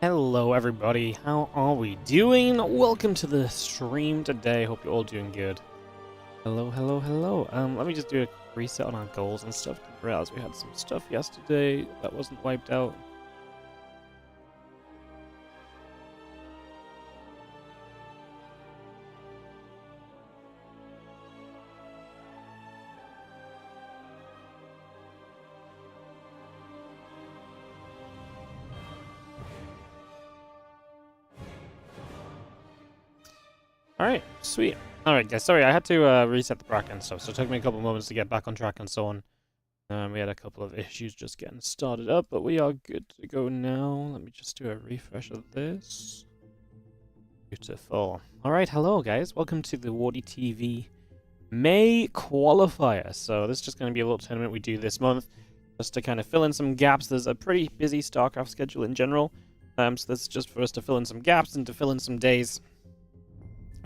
Hello everybody, how are we doing? Welcome to the stream today, hope you're all doing good. Hello. Let me just do a reset on our goals and stuff. Didn't realize we had some stuff yesterday that wasn't wiped out. Alright, sweet. Alright guys, sorry, I had to reset the bracket and stuff, so it took me a couple moments to get back on track and so on. We had a couple of issues just getting started up, but we are good to go now. Let me just do a refresh of this. Beautiful. Alright, hello guys, welcome to the WardiTV May qualifier. So this is just going to be a little tournament we do this month, just to kind of fill in some gaps. There's a pretty busy StarCraft schedule in general, so this is just for us to fill in some gaps and to fill in some days.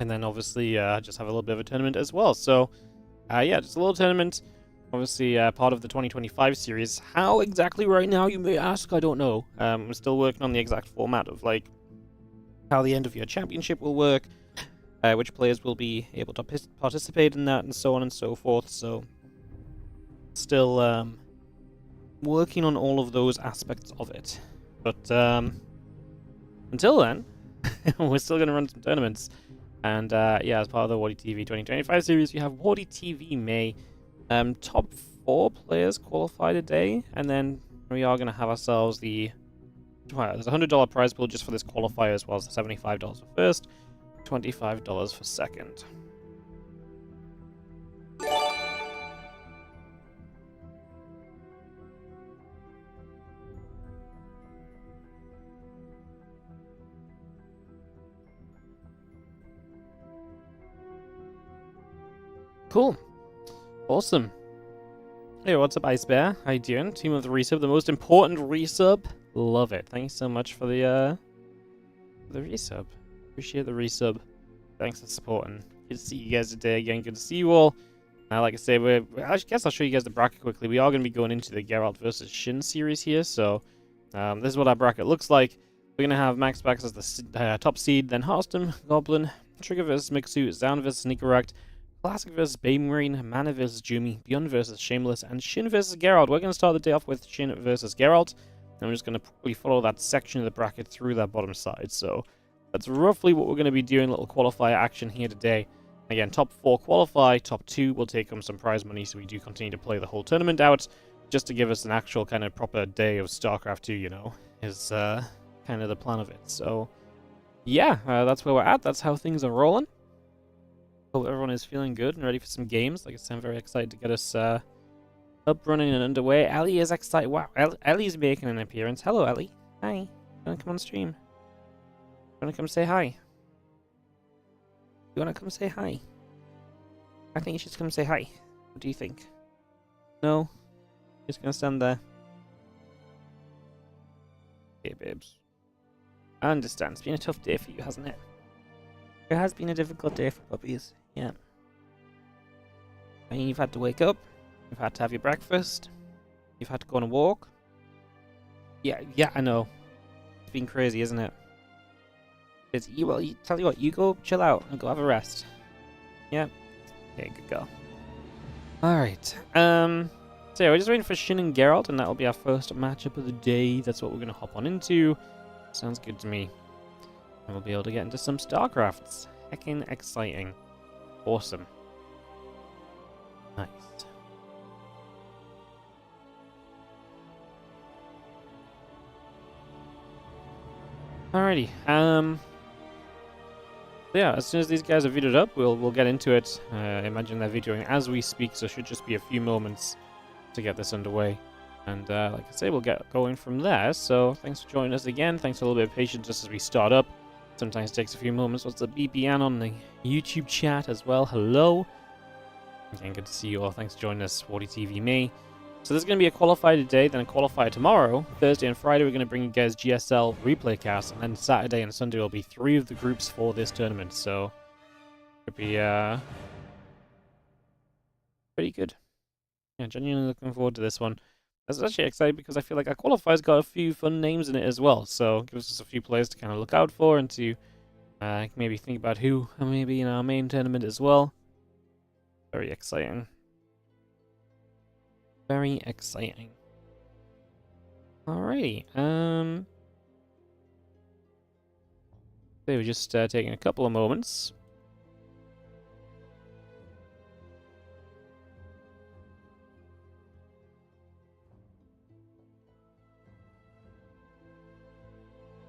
And then obviously just have a little bit of a tournament as well. So yeah, just a little tournament. Obviously part of the 2025 series. How exactly right now, you may ask? I don't know. I'm still working on the exact format of like how the end of your championship will work, which players will be able to participate in that, and so on and so forth. So still working on all of those aspects of it. But until then, we're still going to run some tournaments. And yeah, as part of the WardiTV 2025 series, we have WardiTV May. Top 4 players qualified a day, and then we are going to have ourselves the... Well, there's a $100 prize pool just for this qualifier, as well as $75 for first, $25 for second. Cool. Awesome. Hey, what's up, Ice Bear? How you doing? Team of the resub, the most important resub. Love it. Thank you so much for the resub. Appreciate the resub. Thanks for supporting. Good to see you guys today again. Good to see you all. Like I say, I guess I'll show you guys the bracket quickly. We are going to be going into the Geralt versus Shin series here, so this is what our bracket looks like. We're going to have MaxPax as the top seed, then HARSTEM, Goblin, Trigger versus Mixu, Zan versus Sneakerect, Classic versus Baymarine, Mana versus Jumi, ByuN versus Shameless, and Shin versus Geralt. We're going to start the day off with Shin versus Geralt, and we're just going to probably follow that section of the bracket through that bottom side. So that's roughly what we're going to be doing, little qualifier action here today. Again, top 4 qualify, top 2 will take home some prize money, so we do continue to play the whole tournament out, just to give us an actual kind of proper day of StarCraft 2, you know, is kind of the plan of it. So yeah, that's where we're at, that's how things are rolling. Hope everyone is feeling good and ready for some games. Like I said, I'm very excited to get us up, running, and underway. Ellie is excited. Wow, Ellie's making an appearance. Hello, Ellie. Hi. You wanna come on stream? You wanna come say hi? You wanna come say hi? I think you should come say hi. What do you think? No? You're just gonna stand there. Okay, babes. I understand. It's been a tough day for you, hasn't it? It has been a difficult day for puppies, yeah. I mean, you've had to wake up, you've had to have your breakfast, you've had to go on a walk. Yeah, I know. It's been crazy, isn't it? Well, tell you what, you go chill out and go have a rest. Yeah? Okay, good girl. Alright, so yeah, we're just waiting for Shin and Geralt, and that'll be our first matchup of the day. That's what we're going to hop on into. Sounds good to me. And we'll be able to get into some StarCrafts. Heckin' exciting. Awesome. Nice. Alrighty. Yeah, as soon as these guys are videoed up, we'll get into it. I imagine they're videoing as we speak, so it should just be a few moments to get this underway. And like I say, we'll get going from there. So thanks for joining us again. Thanks for a little bit of patience just as we start up. Sometimes it takes a few moments. What's up, ByuN on the YouTube chat as well? Hello. Again, good to see you all. Thanks for joining us, WardiTV May. So there's going to be a qualifier today, then a qualifier tomorrow. Thursday and Friday, we're going to bring you guys GSL replay cast, and then Saturday and Sunday will be 3 of the groups for this tournament. So it'll be pretty good. Yeah, genuinely looking forward to this one. That's actually exciting because I feel like our qualifier's got a few fun names in it as well. So it gives us a few players to kind of look out for and to maybe think about who maybe in our main tournament as well. Very exciting. Very exciting. Alrighty. So we're just taking a couple of moments.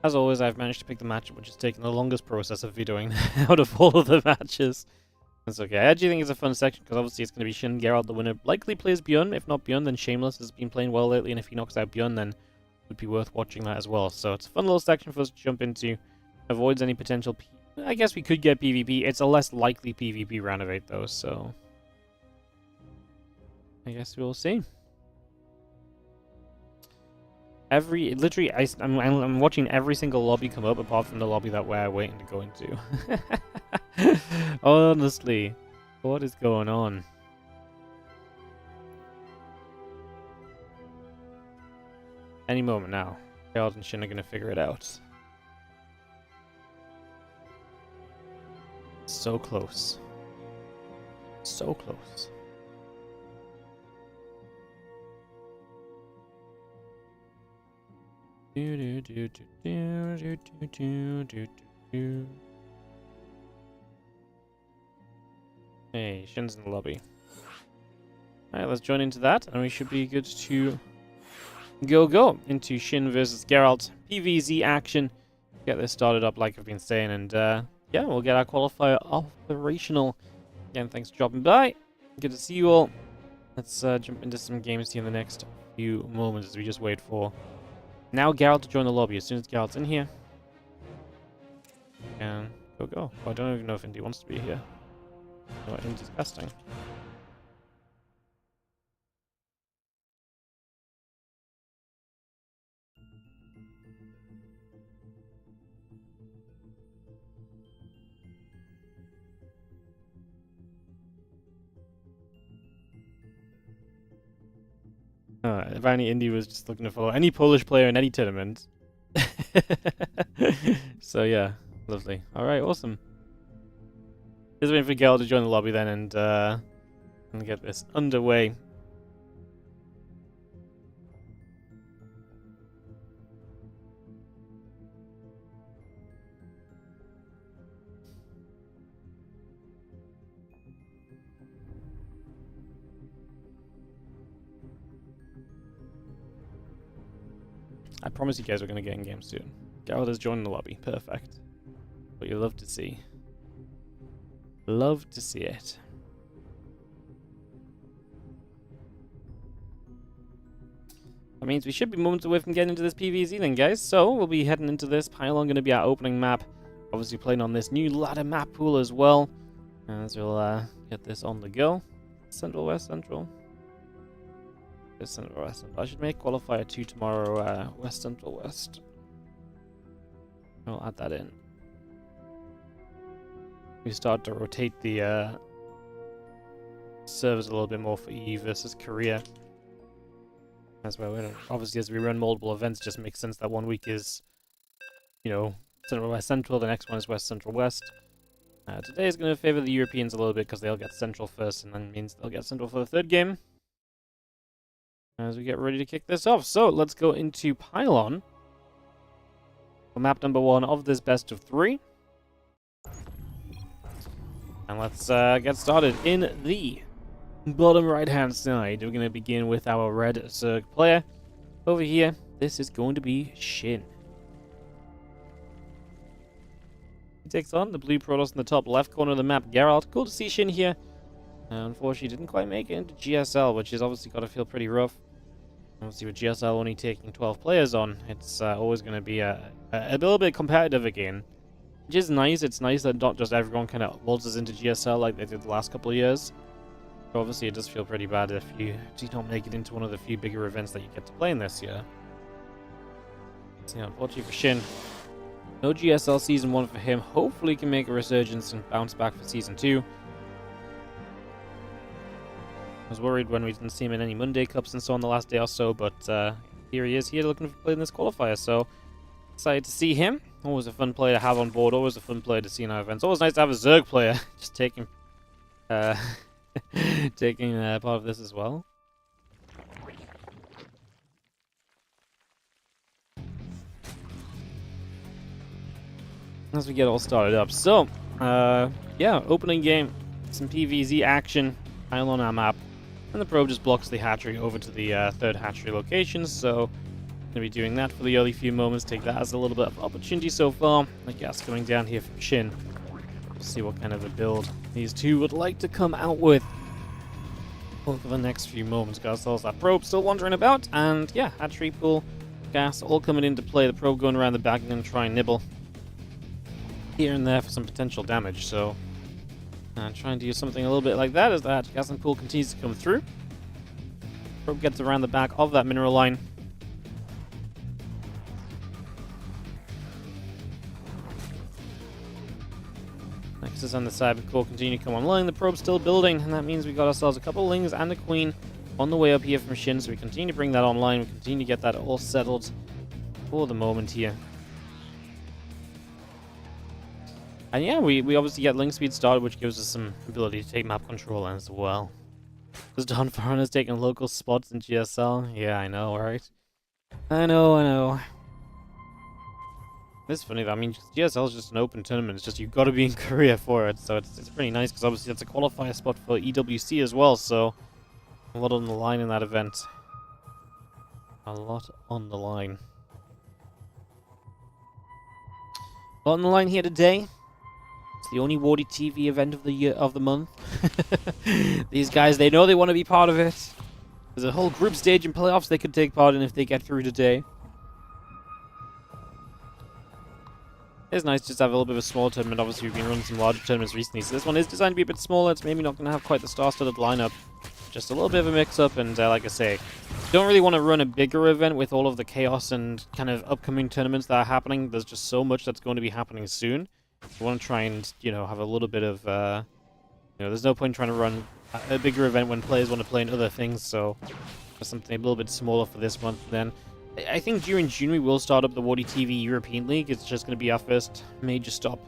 As always, I've managed to pick the match which has taken the longest process of videoing out of all of the matches. That's okay. I actually think it's a fun section because obviously it's going to be Shin. Geralt, the winner, likely plays ByuN. If not ByuN, then Shameless has been playing well lately, and if he knocks out ByuN, then it would be worth watching that as well. So it's a fun little section for us to jump into. Avoids any potential I guess we could get PvP. It's a less likely PvP round of 8 though, so I guess we'll see. Literally, I'm watching every single lobby come up apart from the lobby that we're waiting to go into. Honestly, what is going on? Any moment now, Geralt and Shin are gonna figure it out. So close. So close. Hey, Shin's in the lobby. Alright, let's join into that, and we should be good to go into Shin versus Geralt PvZ action. Get this started up like I've been saying, and yeah, we'll get our qualifier operational. Again, thanks for dropping by. Good to see you all. Let's jump into some games here in the next few moments as we just wait for now Geralt to join the lobby. As soon as Geralt's in here, and go. Oh, I don't even know if Indy wants to be here. No, Indy's casting. Apparently Indy was just looking to follow any Polish player in any tournament. So yeah, lovely. Alright, awesome. Just waiting for Geralt to join the lobby then and get this underway. I promise you guys we're going to get in game soon. Geralt has joined the lobby. Perfect. What you love to see. Love to see it. That means we should be moments away from getting into this PvZ then, guys. So we'll be heading into this. Pylon going to be our opening map. Obviously playing on this new ladder map pool as well. As we'll get this on the go. Central, West, Central. Central, West, Central. I should make qualifier 2 tomorrow, West, Central, West. I'll add that in. We start to rotate the servers a little bit more for EU versus Korea. That's why we're obviously as we run multiple events, it just makes sense that one week is, you know, Central, West, Central. The next one is West, Central, West. Today is going to favor the Europeans a little bit because they'll get Central first, and then means they'll get Central for the third game. As we get ready to kick this off. So let's go into Pylon for map number 1 of this best of 3. And let's get started. In the bottom right hand side, we're going to begin with our red Zerg player. Over here, this is going to be Shin. He takes on the blue Protoss in the top left corner of the map, Geralt. Cool to see Shin here. Unfortunately, didn't quite make it into GSL, which is obviously got to feel pretty rough. Obviously, with GSL only taking 12 players on, it's always going to be a little bit competitive again. Which is nice. It's nice that not just everyone kind of waltzes into GSL like they did the last couple of years. But obviously, it does feel pretty bad if you don't make it into one of the few bigger events that you get to play in this year. So, yeah, unfortunately for Shin, no GSL Season 1 for him. Hopefully, he can make a resurgence and bounce back for Season 2. I was worried when we didn't see him in any Monday Cups and so on the last day or so, but here he is here looking for play in this qualifier, so excited to see him. Always a fun player to have on board, always a fun player to see in our events. Always nice to have a Zerg player, just taking taking part of this as well. As we get all started up. So, yeah, opening game, some PvZ action, Isle on our map, and the probe just blocks the hatchery over to the third hatchery location, so going to be doing that for the early few moments, take that as a little bit of opportunity so far. The gas coming down here from Shin. We'll see what kind of a build these two would like to come out with over the next few moments. Got ourselves that probe still wandering about, and yeah, hatchery pool, gas all coming into play. The probe going around the back and going to try and nibble here and there for some potential damage, so trying to do something a little bit like that as that gas and pool continues to come through. Probe gets around the back of that mineral line. Next is on the side, but core continue to come online. The probe's still building, and that means we got ourselves a couple of lings and a queen on the way up here from Shin, so we continue to bring that online. We continue to get that all settled for the moment here. And yeah, we obviously get link speed started, which gives us some ability to take map control as well. Does Don Farana's taking local spots in GSL? Yeah, I know, right? I know. It's funny though, I mean, GSL is just an open tournament, it's just you've got to be in Korea for it, so it's pretty nice, because obviously that's a qualifier spot for EWC as well, so a lot on the line in that event. A lot on the line. A lot on the line here today. It's the only WardiTV event of the year, of the month. These guys, they know they want to be part of it. There's a whole group stage and playoffs they could take part in if they get through today. It's nice just to have a little bit of a small tournament. Obviously, we've been running some larger tournaments recently, so this one is designed to be a bit smaller. It's maybe not going to have quite the star-studded lineup. Just a little bit of a mix-up, and like I say, don't really want to run a bigger event with all of the chaos and kind of upcoming tournaments that are happening. There's just so much that's going to be happening soon. We want to try and, you know, have a little bit of, there's no point trying to run a bigger event when players want to play in other things, so something a little bit smaller for this month. Then I think during June we will start up the WardiTV European League. It's just going to be our first major stop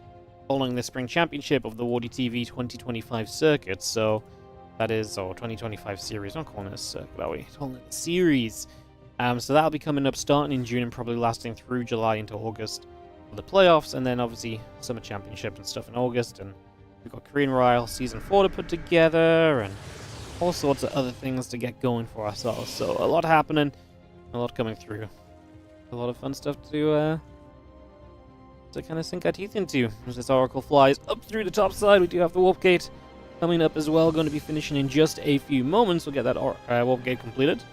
following the Spring Championship of the WardiTV 2025 circuit, so that is, or 2025 series, I'm not calling it a circuit, are we? Calling it a series. So that'll be coming up starting in June and probably lasting through July into August. The playoffs, and then obviously Summer Championship and stuff in August, and we've got Korean Royale Season 4 to put together, and all sorts of other things to get going for ourselves. So a lot happening, a lot coming through. A lot of fun stuff to kind of sink our teeth into. As this Oracle flies up through the top side, we do have the Warp Gate coming up as well, going to be finishing in just a few moments. We'll get that Warp Gate completed.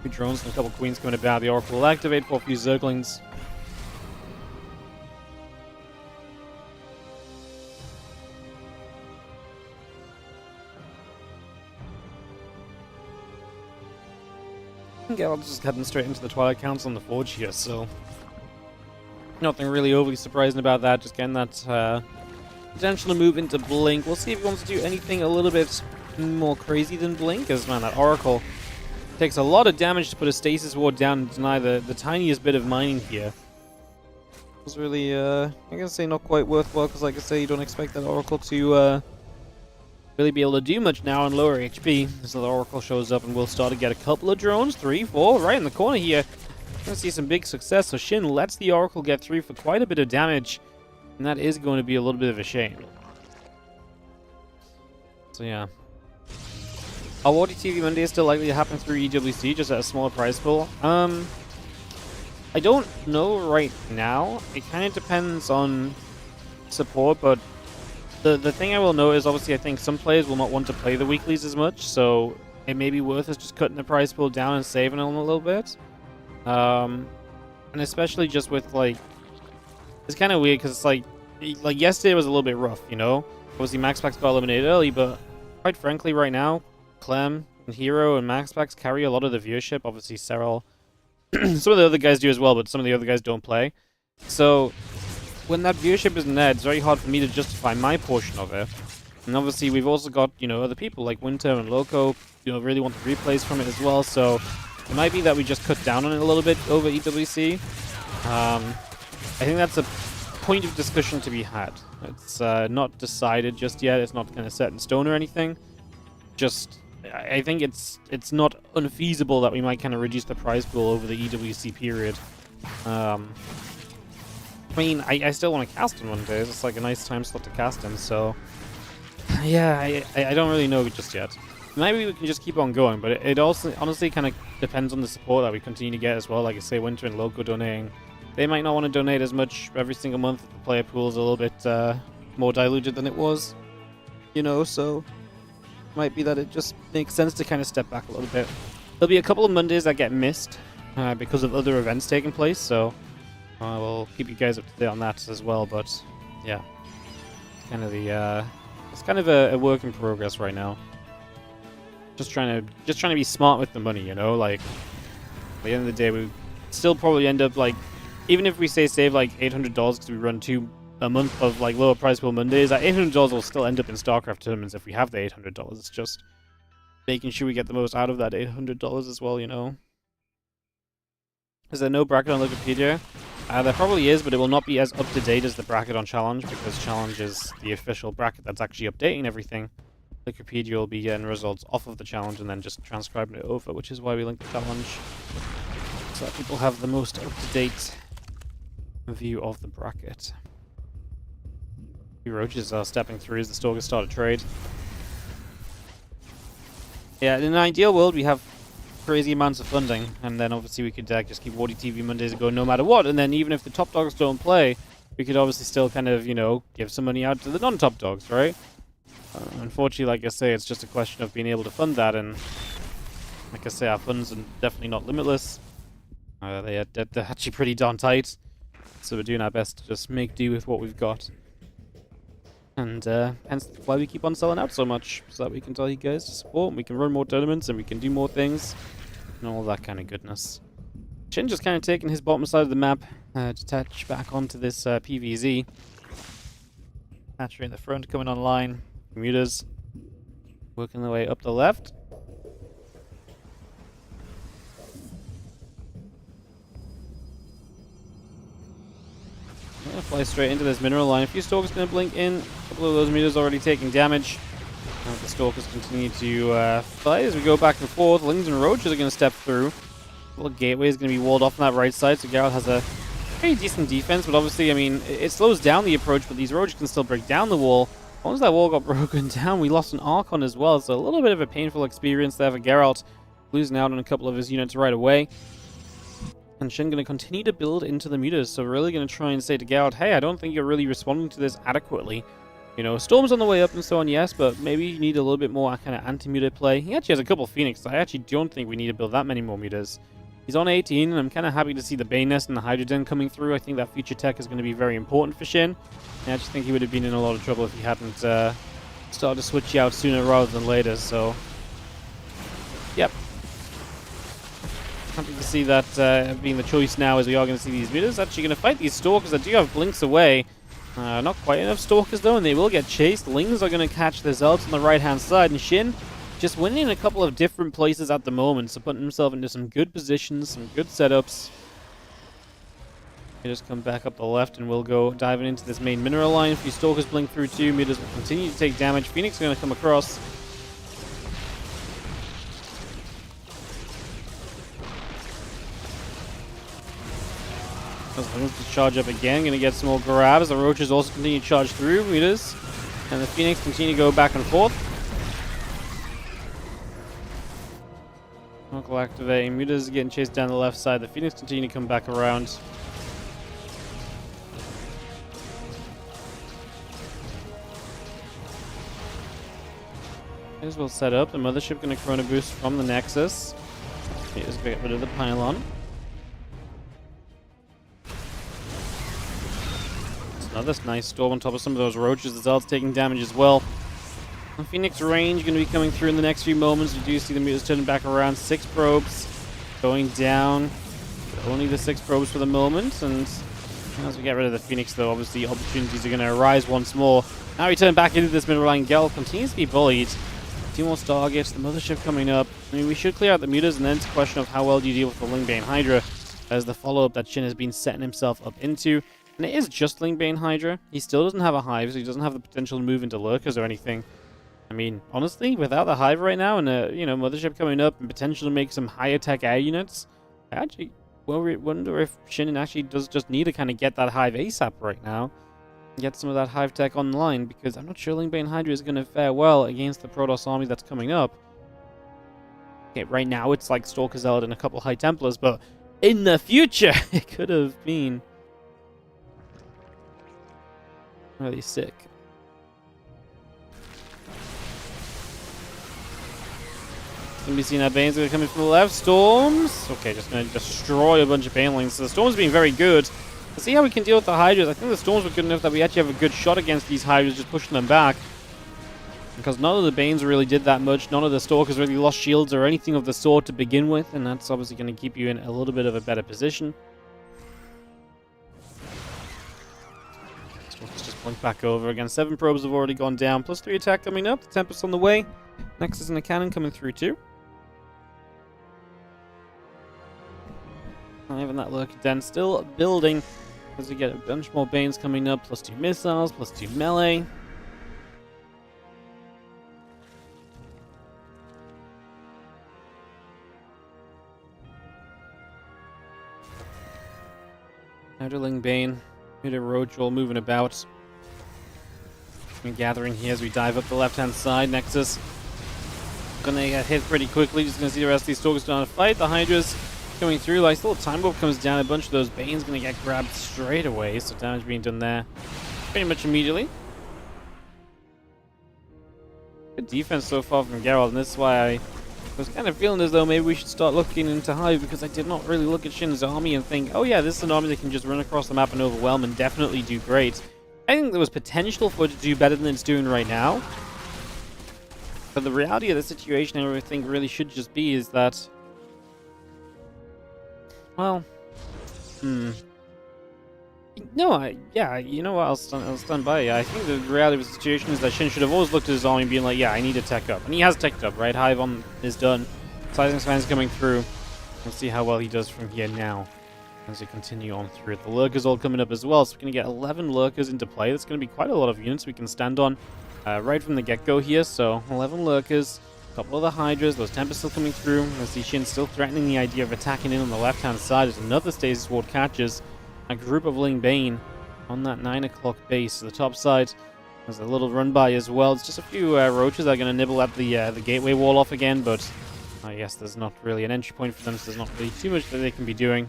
Two drones and a couple queens coming about. The Oracle will activate for a few Zerglings. Geralt just heading straight into the Twilight Council on the Forge here, so nothing really overly surprising about that. Just getting that potential to move into Blink. We'll see if he wants to do anything a little bit more crazy than Blink, because man, that Oracle takes a lot of damage to put a stasis ward down and deny the tiniest bit of mining here. It was really, I'm gonna say not quite worthwhile, because like I say, you don't expect that Oracle to really be able to do much now on lower HP. So the Oracle shows up and we'll start to get a couple of drones, 3, 4, right in the corner here. Gonna see some big success, so Shin lets the Oracle get through for quite a bit of damage, and that is going to be a little bit of a shame. So yeah. Our WardiTV Monday is still likely to happen through EWC, just at a smaller prize pool. I don't know right now. It kind of depends on support, but the thing I will know is obviously I think some players will not want to play the weeklies as much, so it may be worth us just cutting the prize pool down and saving them a little bit. And especially just with, like, it's kind of weird because it's like yesterday was a little bit rough, you know? Obviously MaxPacks got eliminated early, but quite frankly right now, Clem and Hero and MaxPacks carry a lot of the viewership. Obviously, Serral. Some of the other guys do as well, but some of the other guys don't play. So, when that viewership isn't there, it's very hard for me to justify my portion of it. And obviously, we've also got, you know, other people like Winter and Loco, you know, really want the replays from it as well. So it might be that we just cut down on it a little bit over EWC. I think that's a point of discussion to be had. It's not decided just yet. It's not kind of set in stone or anything. Just, I think it's not unfeasible that we might kind of reduce the prize pool over the EWC period. I mean, I still want to cast on Mondays. It's like a nice time slot to cast in, so... Yeah, I don't really know just yet. Maybe we can just keep on going, but it also honestly kind of depends on the support that we continue to get as well. Like I say, Winter and Loco donating. They might not want to donate as much every single month if the player pool is a little bit more diluted than it was. You know, so... Might be that it just makes sense to kind of step back a little bit. There'll be a couple of Mondays that get missed because of other events taking place, so... we'll keep you guys up to date on that as well, but... Yeah. It's kind of the... It's kind of a work in progress right now. Just trying to be smart with the money, you know. Like at the end of the day, we still probably end up like, even if we say save like $800 because we run a month of like lower prize pool Mondays, that $800 will still end up in StarCraft tournaments if we have the $800. It's just making sure we get the most out of that $800 as well, you know. Is there no bracket on Wikipedia? There probably is, but it will not be as up-to-date as the bracket on Challenge, because Challenge is the official bracket that's actually updating everything. Wikipedia will be getting results off of the Challenge and then just transcribing it over, which is why we link the Challenge. So that people have the most up-to-date view of the bracket. Roaches are stepping through as the Stalkers start a trade. Yeah, in an ideal world, we have crazy amounts of funding, and then obviously we could just keep WardiTV Mondays going no matter what, and then even if the top dogs don't play, we could obviously still kind of, you know, give some money out to the non-top dogs, right? Unfortunately, like I say, it's just a question of being able to fund that, and like I say, our funds are definitely not limitless. They're actually pretty darn tight, so we're doing our best to just make do with what we've got. And hence why we keep on selling out so much, so that we can tell you guys to support, and we can run more tournaments, and we can do more things, and all that kind of goodness. Shin just kind of taking his bottom side of the map to attach back onto this PVZ. Hatchery in the front coming online. Mutas working their way up the left. Yeah, fly straight into this mineral line. A few Stalkers going to blink in. A couple of those meters already taking damage. The Stalkers continue to fight as we go back and forth. Lings and Roaches are going to step through. The little gateway is going to be walled off on that right side, so Geralt has a pretty decent defense, but obviously, I mean, it slows down the approach, but these Roaches can still break down the wall. Once that wall got broken down, we lost an Archon as well, so a little bit of a painful experience there for Geralt, losing out on a couple of his units right away. And Shin going to continue to build into the mutas, so really going to try and say to Geralt, hey, I don't think you're really responding to this adequately. You know, Storm's on the way up and so on, yes, but maybe you need a little bit more kind of anti-muta play. He actually has a couple of Phoenix, so I actually don't think we need to build that many more mutas. He's on 18, and I'm kind of happy to see the Bane Nest and the Hydrogen coming through. I think that future tech is going to be very important for Shin. And I just think he would have been in a lot of trouble if he hadn't started to switch out sooner rather than later, so... Yep. Happy to see that being the choice now, as we are going to see these mutas actually going to fight these Stalkers that do have blinks away. Not quite enough Stalkers though, and they will get chased. Lings are going to catch the Zealots on the right-hand side, and Shin just winning in a couple of different places at the moment, so putting himself into some good positions, some good setups. He just come back up the left, and we'll go diving into this main mineral line. A few Stalkers blink through too. Mutas will continue to take damage. Phoenix is going to come across. To charge up again, going to get some more grabs. The Roaches also continue to charge through Mutas, and the Phoenix continue to go back and forth. Knuckle activating. Mutas getting chased down the left side. The Phoenix continue to come back around. As well set up. The Mothership going to Chrono Boost from the Nexus. Just get rid of the pylon. Another nice storm on top of some of those Roaches. The Zealot's taking damage as well. The Phoenix range going to be coming through in the next few moments. We do see the Mutas turning back around. 6 probes going down. But only the 6 probes for the moment. And As we get rid of the Phoenix, though, obviously opportunities are going to arise once more. Now we turn back into this middle line. Geralt continues to be bullied. 2 more Stargates, the Mothership coming up. I mean, we should clear out the mutas, and then it's a question of how well do you deal with the Lingbane Hydra as the follow-up that Shin has been setting himself up into. And it is just Lingbane Hydra. He still doesn't have a Hive, so he doesn't have the potential to move into Lurkers or anything. I mean, honestly, without the Hive right now and a, Mothership coming up and potential to make some higher tech air units, I actually wonder if Shin actually does just need to kind of get that Hive ASAP right now. Get some of that Hive tech online, because I'm not sure Lingbane Hydra is going to fare well against the Protoss army that's coming up. Okay, right now it's like Stalker Zealot and a couple High Templars, but in the future it could have been really sick. Gonna be seeing our Banes are coming from the left. Storms. Okay, just gonna destroy a bunch of Banelings. So the Storms being very good. Let's see how we can deal with the Hydras. I think the Storms were good enough that we actually have a good shot against these Hydras, just pushing them back. Because none of the Banes really did that much. None of the Stalkers really lost shields or anything of the sort to begin with. And that's obviously going to keep you in a little bit of a better position. Stalkers just blink back over again. 7 probes have already gone down. +3 attack coming up. The Tempest on the way. Nexus and a cannon coming through too. Even that Lurker Den still building. As we get a bunch more Banes coming up. +2 missiles. +2 melee. Outerling Bane, Muta Roadroll moving about. We're gathering here as we dive up the left-hand side. Nexus gonna get hit pretty quickly. Just gonna see the rest of these Stalkers down to fight. The Hydras coming through. Like, still a Time Warp comes down. A bunch of those Banes gonna get grabbed straight away. So damage being done there pretty much immediately. Good defense so far from Geralt, and this is why I was kind of feeling as though maybe we should start looking into Hive, because I did not really look at Shin's army and think, oh yeah, this is an army that can just run across the map and overwhelm and definitely do great. I think there was potential for it to do better than it's doing right now. But the reality of the situation, I think, really should just be is that, well, no, yeah, you know what, I'll stand by. Yeah, I think the reality of the situation is that Shin should have always looked at his army and been like, yeah, I need to tech up. And he has teched up, right? Hive on is done. Sizing Span's coming through. We'll see how well he does from here now as we continue on through it. The Lurkers all coming up as well, so we're going to get 11 Lurkers into play. That's going to be quite a lot of units we can stand on right from the get-go here. So 11 Lurkers, a couple of the Hydras, those Tempests still coming through. I see Shin still threatening the idea of attacking in on the left-hand side as another Stasis Ward catches a group of Lingbane on that 9 o'clock base. To the top side, there's a little run-by as well. It's just a few roaches that are going to nibble at the gateway wall off again, but yes, there's not really an entry point for them, so there's not really too much that they can be doing.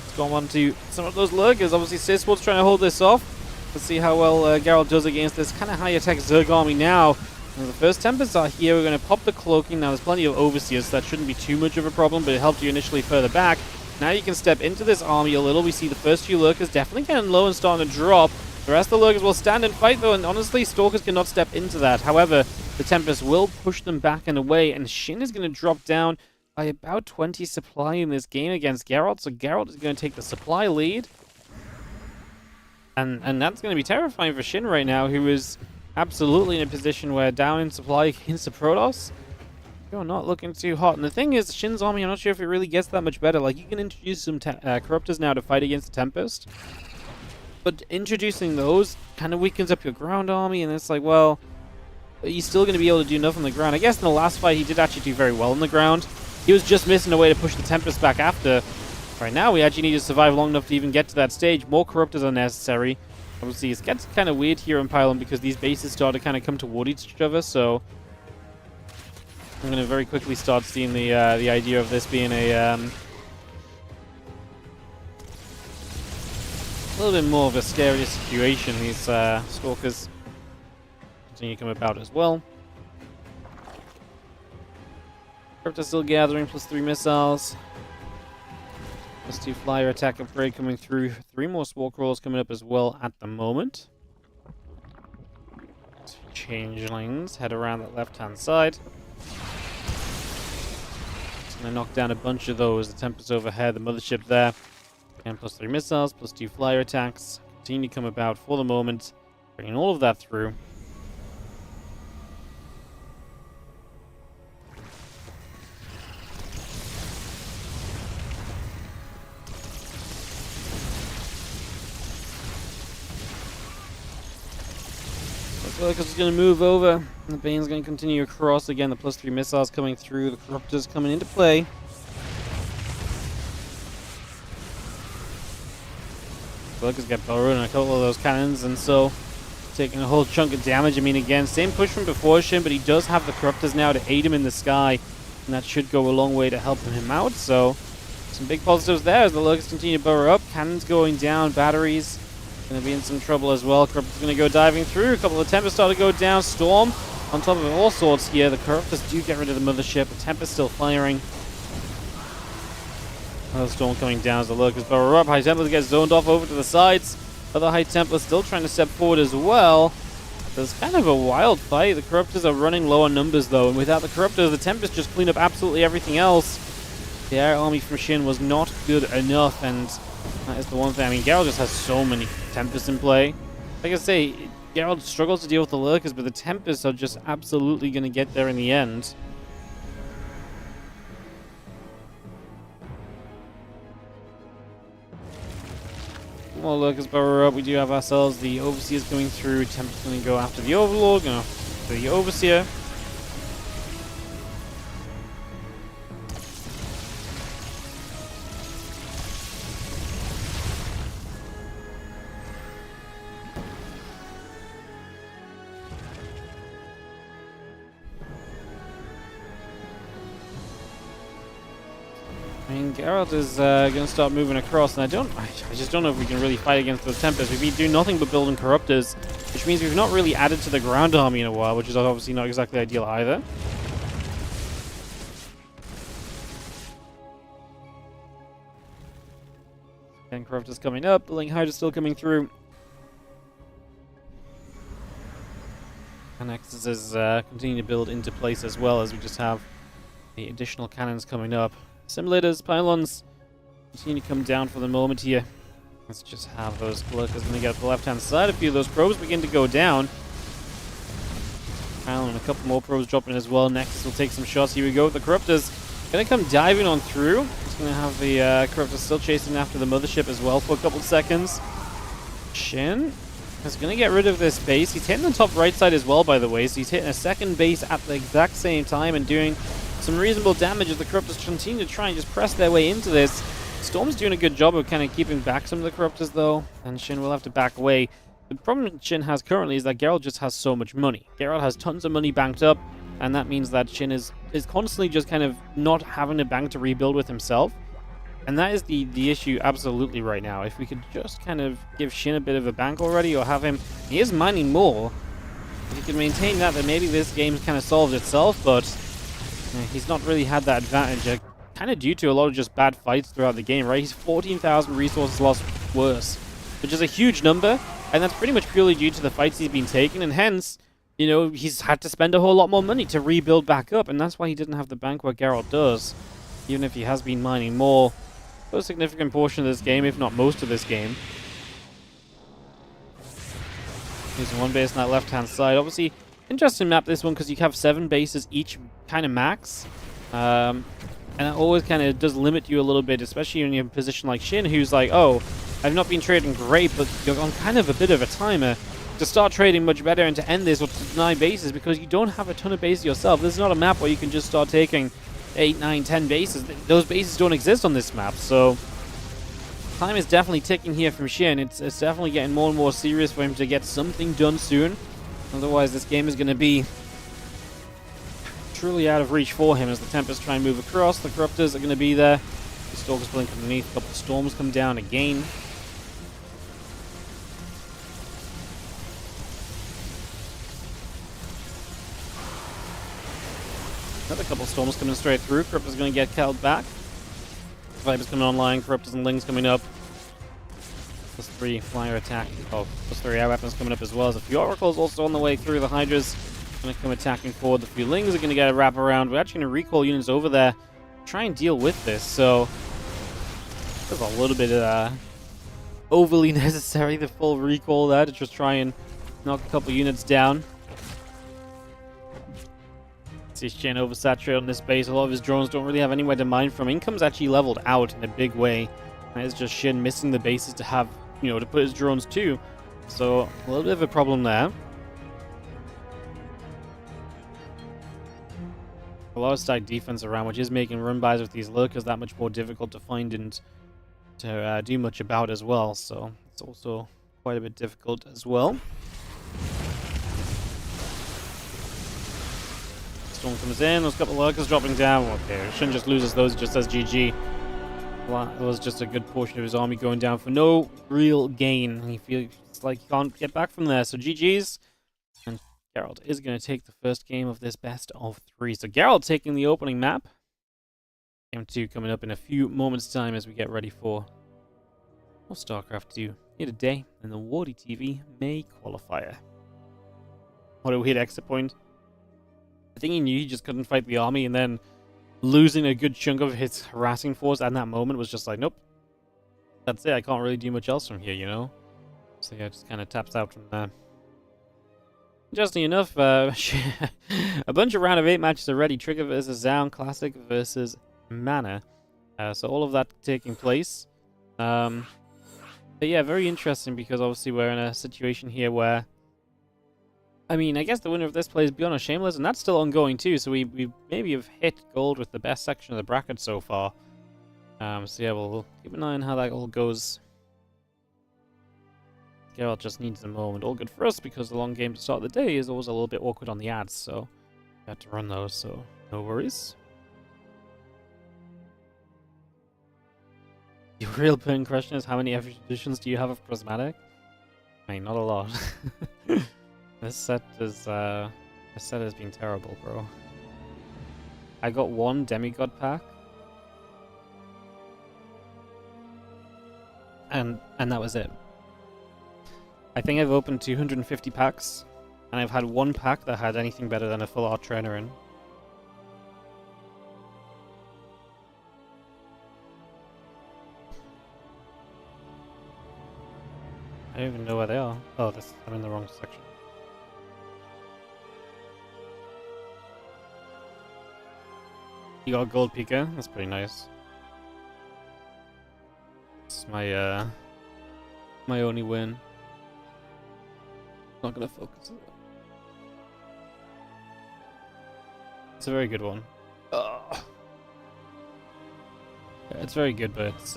Let's go on to some of those Lurkers. Obviously, Stasis trying to hold this off. Let's see how well Geralt does against this kind of high-attack Zerg army now. And the first Tempests are here. We're going to pop the cloaking. Now, there's plenty of Overseers, so that shouldn't be too much of a problem, but it helped you initially further back. Now you can step into this army a little. We see the first few Lurkers definitely getting low and starting to drop. The rest of the Lurkers will stand and fight, though, and honestly, Stalkers cannot step into that. However, the Tempest will push them back and away, and Shin is going to drop down by about 20 supply in this game against Geralt, so Geralt is going to take the supply lead. And that's going to be terrifying for Shin right now, who is absolutely in a position where down in supply against the Protoss, you're not looking too hot. And the thing is, Shin's army, I'm not sure if it really gets that much better. Like, you can introduce some Corruptors now to fight against the Tempest, but introducing those kind of weakens up your ground army, and it's like, well, he's still going to be able to do enough on the ground. I guess in the last fight, he did actually do very well on the ground. He was just missing a way to push the Tempest back after. Right now, we actually need to survive long enough to even get to that stage. More Corruptors are necessary. Obviously, it gets kind of weird here in Pylon because these bases start to kind of come toward each other, so I'm going to very quickly start seeing the idea of this being a little bit more of a scarier situation. These Stalkers continue to come about as well. Corruptors still gathering, +3 missiles. +2 flyer attack upgrade coming through. 3 more Spore Crawlers coming up as well at the moment. Changelings head around that left-hand side. Gonna knock down a bunch of those. The Tempest overhead, the mothership there. And +3 missiles, +2 flyer attacks. Continue to come about for the moment. Bringing all of that through. Locust is going to move over. The Bane's going to continue across. Again, the +3 missiles coming through. The Corruptors coming into play. Locust get ByuN and a couple of those cannons, and so taking a whole chunk of damage. I mean, again, same push from before Shin, but he does have the Corruptors now to aid him in the sky, and that should go a long way to helping him out. So some big positives there as the Locust continue to burrow up. Cannons going down, batteries going to be in some trouble as well. Corruptor's going to go diving through. A couple of Tempests start to go down. Storm on top of all sorts here. The Corruptors do get rid of the mothership. The Tempest still firing. Another Storm coming down as the Locust burrow up. High Templars get zoned off over to the sides. Other High Templars still trying to step forward as well. There's kind of a wild fight. The Corruptors are running low on numbers though, and without the Corruptors, the Tempest just clean up absolutely everything else. The air army from Shin was not good enough, and that is the one thing. I mean, Geralt just has so many Tempests in play. Like I say, Geralt struggles to deal with the Lurkers, but the Tempests are just absolutely going to get there in the end. More Lurkers burrow up. We do have ourselves the Overseers coming through. Tempest going to go after the Overlord, going after the Overseer. I mean, Geralt is going to start moving across, and I just don't know if we can really fight against those Tempests. We've been doing nothing but building Corruptors, which means we've not really added to the ground army in a while, which is obviously not exactly ideal either. And Corruptors coming up, the Link Hydra still coming through. And Nexus is continuing to build into place as well, as we just have the additional cannons coming up. Simulators, pylons continue to come down for the moment here. Let's just have those Lurkers going to get up the left-hand side. A few of those probes begin to go down. And a couple more probes dropping as well. Nexus will take some shots. Here we go. The Corruptors going to come diving on through. It's going to have the Corruptors still chasing after the mothership as well for a couple of seconds. Shin is going to get rid of this base. He's hitting the top right side as well, by the way. So he's hitting a second base at the exact same time and doing some reasonable damage as the Corruptors continue to try and just press their way into this. Storm's doing a good job of kind of keeping back some of the Corruptors though, and Shin will have to back away. The problem Shin has currently is that Geralt just has so much money. Geralt has tons of money banked up, and that means that Shin is constantly just kind of not having a bank to rebuild with himself. And that is the issue absolutely right now. If we could just kind of give Shin a bit of a bank already, or have him... He is mining more. If he can maintain that, then maybe this game kind of solves itself, but... he's not really had that advantage, kind of due to a lot of just bad fights throughout the game, right? He's 14,000 resources lost worse, which is a huge number, and that's pretty much purely due to the fights he's been taking, and hence, you know, he's had to spend a whole lot more money to rebuild back up, and that's why he didn't have the bank where Geralt does, even if he has been mining more for a significant portion of this game, if not most of this game. Using one base on that left-hand side. Obviously, interesting map this one because you have 7 bases each kind of max, and it always kind of does limit you a little bit, especially when you're in a position like Shin, who's like, oh, I've not been trading great, but you're on kind of a bit of a timer to start trading much better and to end this or to deny bases because you don't have a ton of bases yourself. This is not a map where you can just start taking 8, 9, 10 bases. Those bases don't exist on this map, so time is definitely ticking here from Shin. It's definitely getting more and more serious for him to get something done soon. Otherwise, this game is going to be truly out of reach for him as the Tempests try and move across. The Corruptors are going to be there. The Stalkers blink underneath. A couple of Storms come down again. Another couple of Storms coming straight through. Corruptors going to get held back. Vipers coming online. Corruptors and Lings coming up. +3 flyer attack. Oh, +3 air weapons coming up as well. As a few Oracles also on the way through. The Hydras going to come attacking forward. The few Lings are going to get a wrap around. We're actually going to recall units over there try and deal with this. So there's a little bit of overly necessary, the full recall there, to just try and knock a couple units down. See Shin oversaturated on this base. A lot of his drones don't really have anywhere to mine from. Income's actually leveled out in a big way. And it's just Shin missing the bases to have, you know, to put his drones to. So a little bit of a problem there. A lot of stack defense around, which is making run bys with these lurkers that much more difficult to find and to do much about as well. So it's also quite a bit difficult as well. Storm comes in, there's a couple of lurkers dropping down. Okay, Shin just loses those, just says GG. Well, it was just a good portion of his army going down for no real gain. He feels like he can't get back from there, so GG's. And Geralt is going to take the first game of this best of 3. So Geralt taking the opening map. Game 2 coming up in a few moments' time as we get ready for more StarCraft 2 here today in the WardiTV May qualifier. What a weird exit point. I think he knew he just couldn't fight the army, and then losing a good chunk of his harassing force at that moment was just like, nope. That's it, I can't really do much else from here, you know? So yeah, just kind of taps out from there. Interesting enough, a bunch of round of 8 matches already. Trigger versus Zaun, Classic versus Mana. So all of that taking place. But yeah, very interesting, because obviously we're in a situation here where, I mean, I guess the winner of this plays ByuN or Shameless, and that's still ongoing too, so we maybe have hit gold with the best section of the bracket so far. So yeah, we'll keep an eye on how that all goes. Geralt just needs a moment. All good for us, because the long game to start the day is always a little bit awkward on the ads, so we have to run those, so no worries. The real burning question is, how many editions do you have of Prismatic? I mean, not a lot. This set has been terrible, bro. I got 1 demigod pack, and that was it. I think I've opened 250 packs, and I've had 1 pack that had anything better than a full art trainer in. I don't even know where they are. Oh, I'm in the wrong section. You got a gold Pika? That's pretty nice. It's my my only win. Not gonna focus on that. It's a very good one. Yeah, it's very good, but it's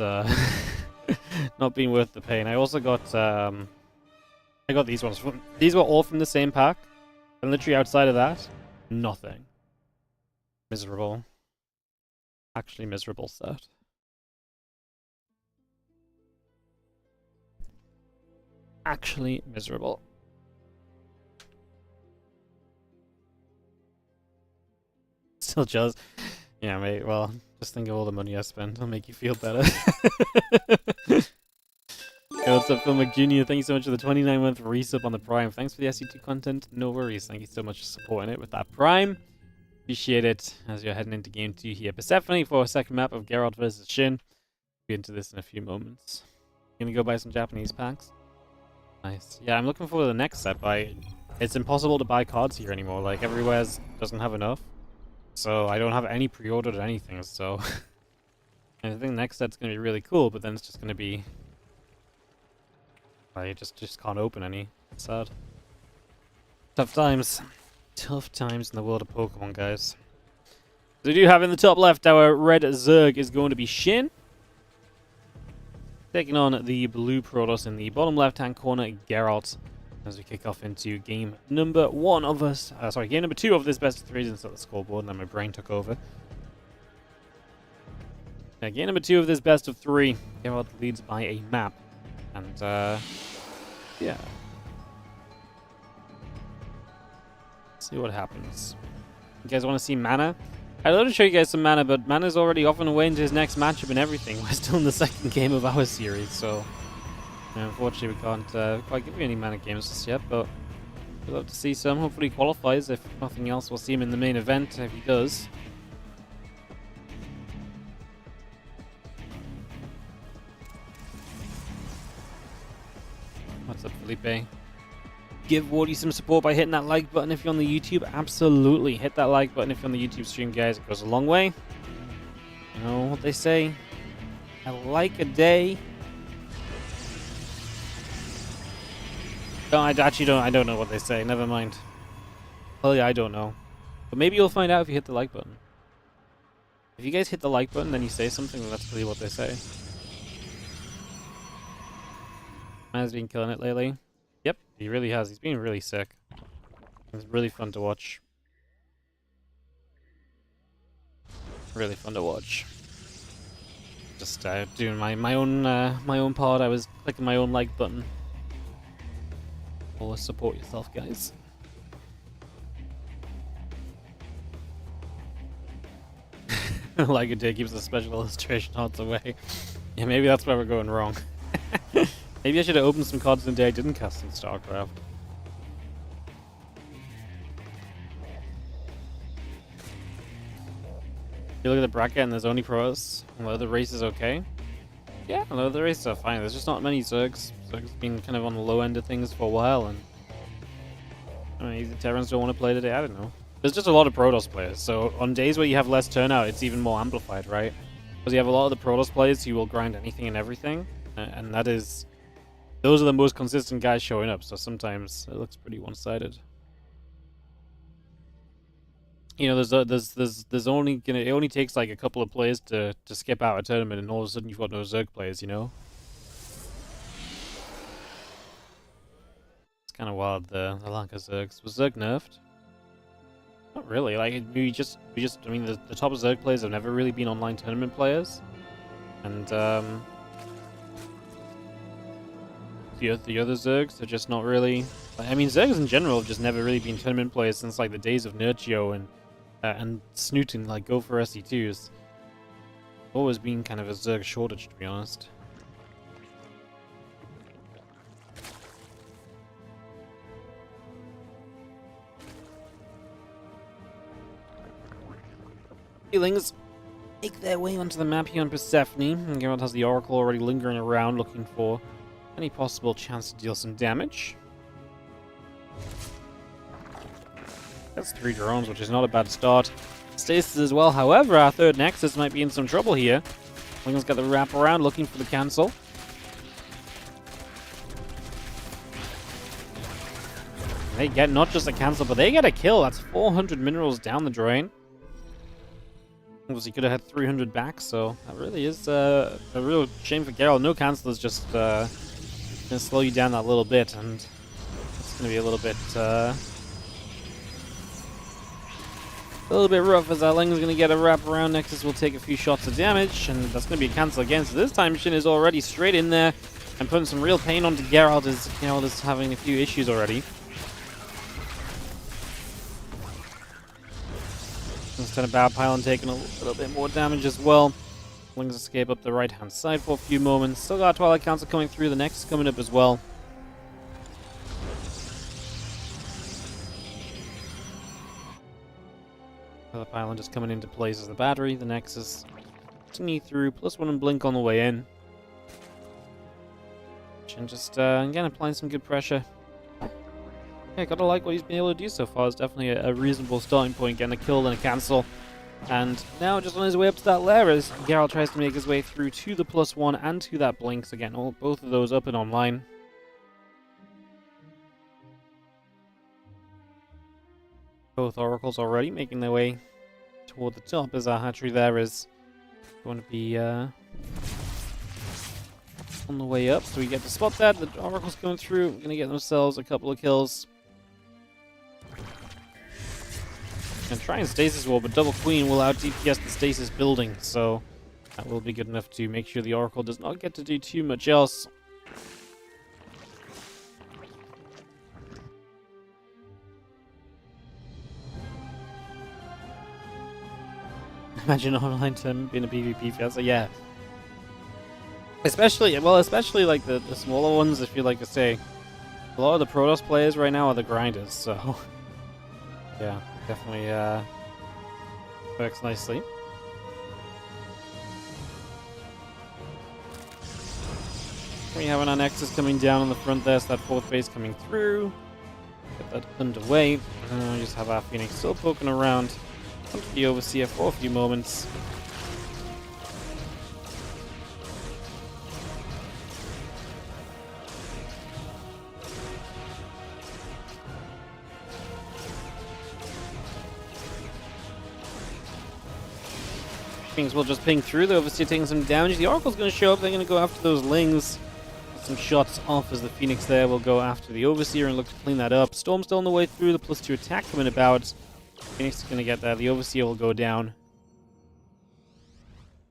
not being worth the pain. I also got I got these ones. These were all from the same pack, and literally outside of that, nothing. Miserable. Actually miserable set. Actually miserable. Still just, yeah, mate. Well, just think of all the money I spent. It'll make you feel better. Hey, what's up, Phil McJr? Thank you so much for the 29-month resub on the Prime. Thanks for the SC2 content. No worries. Thank you so much for supporting it with that Prime. Appreciate it as you're heading into game 2 here. Persephone for a second map of Geralt versus Shin. We'll get into this in a few moments. Gonna go buy some Japanese packs. Nice. Yeah, I'm looking for the next set, but it's impossible to buy cards here anymore. Like, everywhere doesn't have enough. So I don't have any pre-ordered anything, so I think the next set's gonna be really cool, but then it's just gonna be, I just can't open any. It's sad. Tough times. Tough times in the world of Pokemon, guys. So we do have in the top left, our red Zerg is going to be Shin, taking on the blue Protoss in the bottom left-hand corner, Geralt, as we kick off into game number 1 of us. Game number 2 of this best of 3 instead of the scoreboard, and then my brain took over. Yeah, game number 2 of this best of 3. Geralt leads by a map, and yeah. See what happens. You guys want to see Mana? I'd love to show you guys some Mana, but Mana's already off and away into his next matchup and everything. We're still in the second game of our series, so unfortunately we can't quite give you any Mana games just yet, but we'd love to see some. Hopefully he qualifies. If nothing else, we'll see him in the main event if he does. Felipe. Give Wardy some support by hitting that like button if you're on the YouTube. Absolutely. Hit that like button if you're on the YouTube stream, guys. It goes a long way. You know what they say? A like a day. No, I actually don't. I don't know what they say. Never mind. Well, yeah, I don't know. But maybe you'll find out if you hit the like button. If you guys hit the like button, then you say something, then that's really what they say. Man's been killing it lately. Yep, he really has. He's been really sick. It's really fun to watch. Really fun to watch. Just doing my own part. I was clicking my own like button. Always support yourself, guys. Like a day keeps the special illustration odds away. Yeah, maybe that's where we're going wrong. Maybe I should have opened some cards the day I didn't cast in StarCraft. You look at the bracket and there's only pros. A lot of the race is okay. Yeah, a lot of the races are fine. There's just not many Zergs. Zergs have been kind of on the low end of things for a while, and I mean, either Terrans don't want to play today. I don't know. There's just a lot of Protoss players, so on days where you have less turnout, it's even more amplified, right? Because you have a lot of the Protoss players who will grind anything and everything, and that is... Those are the most consistent guys showing up, so sometimes it looks pretty one-sided. You know, there's only gonna... It only takes like a couple of players to skip out a tournament, and all of a sudden you've got no Zerg players, you know? It's kind of wild, the lack of Zergs. Was Zerg nerfed? Not really. Like, we just. I mean, the top Zerg players have never really been online tournament players, and the other Zergs are just not really. Like, I mean, Zergs in general have just never really been tournament players since like the days of Nurgio and Snootin, like go for SE2s. Always been kind of a Zerg shortage, to be honest. Feelings make their way onto the map here on Persephone, and Geralt has the Oracle already lingering around looking for any possible chance to deal some damage. That's 3 drones, which is not a bad start. Stasis as well, however, our third Nexus might be in some trouble here. Ling's got the wrap around looking for the cancel. They get not just a cancel, but they get a kill. That's 400 minerals down the drain. Obviously could have had 300 back, so that really is a real shame for Geralt. No cancel is just going to slow you down that little bit, and it's going to be a little bit rough as Ling is going to get a wrap around. Nexus will take a few shots of damage, and that's going to be a cancel again. So this time Shin is already straight in there and putting some real pain onto Geralt, as Geralt is having a few issues already. Instead of Bow Pylon taking a little bit more damage as well. Ling's escape up the right-hand side for a few moments. Still got Twilight Council coming through. The next coming up as well. The Pylon just coming into place as the battery. The Nexus continue through. +1 and Blink on the way in. And just, again, applying some good pressure. Yeah, gotta like what he's been able to do so far. It's definitely a reasonable starting point, getting a kill and a cancel. And now just on his way up to that lair as Geralt tries to make his way through to the +1 and to that Blink. So again, both of those up and online. Both Oracles already making their way toward the top as our hatchery there is going to be on the way up. So we get to spot that. The Oracle's going through, going to get themselves a couple of kills. And try and stasis wall, but Double Queen will out DPS the stasis building, so that will be good enough to make sure the Oracle does not get to do too much else. Imagine online term being a PvP field, yeah. Especially like the smaller ones, if you like to say. A lot of the Protoss players right now are the grinders, so yeah. Definitely works nicely. We have an Nexus coming down on the front there, so that fourth base coming through. Get that underway. And we just have our Phoenix still poking around onto the Overseer for a few moments. Things will just ping through. The Overseer taking some damage. The Oracle's going to show up. They're going to go after those Lings. Some shots off as the Phoenix there will go after the Overseer and look to clean that up. Storm still on the way through. The +2 attack coming about. Phoenix is going to get there. The Overseer will go down.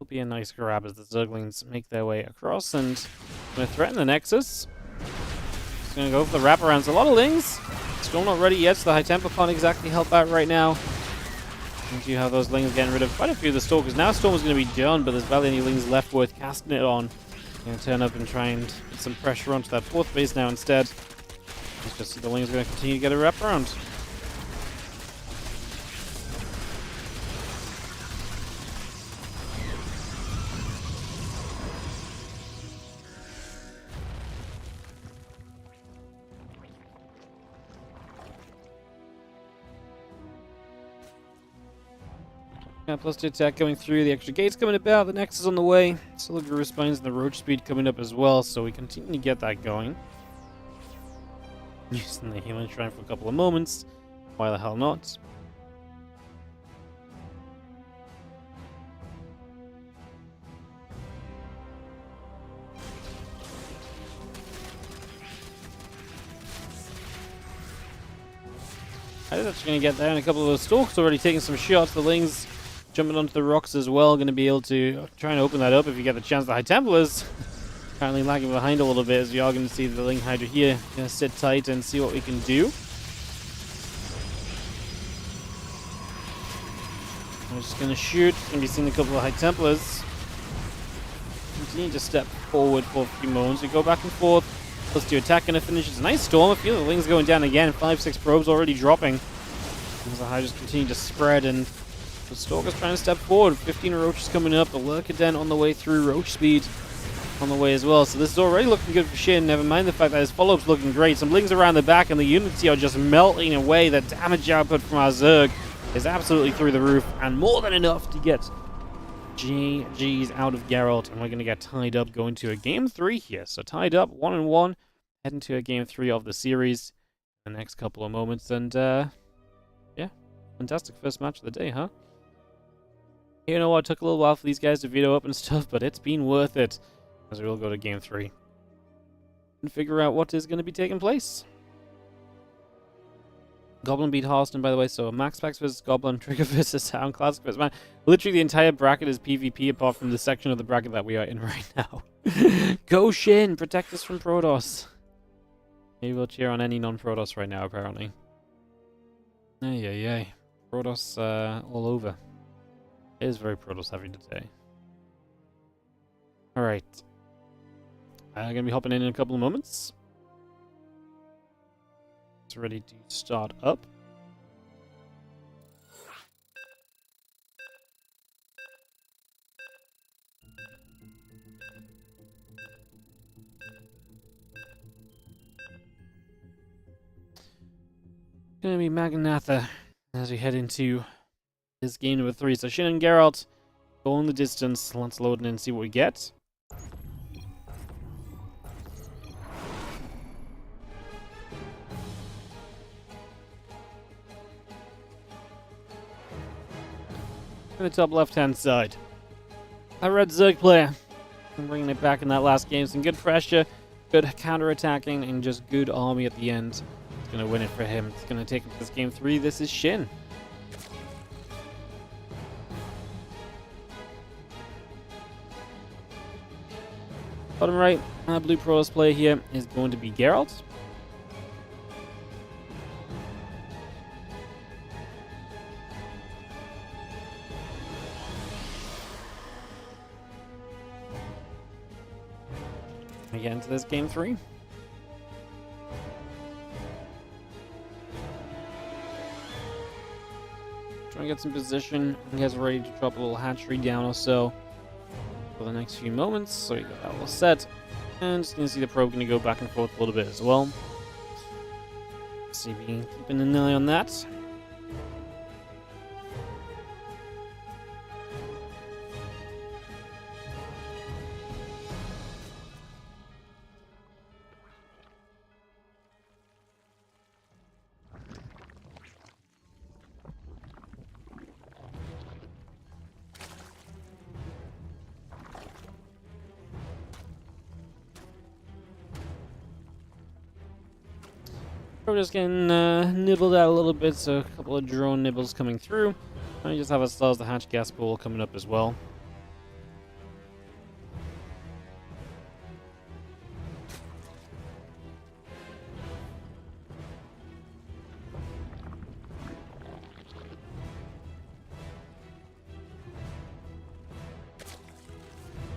Will be a nice grab as the Zerglings make their way across and going to threaten the Nexus. Just going to go for the wraparounds. A lot of Lings. Storm not ready yet, so the High Tempo can't exactly help out right now. And you have those Lings getting rid of quite a few of the Stalkers. Now Storm is going to be done, but there's barely any Lings left worth casting it on. Going to turn up and try and put some pressure onto that fourth base now instead. It's just the Lings are going to continue to get a wraparound. Yeah, +2 attack going through, the extra gates coming about, the Nexus on the way. Still a Guru Spines and the Roach Speed coming up as well, so we continue to get that going. Using the Healing Shrine for a couple of moments. Why the hell not? I think that's going to get there, and a couple of those Stalkers already taking some shots. The Lings jumping onto the rocks as well, going to be able to try and open that up if you get the chance. The High Templars currently lagging behind a little bit, as we are going to see the Ling Hydra here. Going to sit tight and see what we can do. I'm just going to shoot. Going to be seeing a couple of High Templars continue to step forward for a few moments. We go back and forth. +2 attack going to finish. It's a nice storm. I feel the Lings going down again. 5-6 probes already dropping. As the Hydras continue to spread, and the Stalker's trying to step forward. 15 Roaches coming up. The Lurker Den on the way through. Roach Speed on the way as well. So this is already looking good for Shin. Never mind the fact that his follow-up's looking great. Some Lings around the back, and the units here are just melting away. The damage output from our Zerg is absolutely through the roof, and more than enough to get GG's out of Geralt. And we're going to get tied up going to a Game 3 here. So tied up, 1-1. Heading to a Game 3 of the series in the next couple of moments. And, yeah, fantastic first match of the day, huh? You know what, it took a little while for these guys to veto up and stuff, but it's been worth it. As we will go to Game 3 and figure out what is going to be taking place. Goblin beat HARSTEM, by the way, so MaxPax versus Goblin, Trigger versus Town, Classic versus Man. Literally the entire bracket is PvP apart from the section of the bracket that we are in right now. Go Shin! Protect us from Protoss. Maybe we'll cheer on any non-Protoss right now, apparently. Ay. Protoss all over. It is very Protoss heavy today. Alright. I'm going to be hopping in a couple of moments. It's ready to start up. Going to be Magnatha as we head into this game number 3. So Shin and Geralt going the distance. Let's load in and see what we get. On the top left-hand side, a red Zerg player. I'm bringing it back in that last game. Some good pressure, good counter-attacking, and just good army at the end. It's going to win it for him. It's going to take him to this Game 3. This is Shin. Bottom right, blue Protoss player here is going to be Geralt. We get into this Game 3. Trying to get some position. You guys are ready to drop a little hatchery down or so for the next few moments. So you got that all set. And just going to see the probe going to go back and forth a little bit as well. See if we can keep an eye on that. We're just getting nibbled out a little bit, so a couple of drone nibbles coming through. And we just have ourselves the hatch gas pool coming up as well.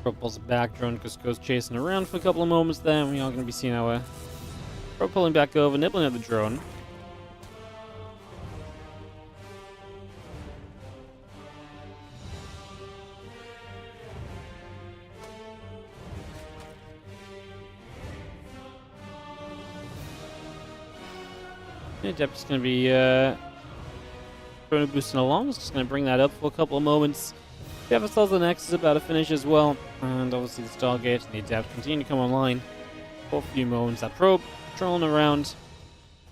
Probe pulls it back, drone just goes chasing around for a couple of moments there, and we are going to be seeing our probe pulling back over, nibbling at the drone. Depth's going to be boosting along. It's just going to bring that up for a couple of moments. We have ourselves the Nexus about to finish as well. And obviously the Stargate and the Adept continue to come online for a few moments. That probe trolling around.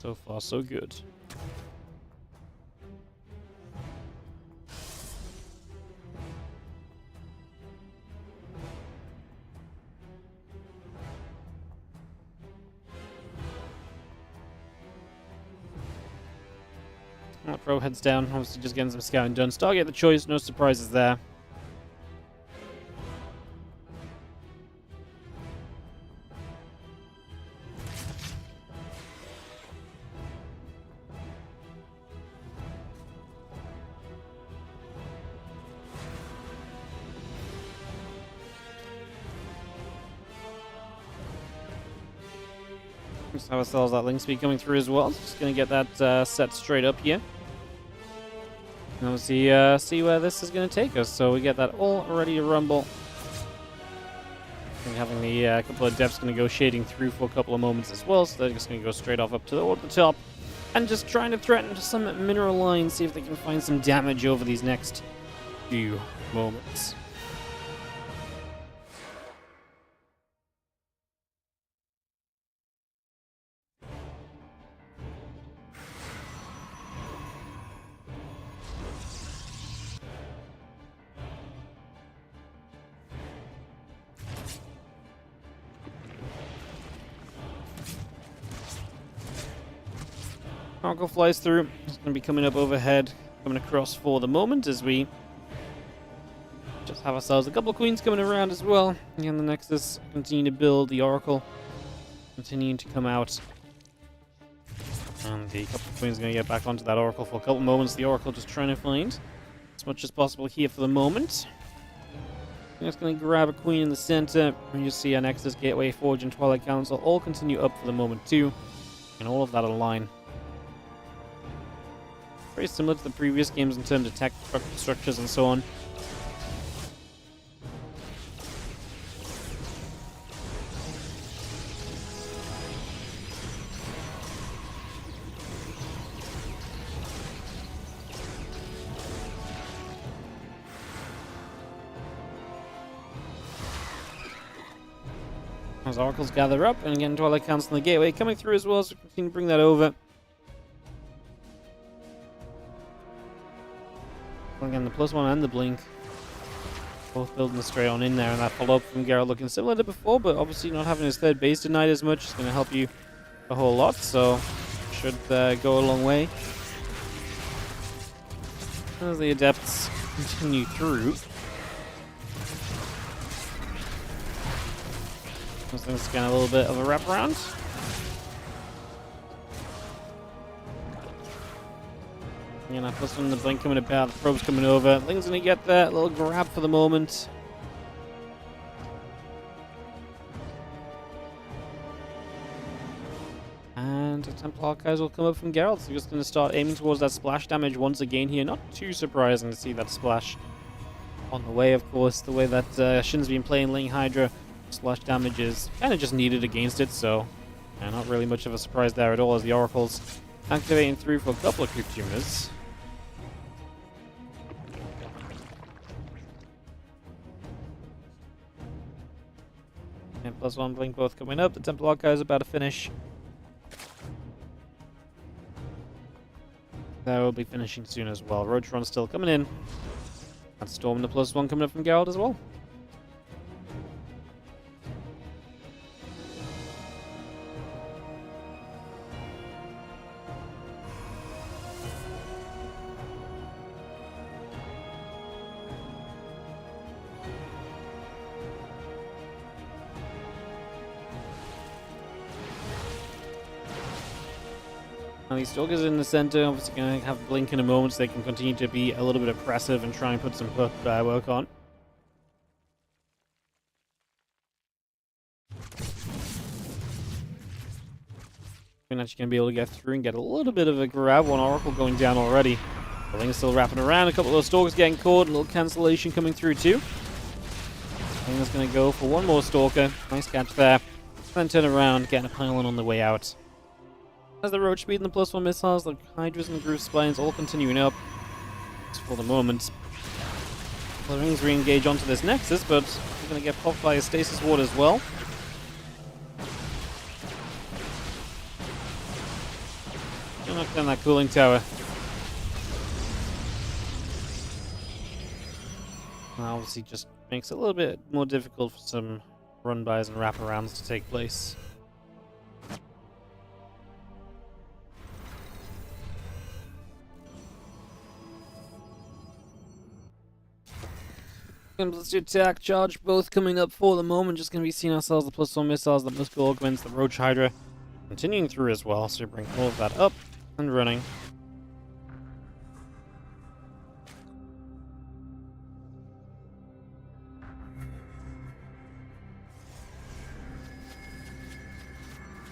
So far, so good. That probe heads down, obviously just getting some scouting done. Stargate the choice, no surprises there. Just have ourselves that link speed coming through as well. Just going to get that set straight up here. And obviously see where this is going to take us. So we get that all ready to rumble. And having the couple of depths going to go shading through for a couple of moments as well. So they're just going to go straight off up to the top. And just trying to threaten some mineral lines. See if they can find some damage over these next few moments. Oracle flies through. It's going to be coming up overhead, coming across for the moment as we just have ourselves a couple of queens coming around as well. And the Nexus continue to build. The Oracle continuing to come out. And the couple of queens are going to get back onto that Oracle for a couple of moments. The Oracle just trying to find as much as possible here for the moment. I'm just going to grab a queen in the center. And you see our Nexus, Gateway, Forge, and Twilight Council all continue up for the moment too. And all of that align. Very similar to the previous games in terms of tech structures and so on. As Oracles gather up, and again Twilight Council and the Gateway coming through as well, so we continue to bring that over. Again, the +1 and the blink both building straight on in there, and that follow-up from Geralt looking similar to before, but obviously not having his third base denied as much is going to help you a whole lot, so should go a long way. As the Adepts continue through. This thing's getting a little bit of a wraparound. You know, plus one, the blink coming about, the probe's coming over. Ling's gonna get that little grab for the moment. And the Temple Archives will come up from Geralt. So we're just gonna start aiming towards that splash damage once again here. Not too surprising to see that splash on the way, of course. The way that Shin's been playing Ling Hydra splash damage is kind of just needed against it, so not really much of a surprise there at all as the Oracle's activating through for a couple of quick tuners. And +1 blink both coming up. The Temple Archive is about to finish. That will be finishing soon as well. Roadrun's still coming in. And Storm the +1 coming up from Geralt as well. Now these Stalkers in the center, obviously going to have Blink in a moment so they can continue to be a little bit oppressive and try and put some work on. We're actually going to be able to get through and get a little bit of a grab. One Oracle going down already. The Link is still wrapping around. A couple of those Stalkers getting caught. A little cancellation coming through too. I think that's going to go for one more Stalker. Nice catch there. Then turn around, getting a pylon on the way out. As the Roach Speed and the +1 missiles, the Hydras and the Groove Spines all continuing up. Just for the moment. The Rings re-engage onto this Nexus, but we're going to get popped by a Stasis Ward as well. Gonna knock down that cooling tower. Now obviously just makes it a little bit more difficult for some run-bys and wraparounds to take place. Let's do attack, charge, both coming up for the moment. Just going to be seeing ourselves the +1 missiles, the Muscle Augments, the Roach Hydra continuing through as well. So bring all of that up and running.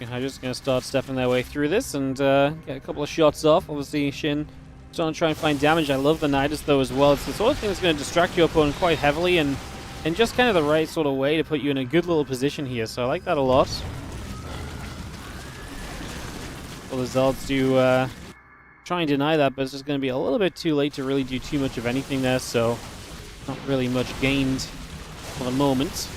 Hydra's going to start stepping their way through this and get a couple of shots off. Obviously, Shin trying to try and find damage. I love the Nidus though as well. It's the sort of thing that's going to distract your opponent quite heavily and just kind of the right sort of way to put you in a good little position here. So I like that a lot. Well, the Zelds do try and deny that, but it's just going to be a little bit too late to really do too much of anything there. So not really much gained for the moment.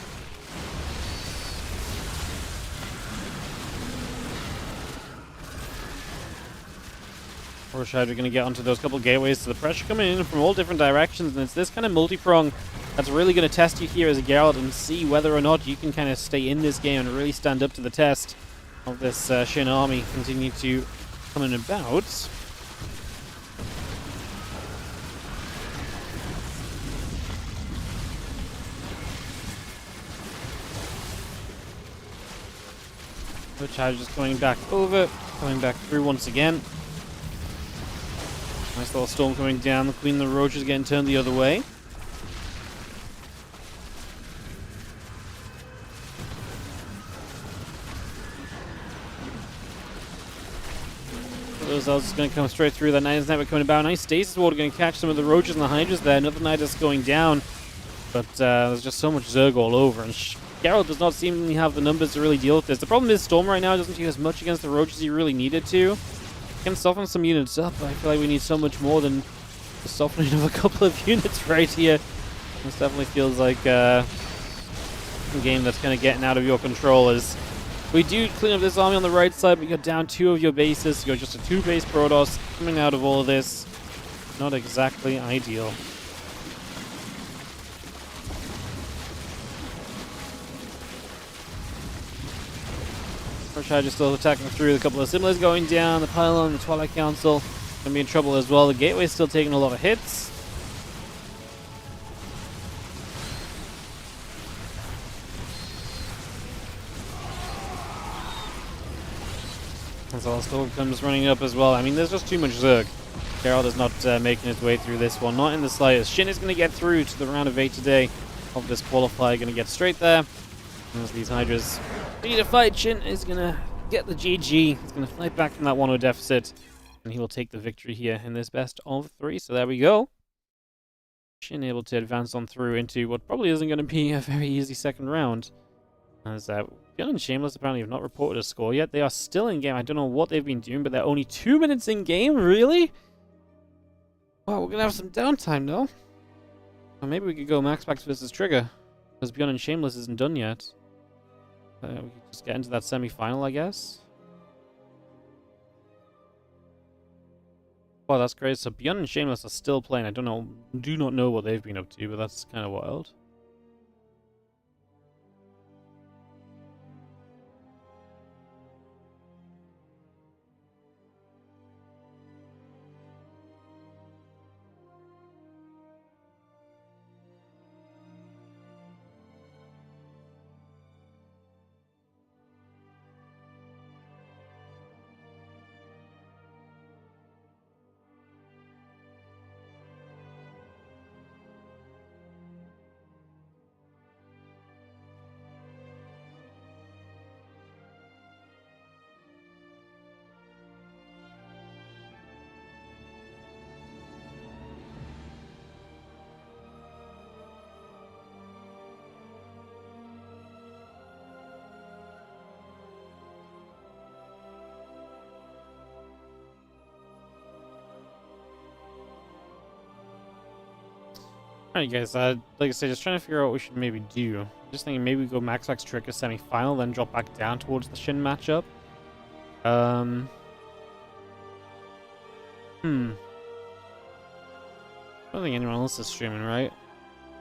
Roach Hydra going to get onto those couple gateways, so the pressure coming in from all different directions, and it's this kind of multi-prong that's really going to test you here as a Geralt and see whether or not you can kind of stay in this game and really stand up to the test of this Shin army continue to come in about. Roach Hydra just coming back over, coming back through once again. Nice little storm coming down. The Queen of the Roach is getting turned the other way. Those elves are going to come straight through. That Nidus never coming about. Nice Stasis Ward going to catch some of the Roaches and the Hydras there. Another Nidus going down. But there's just so much Zerg all over. And Geralt does not seemingly have the numbers to really deal with this. The problem is Storm right now doesn't do as much against the Roaches as he really needed to. Can soften some units up, but I feel like we need so much more than the softening of a couple of units right here. This definitely feels like a game that's kind of getting out of your control. As we do clean up this army on the right side, but you're down 2 of your bases. You're just a 2-base Protoss coming out of all of this. Not exactly ideal. Roach Hydra still attacking through. A couple of Similars going down. The Pylon, the Twilight Council gonna be in trouble as well. The Gateway's still taking a lot of hits. As all still comes running up as well. I mean, there's just too much Zerg. Geralt is not making his way through this one. Not in the slightest. Shin is going to get through to the round of 8 today of this qualifier. Going to get straight there. As these Hydras need to fight, Shin is going to get the GG. He's going to fight back from that 1-0 deficit. And he will take the victory here in this best of 3. So there we go. Shin able to advance on through into what probably isn't going to be a very easy second round. As ByuN and Shameless apparently have not reported a score yet. They are still in game. I don't know what they've been doing, but they're only 2 minutes in game. Really? Well, we're gonna have some downtime though. Or maybe we could go MaxPax versus Trigger, because ByuN and Shameless isn't done yet. We could just get into that semi-final, I guess. Wow, that's great. So ByuN and Shameless are still playing. I do not know what they've been up to, but that's kind of wild. Alright guys, like I said, just trying to figure out what we should maybe do. Just thinking maybe we go MaxPax Trigger semi-final, then drop back down towards the Shin matchup. I don't think anyone else is streaming, right?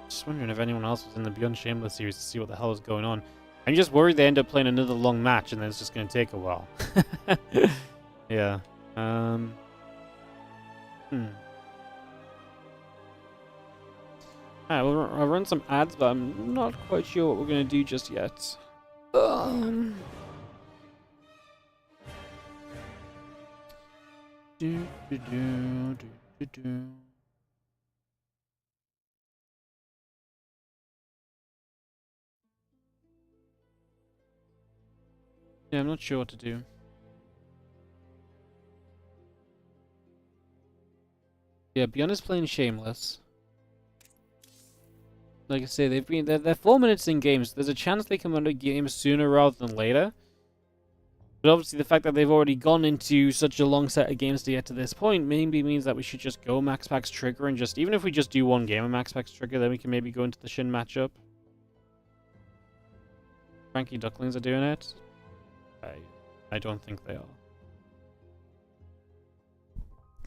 Just wondering if anyone else was in the ByuN Shameless series to see what the hell is going on. I'm just worried they end up playing another long match and then it's just going to take a while. Yeah. Alright, I'll run some ads, but I'm not quite sure what we're going to do just yet. Yeah, I'm not sure what to do. Yeah, ByuN is playing Shameless. Like I say, they're 4 minutes in games. There's a chance they come out of games sooner rather than later. But obviously the fact that they've already gone into such a long set of games to get to this point maybe means that we should just go MaxPax Trigger and just, even if we just do one game of MaxPax Trigger, then we can maybe go into the Shin matchup. Cranky Ducklings are doing it. I don't think they are.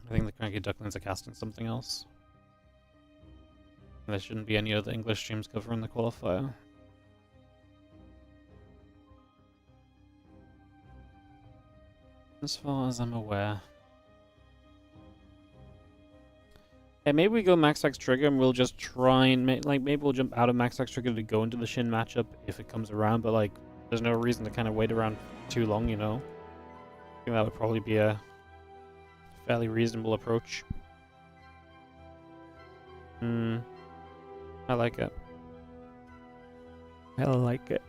I think the Cranky Ducklings are casting something else. There shouldn't be any other English streams covering the qualifier. As far as I'm aware. Yeah, maybe we go MaxPax Trigger and we'll just try and maybe we'll jump out of MaxPax Trigger to go into the Shin matchup if it comes around, but like there's no reason to kind of wait around too long, you know. I think that would probably be a fairly reasonable approach. I like it. I like it.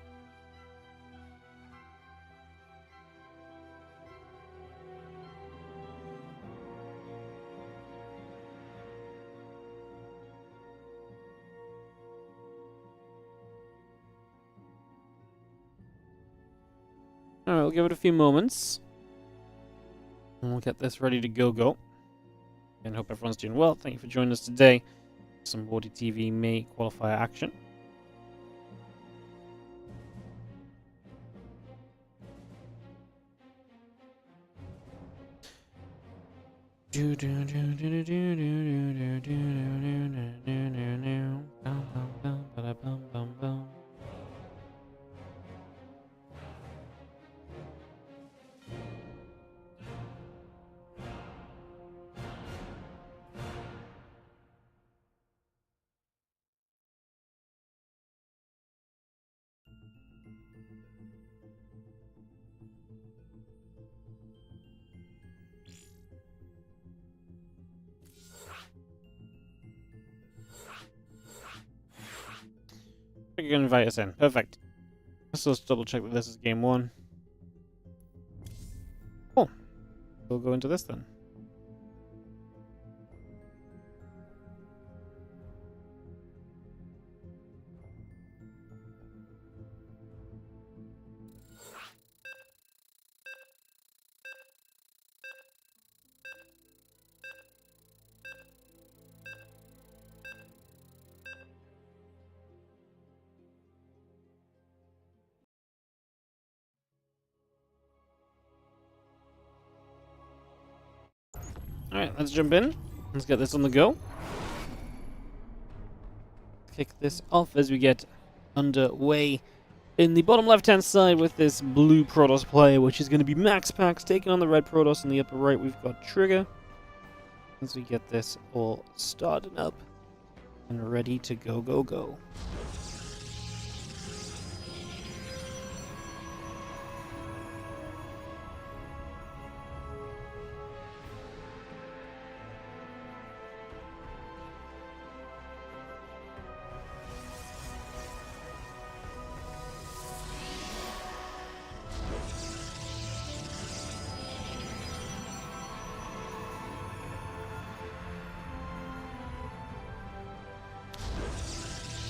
Alright, we'll give it a few moments. And we'll get this ready to go. And hope everyone's doing well. Thank you for joining us today. Some WardiTV May qualifier action. You're gonna invite us in. Perfect. So let's double check that this is game 1. Cool. We'll go into this then. Alright, let's jump in. Let's get this on the go. Kick this off as we get underway in the bottom left-hand side with this blue Protoss player, which is going to be MaxPax, taking on the red Protoss. In the upper right, we've got Trigger. As we get this all started up and ready to go, go, go.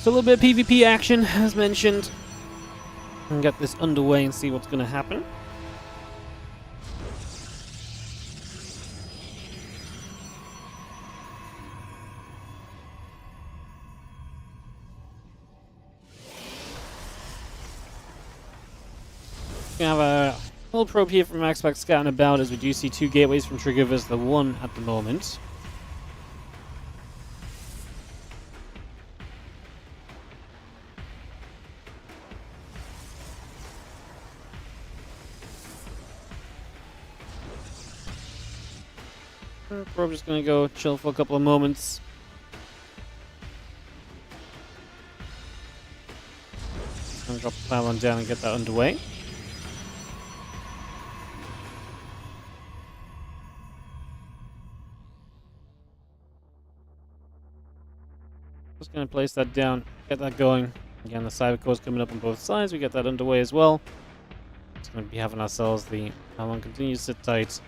So a little bit of PvP action, as mentioned. And get this underway and see what's going to happen. We have a little probe here from MaxPax scouting about, as we do see 2 gateways from Trigger versus the 1 at the moment. Probe just gonna go chill for a couple of moments. Just gonna drop the pylon down and get that underway. Just gonna place that down, get that going. Again, the cyber core is coming up on both sides. We get that underway as well. Just gonna be having ourselves the pylon continue to sit tight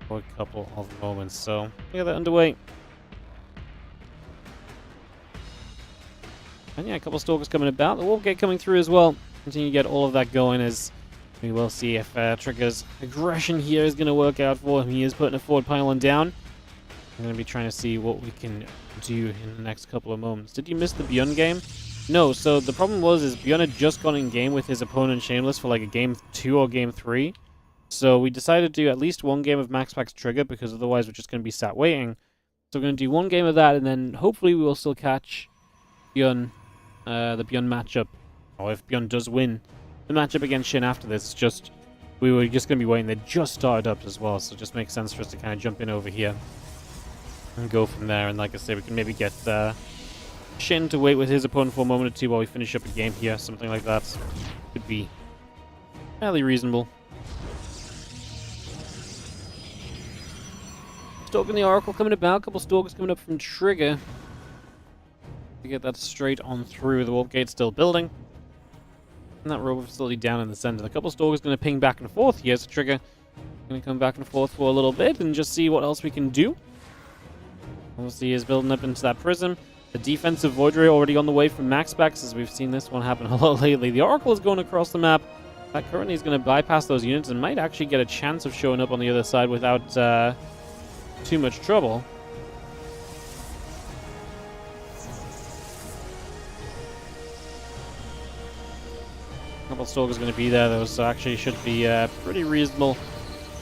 for a couple of moments, so get that underway. And yeah, a couple of stalkers coming about. The warp gate coming through as well. Continue to get all of that going, as we will see if Trigger's aggression here is going to work out for him. He is putting a forward pylon down. I'm going to be trying to see what we can do in the next couple of moments. Did you miss the ByuN game? No, so the problem is ByuN had just gone in game with his opponent Shameless for like a game 2 or game 3. So we decided to do at least 1 game of MaxPax Trigger, because otherwise we're just going to be sat waiting. So we're going to do 1 game of that, and then hopefully we will still catch ByuN, the ByuN matchup. Or if ByuN does win the matchup against Shin after this, it's just, we were just going to be waiting. They just started up as well, so it just makes sense for us to kind of jump in over here and go from there. And like I say, we can maybe get Shin to wait with his opponent for a moment or two while we finish up a game here. Something like that could be fairly reasonable. Stalking the Oracle coming about, a couple stalkers coming up from Trigger to get that straight on through. The warp gate still building, and that robot facility down in the center. A couple stalkers going to ping back and forth here, so Trigger going to come back and forth for a little bit and just see what else we can do. Obviously, he is building up into that prism. The defensive Void Ray already on the way from MaxPax, as we've seen this one happen a lot lately. The Oracle is going across the map. That currently is going to bypass those units and might actually get a chance of showing up on the other side without too much trouble. A couple of stalkers going to be there though, so actually should be pretty reasonable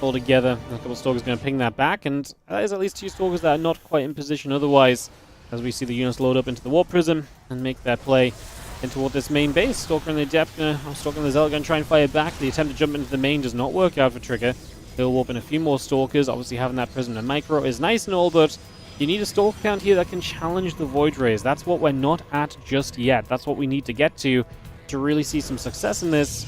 altogether. A couple of stalkers going to ping that back, and that is at least 2 stalkers that are not quite in position otherwise, as we see the units load up into the warp prism and make their play in toward this main base. Stalker and the Adept, Stalker and the Zealot going to try and fire back. The attempt to jump into the main does not work out for Trigger. He'll warp in a few more stalkers. Obviously, having that prism and micro is nice and all, but you need a stalker count here that can challenge the Void Rays. That's what we're not at just yet. That's what we need to get to really see some success in this.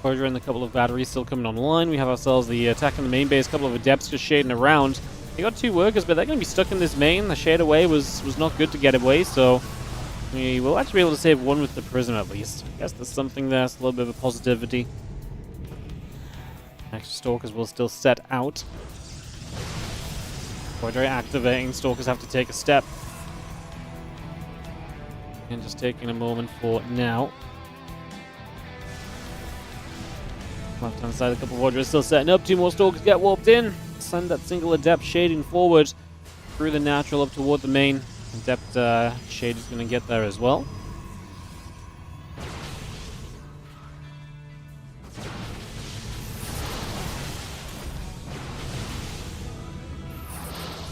Void Ray and a couple of batteries still coming online. We have ourselves the attack on the main base. A couple of Adepts just shading around. They got 2 workers, but they're going to be stuck in this main. The shade away was not good to get away, so we will actually be able to save 1 with the prism at least. I guess there's something there. It's a little bit of a positivity. Extra stalkers will still set out. Void Ray activating. Stalkers have to take a step. And just taking a moment for now. Left hand side, a couple of Void Rays still setting up. 2 more stalkers get warped in. Send that single Adept shading forward through the natural up toward the main. Adept shade is going to get there as well.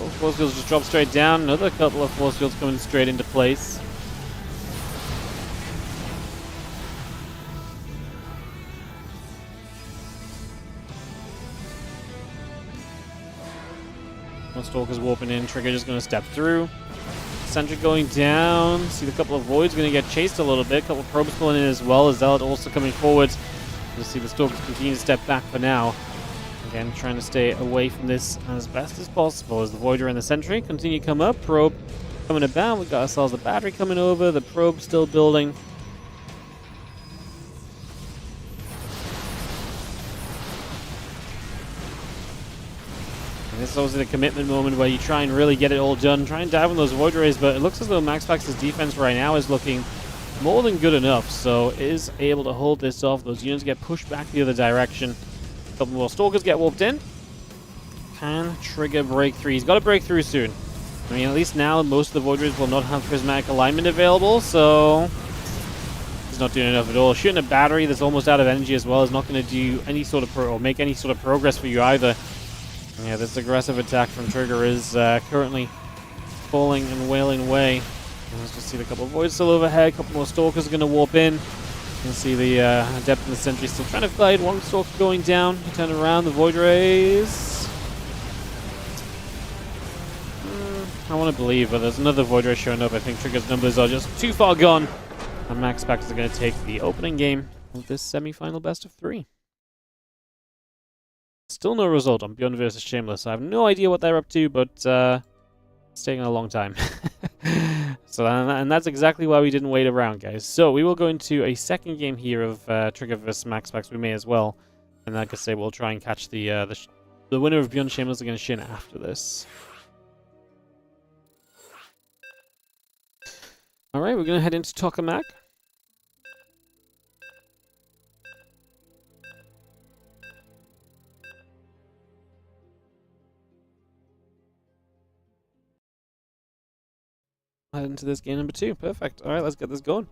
Force fields just drop straight down. Another couple of force fields coming straight into place. One Stalker's warping in. Trigger just going to step through. Sentry going down. See the couple of Voids going to get chased a little bit. Couple of probes pulling in as well. Zealot also coming forward. You'll see the Stalkers continue to step back for now. Again, trying to stay away from this as best as possible as the Voider and the Sentry continue to come up. Probe coming about. We've got ourselves the battery coming over. The probe still building. This is obviously the commitment moment where you try and really get it all done. Try and dive on those Void Rays, but it looks as though MaxPax's defense right now is looking more than good enough. So is able to hold this off. Those units get pushed back the other direction. A couple more Stalkers get warped in. Can Trigger break through? He's got to break through soon. I mean, at least now most of the Void Rays will not have prismatic alignment available, so he's not doing enough at all. Shooting a battery that's almost out of energy as well is not going to do any sort of or make any sort of progress for you either. Yeah, this aggressive attack from Trigger is currently falling and wailing away. Let's just see the couple of Voids still overhead. A couple more Stalkers are going to warp in. You can see the Adept and the Sentry still trying to fight. One Stalker going down. Turn around the Void Rays. I want to believe, but there's another Void Ray showing up. I think Trigger's numbers are just too far gone. And MaxPacks are going to take the opening game of this semi-final best of 3. Still no result on ByuN versus Shameless. I have no idea what they're up to, but it's taking a long time. So, and that's exactly why we didn't wait around, guys. So we will go into a second game here of Trigger versus MaxPacks. We may as well, and like I say, we'll try and catch the winner of ByuN Shameless against Shin after this. All right, we're gonna head into Tokamak. Head into this game number 2. Perfect. All right, let's get this going.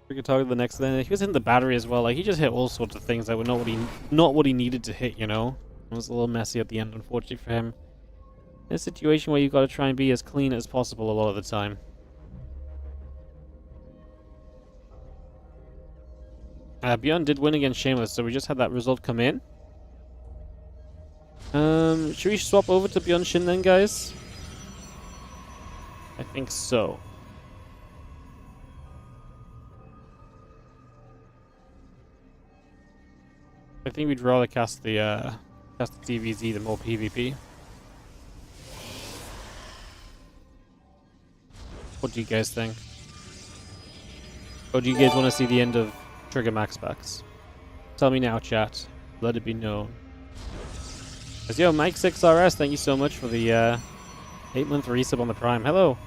We could target the next thing. He was hitting the battery as well. Like, he just hit all sorts of things that were not what he needed to hit. You know, it was a little messy at the end, unfortunately for him. In a situation where you've got to try and be as clean as possible a lot of the time. ByuN did win against Shameless, so we just had that result come in. Should we swap over to ByuN Shin then, guys? I think so. I think we'd rather cast the DVZ than more PvP. What do you guys think? Or do you guys want to see the end of Trigger MaxPacks? Tell me now, chat. Let it be known. As yo, Mike6RS, thank you so much for the 8-month resub on the Prime. Hello.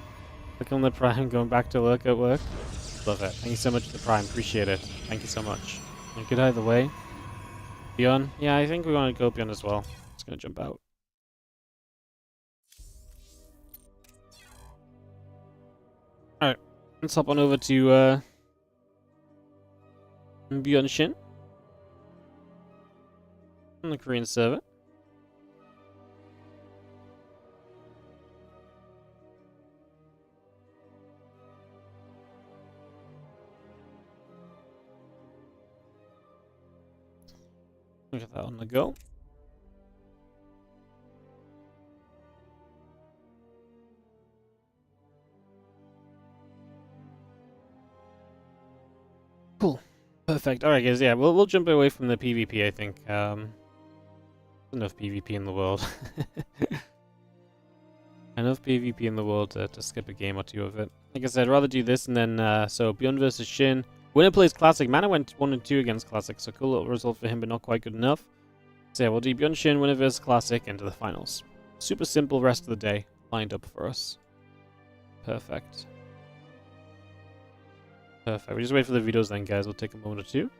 Look on the Prime, going back to work at work. Love it. Thank you so much for the Prime. Appreciate it. Thank you so much. Good either way. ByuN? Yeah, I think we want to go ByuN as well. Just gonna jump out. Alright. Let's hop on over to ByuN Shin. On the Korean server. Look at that on the go. Cool. Perfect. Alright guys, yeah, we'll jump away from the PvP, I think. Enough PvP in the world. Enough PvP in the world to skip a game or two of it. Like I said, I'd rather do this and then, so ByuN versus Shin. Winner plays Classic. Mana went 1 and 2 against Classic, so cool little result for him, but not quite good enough. So yeah, we'll do ByuN Shin, winner versus Classic, into the finals. Super simple rest of the day lined up for us. Perfect. Perfect. We just wait for the videos then, guys. We'll take a moment or two.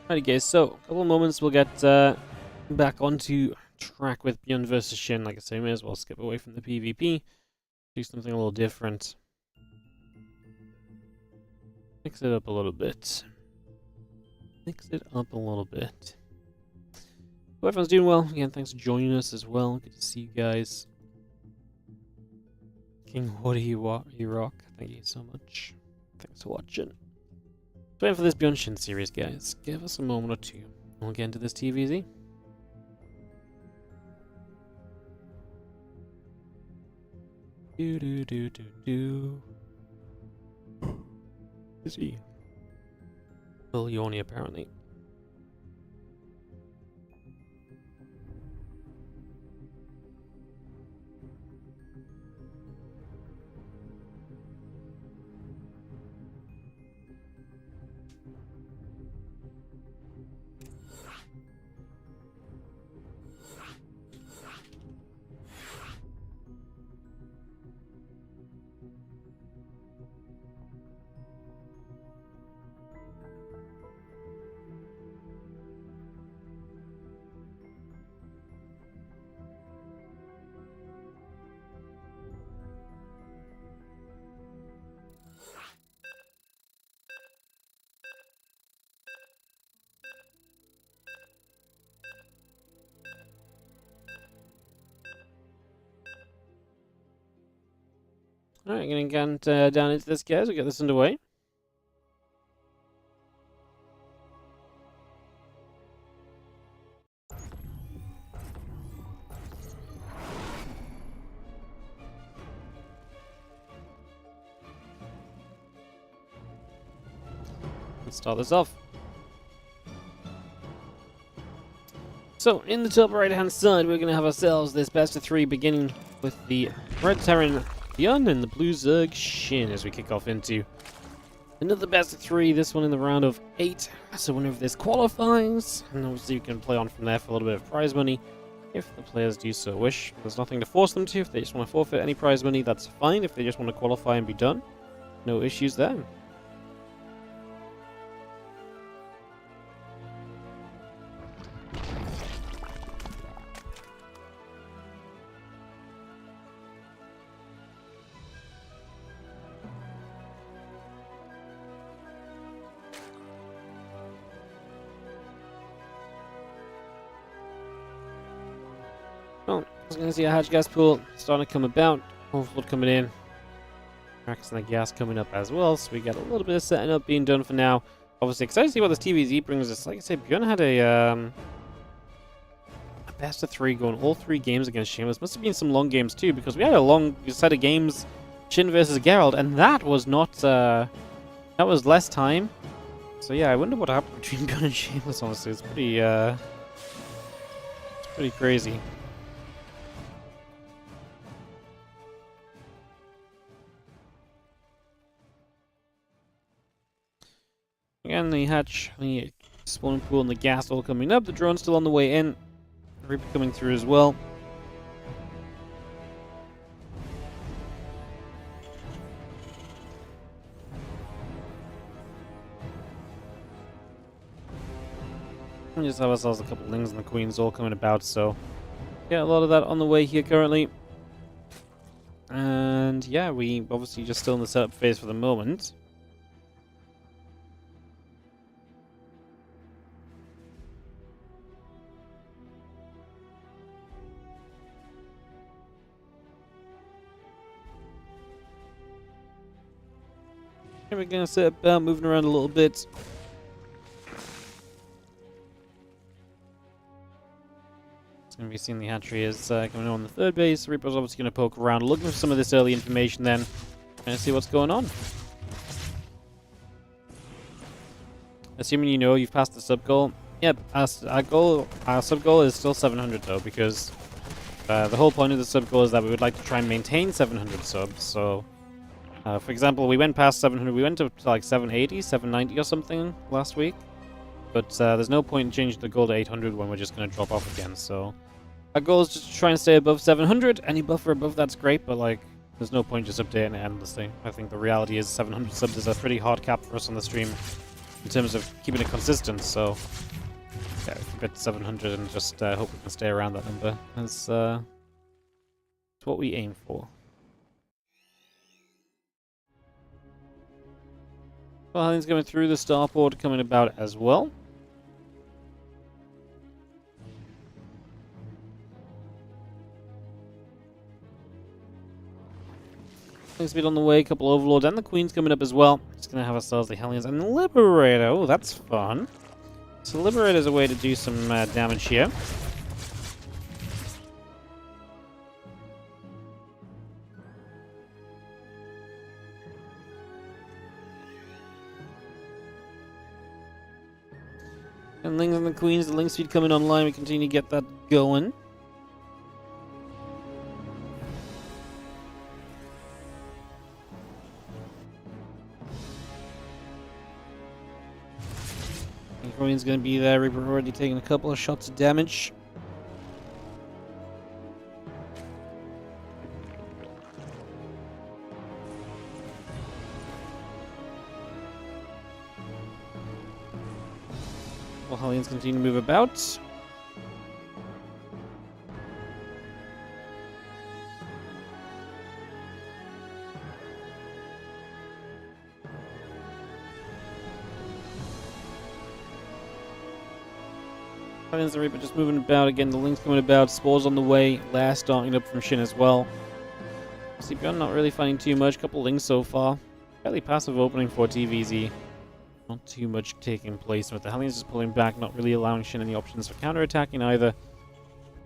Alrighty guys, so a couple of moments we'll get back onto track with ByuN versus Shin. Like I say, may as well skip away from the PvP. Do something a little different. Mix it up a little bit. Mix it up a little bit. Hope everyone's doing well. Again, thanks for joining us as well. Good to see you guys. King, what do you rock? Thank you so much. Thanks for watching. Waiting for this ByuN Shin series, guys. Give us a moment or two. We'll get into this TVZ. Do. Is he? Well, Yoni apparently. Alright, gonna get down into this, guys. We'll get this underway. Let's start this off. So, in the top right-hand side, we're gonna have ourselves this best of 3, beginning with the Red Terran ByuN and the Blue Zerg Shin as we kick off into another best of 3, this one in the round of 8. So winner of this qualifies, and obviously you can play on from there for a little bit of prize money if the players do so wish. There's nothing to force them to. If they just want to forfeit any prize money, that's fine. If they just want to qualify and be done, no issues there. Well, as you can see, a hatch gas pool starting to come about. Overflow coming in. Cracks and the gas coming up as well. So we got a little bit of setting up being done for now. Obviously, excited to see what this TVZ brings us. Like I said, ByuN had a best of 3 going all 3 games against Shin. Must have been some long games too, because we had a long set of games, Shin versus Geralt, and that was not that was less time. So yeah, I wonder what happened between ByuN and Shin. Honestly, it's pretty crazy. Again, the hatch, the spawning pool, and the gas all coming up. The drone's still on the way in. The Reaper coming through as well. We just have ourselves a couple of Lings and the Queens all coming about, so yeah, a lot of that on the way here currently. And yeah, we obviously just still in the setup phase for the moment. We're going to set about moving around a little bit. It's going to be seeing the hatchery is coming on the 3rd base. Reaper's obviously going to poke around, looking for some of this early information then, and see what's going on. Assuming you know you've passed the sub goal. Yep, our sub goal is still 700 though, because the whole point of the sub goal is that we would like to try and maintain 700 subs, so... for example, we went past 700, we went to like 780, 790 or something last week. But there's no point in changing the goal to 800 when we're just going to drop off again, so... Our goal is just to try and stay above 700. Any buffer above that's great, but like, there's no point just updating it endlessly. I think the reality is 700 subs is a pretty hard cap for us on the stream. in terms of keeping it consistent. So yeah, we can get 700 and just hope we can stay around that number. That's what we aim for. Well, things going through, the starport coming about as well. Speed on the way, a couple overlords, and the queen's coming up as well. Just gonna have ourselves the Hellions and the Liberator. Oh, that's fun. So Liberator is a way to do some damage here. And Lings and the Queens, the Link speed coming online. We continue to get that going. Queen's going to be there. Reaper already taking a couple of shots of damage. Well, Hellions continue to move about. Hellions and Reaper just moving about again. The Link's coming about. Spores on the way. Last starting up from Shin as well. See, ByuN not really finding too much. Couple Links so far. Fairly passive opening for TVZ. Not too much taking place with the Hellions just pulling back, not really allowing Shin any options for counterattacking either.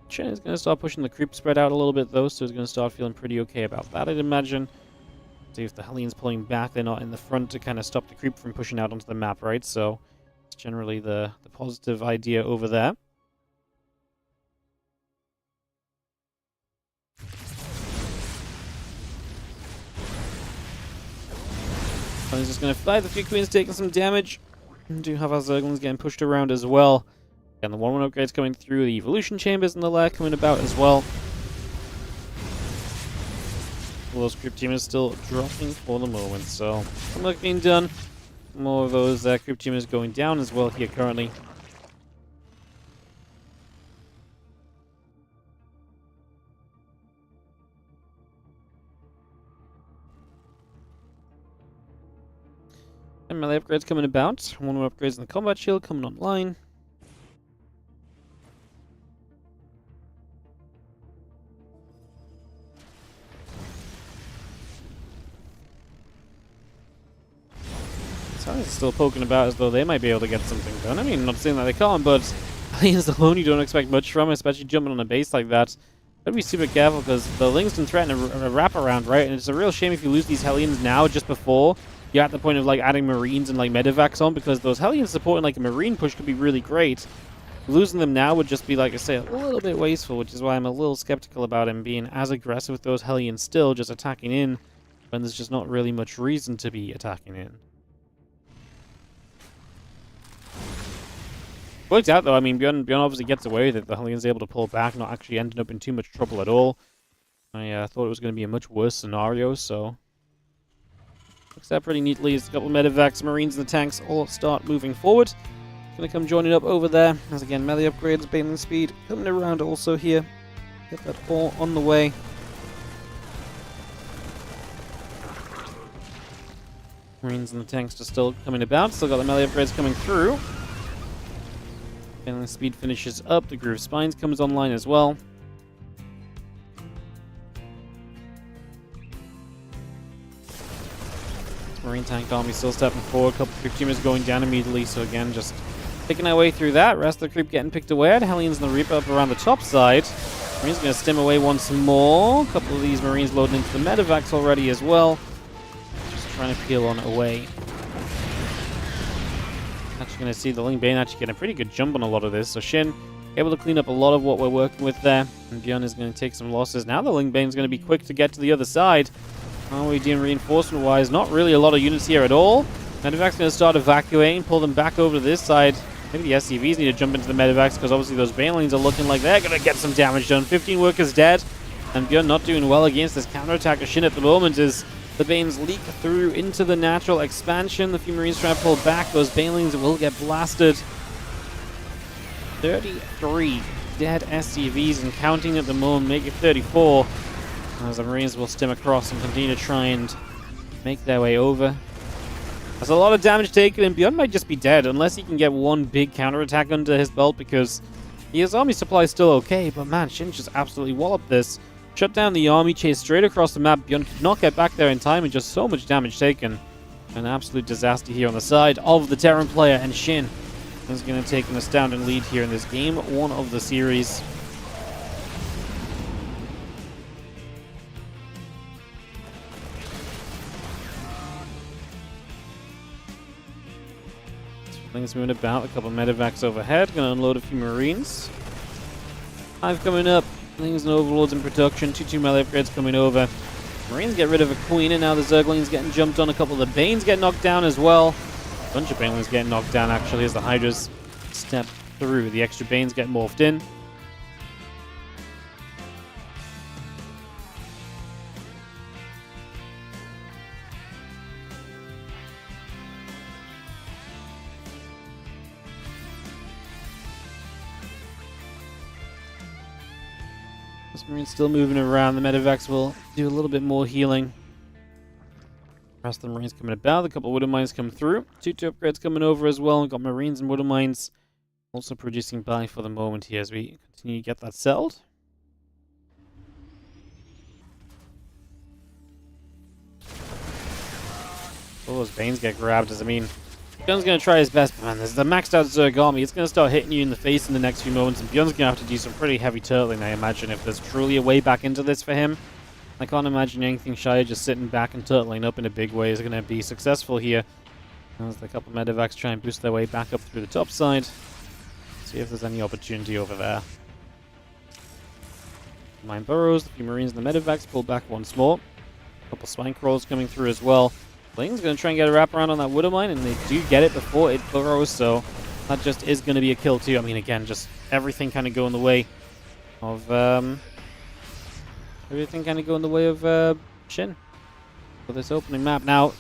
Shin is going to start pushing the creep spread out a little bit though, so he's going to start feeling pretty okay about that, I'd imagine. See if the Hellions pulling back, they're not in the front to kind of stop the creep from pushing out onto the map, right? So it's generally the positive idea over there. He's just going to fight. The 3 Queens taking some damage. We do have our Zerglings getting pushed around as well. And the 1-1 upgrades coming through. The Evolution Chambers in the lair coming about as well. All those Crypt Teamers still dropping for the moment. So, some work being done. More of those Crypt Teamers going down as well here currently. And melee upgrades coming about. 1 more upgrades in the combat shield coming online. Sally's still poking about as though they might be able to get something done. I mean, not saying that they can't, but Hellions alone you don't expect much from, especially jumping on a base like that. Gotta be super careful because the Lings can threaten a wraparound, right? And it's a real shame if you lose these Hellions now just before you're at the point of like adding Marines and like Medivacs on, because those Hellions supporting like a Marine push could be really great. Losing them now would just be, like I say, a little bit wasteful, which is why I'm a little skeptical about him being as aggressive with those Hellions still, just attacking in when there's just not really much reason to be attacking in. Worked out though. I mean, ByuN obviously gets away with it. The Hellions able to pull back, not actually ending up in too much trouble at all. I thought it was going to be a much worse scenario, so looks out pretty neatly as a couple of Medivacs, Marines, and the tanks all start moving forward. Gonna come joining up over there. As again, melee upgrades, bailing speed coming around also here. Get that all on the way. Marines and the tanks are still coming about. Still got the melee upgrades coming through. Bailing speed finishes up. The Groove Spines comes online as well. Marine tank army still stepping forward. A couple of creep teamers going down immediately. So again, just picking our way through that. Rest of the creep getting picked away. Hellions and the Reaper up around the top side. Marines going to stem away once more. A couple of these Marines loading into the Medivacs already as well. Just trying to peel on away. Actually going to see the Ling Bane actually getting a pretty good jump on a lot of this. So Shin able to clean up a lot of what we're working with there. And ByuN is going to take some losses. Now the Ling Bane is going to be quick to get to the other side. How are we doing reinforcement-wise? Not really a lot of units here at all. Medivac's going to start evacuating, pull them back over to this side. Maybe the SCVs need to jump into the Medivacs because obviously those Banelings are looking like they're going to get some damage done. 15 workers dead. And ByuN not doing well against this counterattack of Shin at the moment is The Banes leak through into the natural expansion. The few Marines try to pull back. Those Banelings will get blasted. 33 dead SCVs and counting at the moment, make it 34. As the Marines will stim across and continue to try and make their way over. There's a lot of damage taken, and ByuN might just be dead unless he can get one big counterattack under his belt, because his army supply is still okay, but man, Shin just absolutely walloped this. Shut down the army, chased straight across the map. ByuN could not get back there in time, and just so much damage taken. An absolute disaster here on the side of the Terran player, and Shin is going to take an astounding lead here in this game 1 of the series. Things moving about, a couple of medevacs overhead, going to unload a few Marines. 5 coming up, things and overlords in production, 2 melee upgrades coming over. Marines get rid of a queen, and now the Zerglings getting jumped on, a couple of the Banes get knocked down as well. A bunch of Banelings getting knocked down actually as the Hydras step through. The extra Banes get morphed in. This Marine's still moving around. The medevacs will do a little bit more healing. The rest of the Marines coming about. A couple of Widow Mines come through. 2 upgrades coming over as well. We've got Marines and Widow Mines also producing buy for the moment here as we continue to get that settled. Oh, those Banes get grabbed. I mean, ByuN's going to try his best, but man, there's the maxed out Zerg army. It's going to start hitting you in the face in the next few moments, and ByuN's going to have to do some pretty heavy turtling, I imagine, if there's truly a way back into this for him. I can't imagine anything shy of just sitting back and turtling up in a big way is going to be successful here. As the couple of medevacs try and boost their way back up through the top side. See if there's any opportunity over there. Mine burrows, a few Marines and the medevacs pull back once more. A couple spine crawls coming through as well. Bling's going to try and get a wraparound on that Widow Mine, and they do get it before it burrows, so that just is going to be a kill too. I mean, again, just everything kind of go in the way of Shin for this opening map. Now,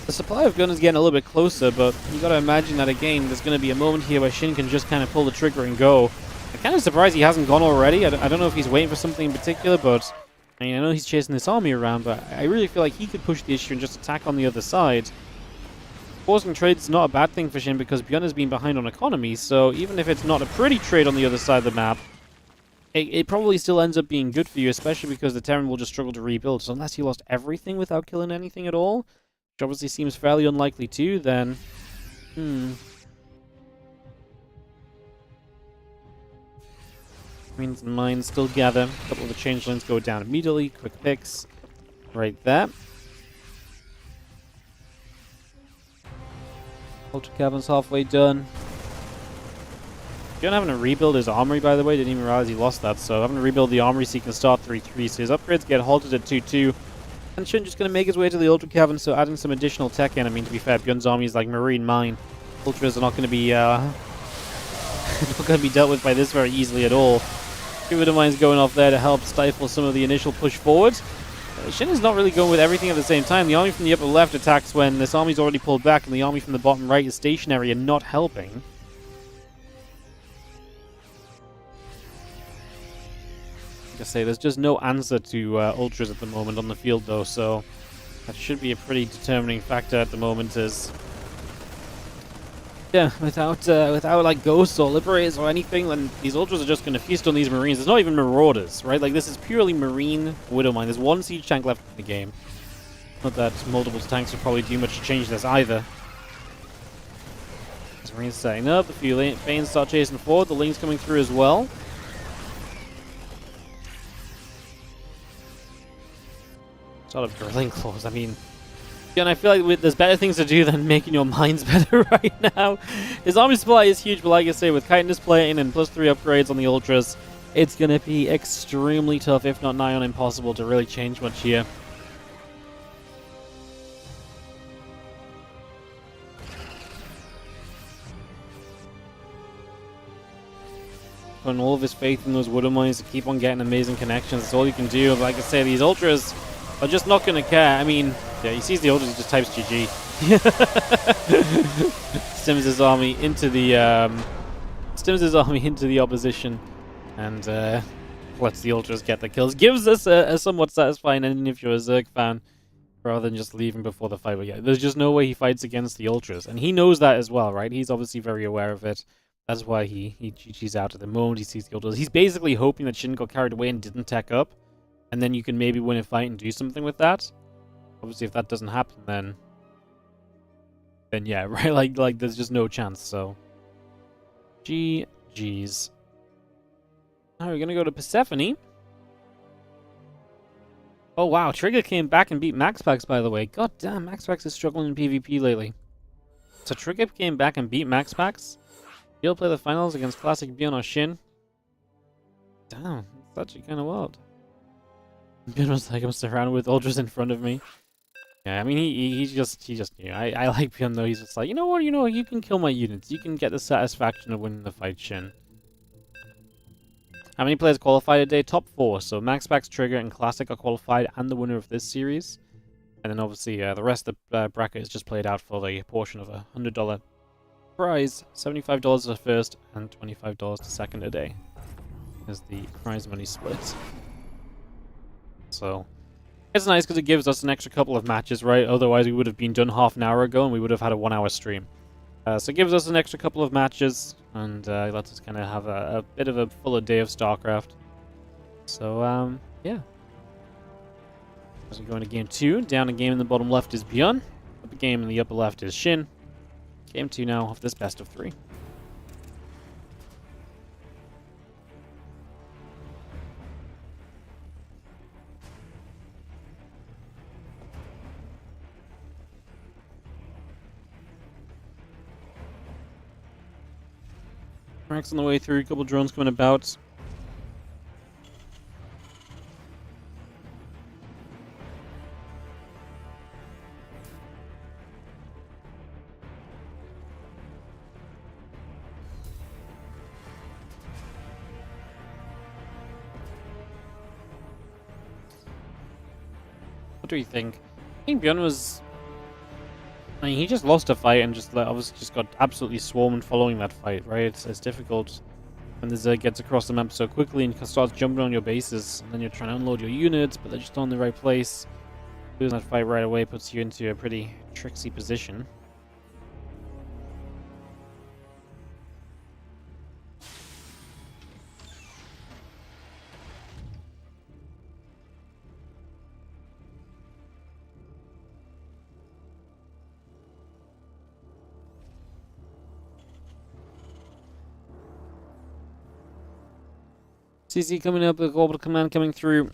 the supply of gun is getting a little bit closer, but you got to imagine that again, there's going to be a moment here where Shin can just kind of pull the trigger and go. I'm kind of surprised he hasn't gone already. I don't know if he's waiting for something in particular, but I mean, I know he's chasing this army around, but I really feel like he could push the issue and just attack on the other side. Forcing trade is not a bad thing for Shin because ByuN has been behind on economy, so even if it's not a pretty trade on the other side of the map, it probably still ends up being good for you, especially because the Terran will just struggle to rebuild. So unless he lost everything without killing anything at all, which obviously seems fairly unlikely too, then Marines and mines still gather. A couple of the changelings go down immediately. Quick picks right there. Ultra Cavern's halfway done. ByuN having to rebuild his armory, by the way. Didn't even realize he lost that. So having to rebuild the armory so he can start 3-3. So his upgrades get halted at 2-2. And Shin just going to make his way to the Ultra Cavern, so adding some additional tech in. I mean, to be fair, ByuN's army is like Marine Mine. Ultras are not going to be not going to be dealt with by this very easily at all. 2 Widow Mines going off there to help stifle some of the initial push forward. Shin is not really going with everything at the same time. The army from the upper left attacks when this army's already pulled back, and the army from the bottom right is stationary and not helping. Like I say, there's just no answer to Ultras at the moment on the field, though, so that should be a pretty determining factor at the moment. As yeah, without like ghosts or liberators or anything, then these Ultras are just going to feast on these Marines. There's not even Marauders, right? Like, this is purely Marine Widow Mine. There's 1 siege tank left in the game. Not that multiple tanks would probably do much to change this either. As Marines setting up, a few Banes start chasing forward. The Lings coming through as well. Sort of drilling claws. I mean, and I feel like there's better things to do than making your mines better right now. His army supply is huge, but like I say, with chitinous plating and +3 upgrades on the Ultras, it's going to be extremely tough, if not nigh on impossible, to really change much here. Putting all of his faith in those Widow Mines to keep on getting amazing connections. That's all you can do. Like I say, these Ultras, are just not going to care. I mean, yeah, he sees the Ultras, he just types GG. Stims his army into the opposition, and lets the Ultras get the kills. Gives us a somewhat satisfying ending if you're a Zerg fan, rather than just leaving before the fight. But yeah, there's just no way he fights against the Ultras, and he knows that as well, right? He's obviously very aware of it. That's why he GG's out at the moment he sees the Ultras. He's basically hoping that Shin got carried away and didn't tech up, and then you can maybe win a fight and do something with that. Obviously, if that doesn't happen, then yeah, right? Like there's just no chance. So, GG's. Now we're gonna go to Persephone. Oh wow, Trigger came back and beat MaxPax, by the way. God damn, MaxPax is struggling in PvP lately. So Trigger came back and beat MaxPax. He'll play the finals against Classic ByuN or Shin. Damn, that's actually kind of wild. ByuN was like, I'm surrounded with Ultras in front of me. Yeah, I mean, he just knew. I like ByuN though. He's just like, you know what, you can kill my units. You can get the satisfaction of winning the fight, Shin. How many players qualified today? Top 4. So MaxPax, Trigger, and Classic are qualified, and the winner of this series. And then obviously the rest of the bracket is just played out for the portion of a $100 prize. $75 to first and $25 to second today is the prize money split. So it's nice because it gives us an extra couple of matches, right? Otherwise we would have been done half an hour ago and we would have had a 1-hour stream. So it gives us an extra couple of matches, and lets us kind of have a bit of a fuller day of StarCraft. So, yeah. As we go into game 2, down a game in the bottom left is ByuN. Up a game in the upper left is Shin. Game 2 now of this best of 3. Max on the way through, a couple drones coming about. What do you think? I think ByuN was... I mean, he just lost a fight and just obviously just got absolutely swarmed following that fight, right? It's difficult when the Zerg gets across the map so quickly and starts jumping on your bases, and then you're trying to unload your units, but they're just not in the right place. Losing that fight right away puts you into a pretty tricksy position. CC coming up, with orbital command coming through.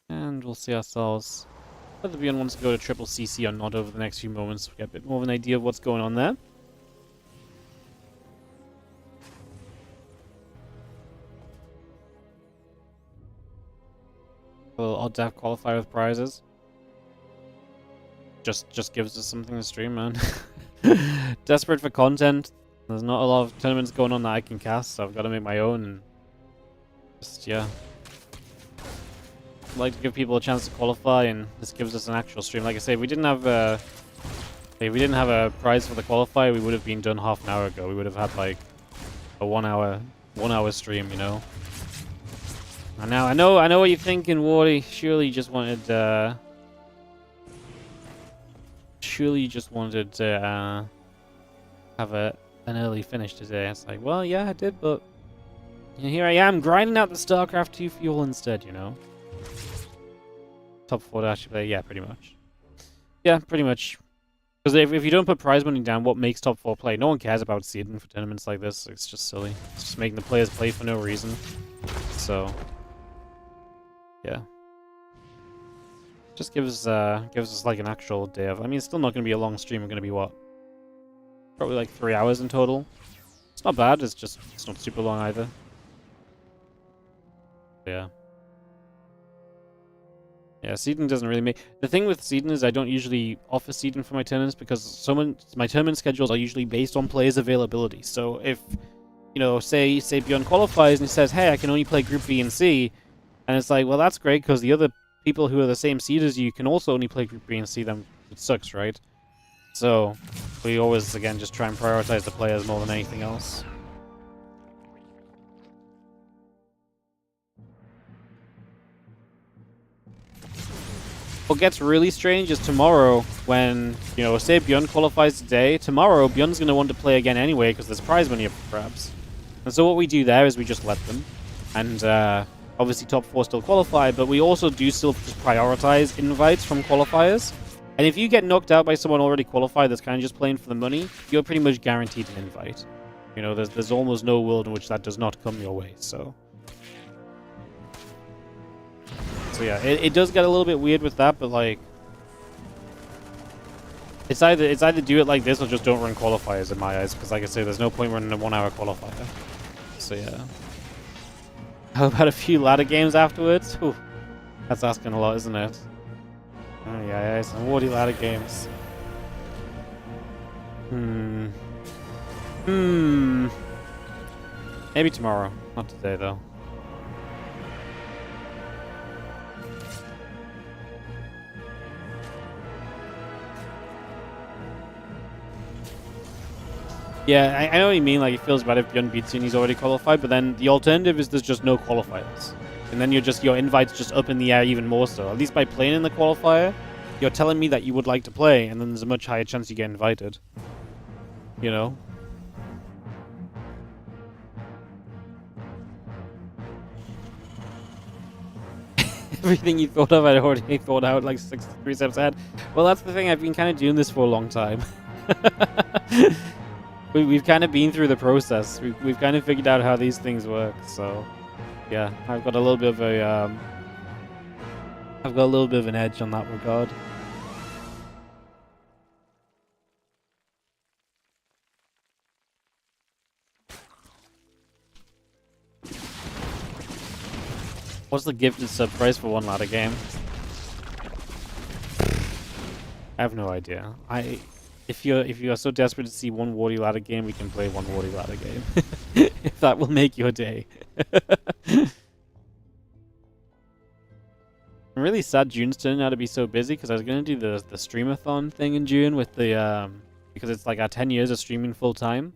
And we'll see ourselves whether ByuN wants to go to triple CC or not over the next few moments. We get a bit more of an idea of what's going on there. A little odd to have qualifier with prizes. Just gives us something to stream, man. Desperate for content. There's not a lot of tournaments going on that I can cast, so I've got to make my own, and just, yeah. I'd like to give people a chance to qualify, and this gives us an actual stream. Like I say, if we didn't have a prize for the qualifier, we would have been done half an hour ago. We would have had like a one hour stream, you know. And now I know what you're thinking, Wardy. Surely you just wanted to have an early finish today. It's like, well, yeah, I did, but here I am grinding out the StarCraft 2 fuel instead, you know. Top 4 to actually play, yeah, pretty much. Yeah, pretty much. Because if you don't put prize money down, what makes top 4 play? No one cares about seeding for tournaments like this. It's just silly. It's just making the players play for no reason. So, yeah. Just gives us like an actual day of... I mean, it's still not going to be a long stream. We're going to be, what? Probably like 3 hours in total. It's not bad, it's not super long either. Yeah. Yeah, seeding doesn't really make... The thing with seeding is I don't usually offer seeding for my tournaments because my tournament schedules are usually based on players' availability. So if you know, say ByuN qualifies and he says, hey, I can only play Group B and C, and it's like, well, that's great because the other people who are the same seed as you can also only play Group B and C. Then it sucks, right? So we always, again, just try and prioritize the players more than anything else. What gets really strange is tomorrow when, you know, say ByuN qualifies today. Tomorrow, ByuN's going to want to play again anyway because there's prize money up for grabs. And so what we do there is we just let them. And obviously top 4 still qualify, but we also do still just prioritize invites from qualifiers. And if you get knocked out by someone already qualified that's kind of just playing for the money, you're pretty much guaranteed an invite. You know, there's almost no world in which that does not come your way, so... So yeah, it does get a little bit weird with that, but like, it's either do it like this or just don't run qualifiers in my eyes, because like I say, there's no point running a 1 hour qualifier. So yeah. How about a few ladder games afterwards? Whew, that's asking a lot, isn't it? Oh yeah, some wardy ladder games. Maybe tomorrow, not today though. Yeah, I know what you mean, like, it feels bad if ByuN beats you and he's already qualified, but then the alternative is there's just no qualifiers. And then your invite's just up in the air even more so. At least by playing in the qualifier, you're telling me that you would like to play, and then there's a much higher chance you get invited. You know? Everything you thought of, I'd already thought out like 63 steps ahead. Well, that's the thing, I've been kind of doing this for a long time. We've kind of been through the process. We've kind of figured out how these things work. So, yeah, I've got a little bit of an edge on that regard. What's the gifted sub price for 1 ladder game? I have no idea. If you're so desperate to see 1 wardy ladder game, we can play 1 wardy ladder game. If that will make your day. I'm really sad June's turning out to be so busy because I was gonna do the streamathon thing in June with the because it's like our 10 years of streaming full time.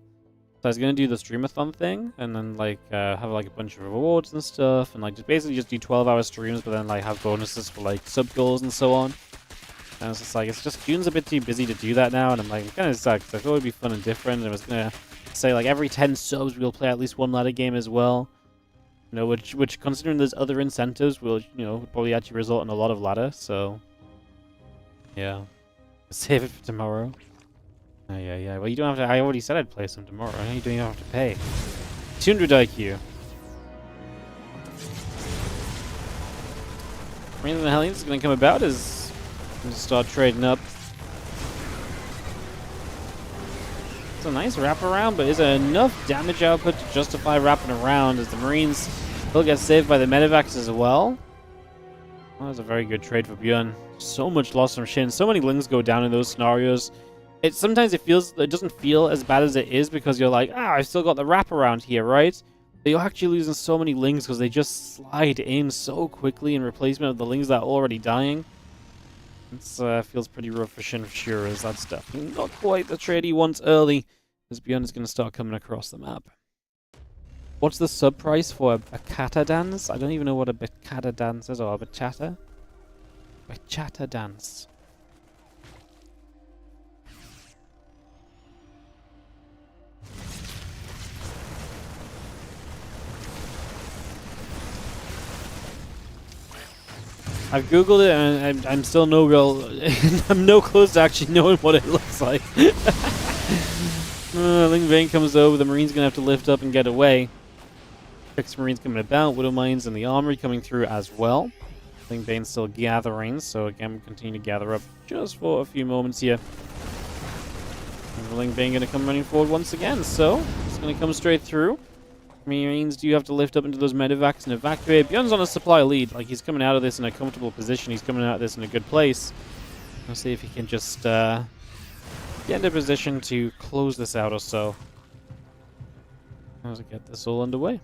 So I was gonna do the streamathon thing and then like have like a bunch of rewards and stuff and like just basically just do 12-hour streams, but then like have bonuses for like sub goals and so on. And it's just like, June's a bit too busy to do that now, and I'm like, it kind of sucks. I thought it would be fun and different, and I was gonna say like every 10 subs we'll play at least 1 ladder game as well. You know, which considering there's other incentives, will probably actually result in a lot of ladder. So yeah, save it for tomorrow. Oh, yeah. Well, you don't have to. I already said I'd play some tomorrow. I know you don't even have to pay. 200 IQ. The reason the Hellions is gonna come about is. Start trading up. It's a nice wraparound, but is there enough damage output to justify wrapping around as the Marines will get saved by the medevacs as well? That was a very good trade for ByuN. So much loss from Shin. So many lings go down in those scenarios. Sometimes it doesn't feel as bad as it is because you're like, I've still got the wraparound here, right? But you're actually losing so many lings because they just slide in so quickly in replacement of the lings that are already dying. It feels pretty rough for Shin for sure, as that's definitely not quite the trade he wants early, as ByuN is going to start coming across the map. What's the sub price for a kata dance? I don't even know what a bachata dance is, or a bachata? Bachata dance. I've googled it and I'm still I'm no close to actually knowing what it looks like. Ling Bane comes over, the Marine's gonna have to lift up and get away. 6 Marines coming about, Widow Mines and the Armory coming through as well. Ling Bane's still gathering, so again we continue to gather up just for a few moments here. And Ling Bane gonna come running forward once again, so it's gonna come straight through. Marines do have to lift up into those medevacs and evacuate. ByuN's on a supply lead. Like, he's coming out of this in a comfortable position. He's coming out of this in a good place. Let's see if he can just get into position to close this out or so. Let's get this all underway.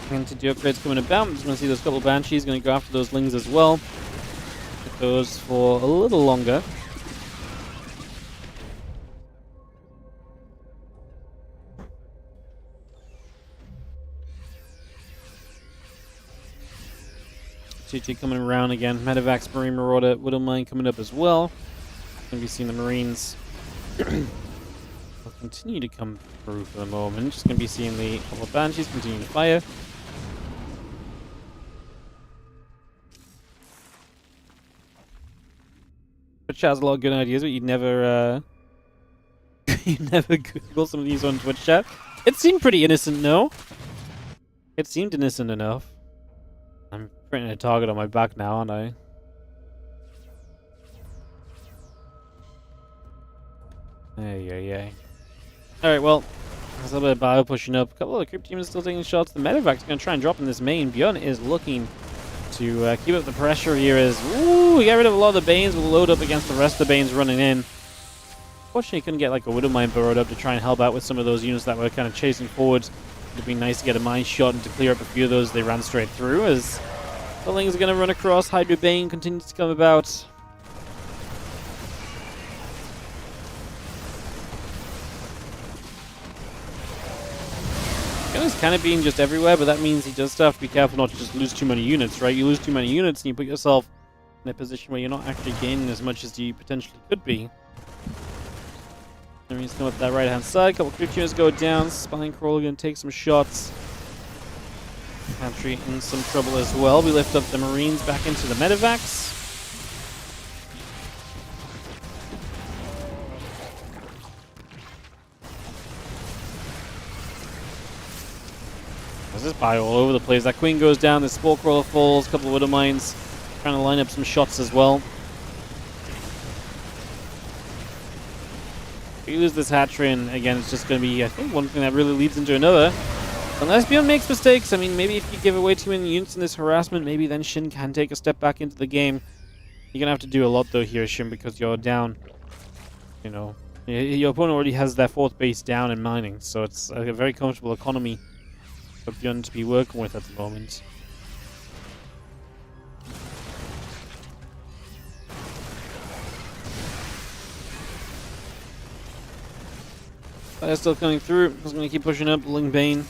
Entity upgrades coming about. I'm just going to see those couple Banshees. Going to go after those Lings as well. Get those for a little longer. TT coming around again. Medivacs, Marine Marauder, Widowmine coming up as well. Going to be seeing the Marines will continue to come through for the moment. Just going to be seeing the couple of Banshees continuing to fire. Twitch has a lot of good ideas, but you'd never, you'd never Google some of these on Twitch chat. It seemed pretty innocent, no? It seemed innocent enough. I'm printing a target on my back now, aren't I? Ay. Alright, well, there's a little bit of bio pushing up. A couple of the creep teams are still taking shots. The Medevac's going to try and drop in this main. ByuN is looking to keep up the pressure here as, ooh, we got rid of a lot of the Banes. We'll load up against the rest of the Banes running in. Fortunately, couldn't get like a Widowmine burrowed up to try and help out with some of those units that were kind of chasing forward. It'd be nice to get a mine shot and to clear up a few of those. They ran straight through as the Lings are going to run across. Hydra Bane continues to come about. He's kind of being just everywhere, but that means he does have to be careful not to just lose too many units, right? You lose too many units and you put yourself in a position where you're not actually gaining as much as you potentially could be. Marines come up that right-hand side. A couple creep units go down. Spine Crawler going to take some shots. Infantry in some trouble as well. We lift up the Marines back into the Medevacs. There's this bio all over the place. That Queen goes down, the Spore Crawler falls, a couple of Widowmines trying to line up some shots as well. If you lose this hatchery, and again, it's just going to be, I think, one thing that really leads into another. Unless ByuN makes mistakes, I mean, maybe if you give away too many units in this harassment, maybe then Shin can take a step back into the game. You're going to have to do a lot, though, here, Shin, because you're down. You know, your opponent already has their fourth base down in mining, so it's a very comfortable economy for ByuN to be working with at the moment. They're still coming through. Just going to keep pushing up. Ling Bane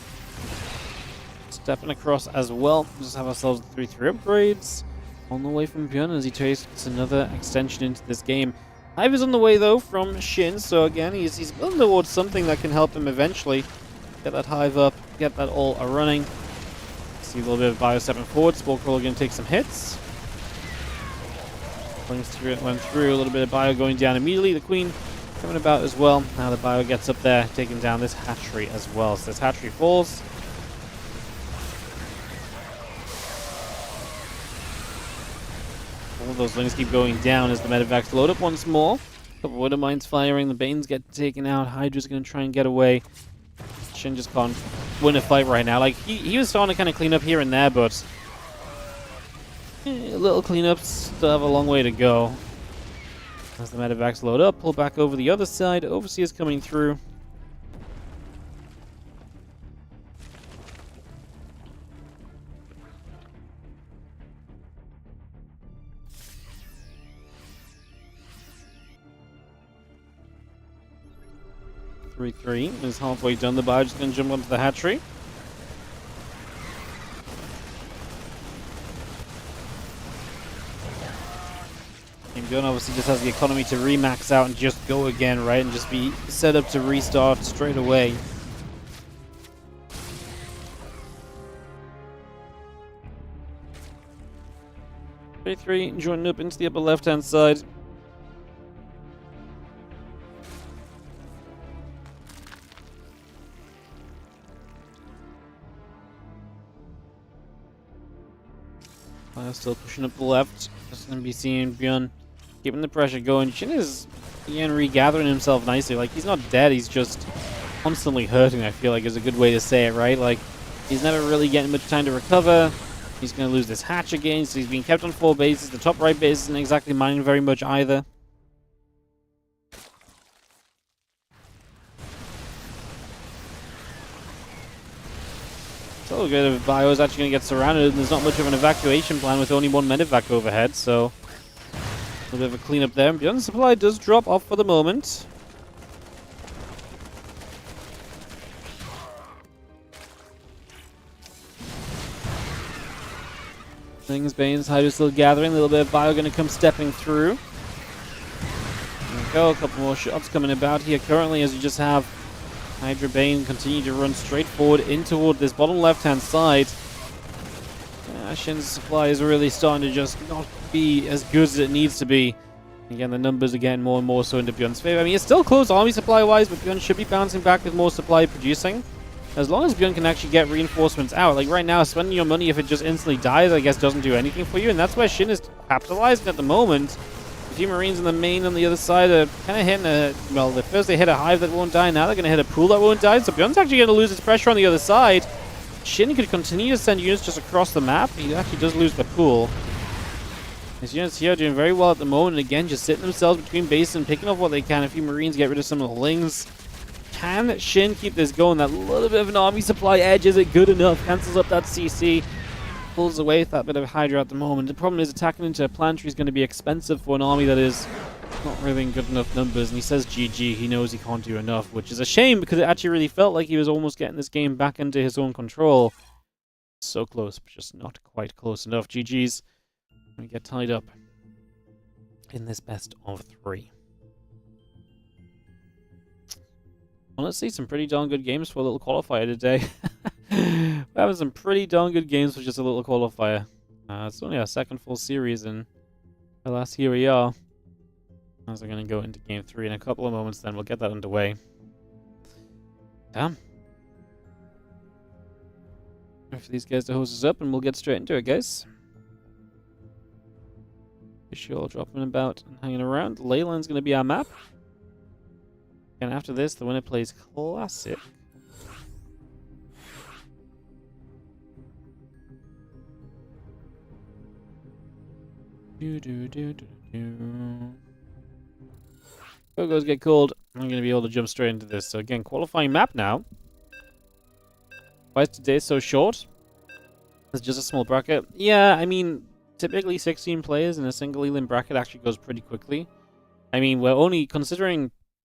stepping across as well. Just have ourselves 3-3 upgrades on the way from ByuN as he tastes another extension into this game. Hive is on the way though from Shin, so again he's building towards something that can help him eventually get that Hive up, get that all running. See a little bit of bio stepping forward. Spore Crawler going to take some hits. Went through a little bit of bio going down immediately. The Queen coming about as well. Now the bio gets up there, taking down this hatchery as well. So this hatchery falls. All of those Lings keep going down as the Medevacs load up once more. A couple of Widowmines firing. The Banes get taken out. Hydra's going to try and get away. Shin just can't win a fight right now. Like, he was starting to kind of clean up here and there, but little cleanups still have a long way to go. As the Medevacs load up, pull back over the other side. Overseer's coming through. Three is halfway done. The bio just going to jump onto the hatchery. ByuN obviously just has the economy to remax out and just go again, right? And just be set up to restart straight away. Three joining up into the upper left-hand side. Still pushing up the left. Just going to be seeing ByuN keeping the pressure going. Shin is again regathering himself nicely. Like, he's not dead, he's just constantly hurting, I feel like is a good way to say it, right? Like, he's never really getting much time to recover. He's going to lose this hatch again, so he's being kept on 4 bases. The top right base isn't exactly mining very much either. It's a little good if Bio is actually going to get surrounded, and there's not much of an evacuation plan with only 1 medevac overhead, so a little bit of a cleanup there. ByuN supply does drop off for the moment. Things, Bane's Hydra still gathering. A little bit of Bio going to come stepping through. There we go. A couple more shots coming about here currently as you just have Hydra Bane continue to run straight forward in toward this bottom left-hand side. Shin's supply is really starting to just not be as good as it needs to be. Again, the numbers are getting more and more so into ByuN's favor. I mean, it's still close army supply-wise, but ByuN should be bouncing back with more supply producing. As long as ByuN can actually get reinforcements out. Like right now, spending your money if it just instantly dies, I guess doesn't do anything for you. And that's where Shin is capitalizing at the moment. The few Marines in the main on the other side are kind of hitting a... Well, first they hit a hive that won't die. Now they're going to hit a pool that won't die. So ByuN's actually going to lose its pressure on the other side. Shin could continue to send units just across the map. He actually does lose the pool. His units here are doing very well at the moment. And again, just sitting themselves between bases and picking off what they can. A few Marines get rid of some of the Lings. Can Shin keep this going? That little bit of an army supply edge, is it good enough? Cancels up that CC. Pulls away with that bit of Hydra at the moment. The problem is attacking into a planetary is going to be expensive for an army that is not really in good enough numbers. And he says GG. He knows he can't do enough, which is a shame because it actually really felt like he was almost getting this game back into his own control. So close, but just not quite close enough. GG's. We get tied up in this best of 3. Honestly, some pretty darn good games for a little qualifier today. We're having some pretty darn good games for just a little qualifier. It's only our second full series, and alas, here we are. As we're going to go into Game 3 in a couple of moments, then we'll get that underway. Damn. Wait for these guys to hose us up, and we'll get straight into it, guys. Fish all dropping about and hanging around. Leyland's going to be our map. And after this, the winner plays Classic. Go-Go's get called. I'm going to be able to jump straight into this. So again, qualifying map now. Why is today so short? It's just a small bracket. Yeah, I mean, typically 16 players in a single Elim bracket actually goes pretty quickly. I mean, we're only considering...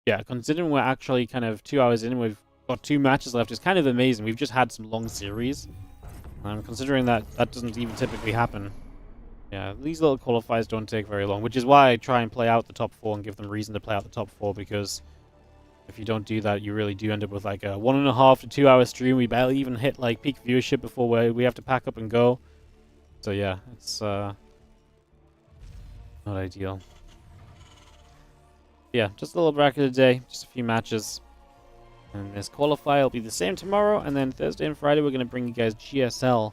Yeah, considering we're actually kind of 2 hours in and we've got 2 matches left, it's kind of amazing. We've just had some long series. Considering that that doesn't even typically happen. Yeah, these little qualifiers don't take very long, which is why I try and play out the top 4 and give them reason to play out the top 4, because if you don't do that, you really do end up with like a 1.5 to 2 hour stream. We barely even hit like peak viewership before we have to pack up and go. So yeah, it's not ideal. Yeah, just a little bracket today, just a few matches. And this qualifier will be the same tomorrow, and then Thursday and Friday we're going to bring you guys GSL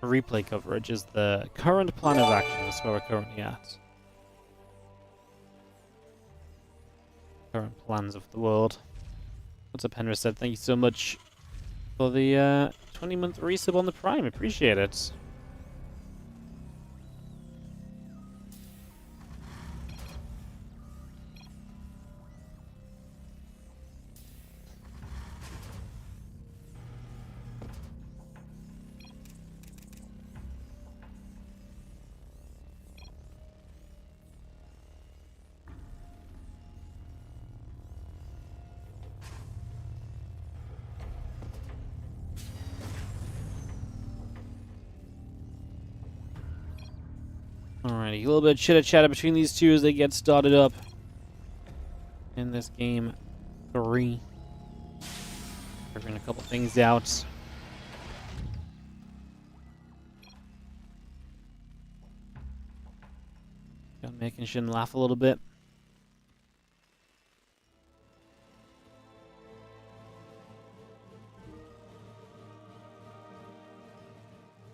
replay coverage is the current plan of action. That's where we're currently at. Current plans of the world. What's up, Henry said? Thank you so much for the 20-month resub on the Prime. Appreciate it. Alrighty, a little bit of chitter-chatter between these two as they get started up in this game 3. Figuring a couple things out. Making Shin laugh a little bit.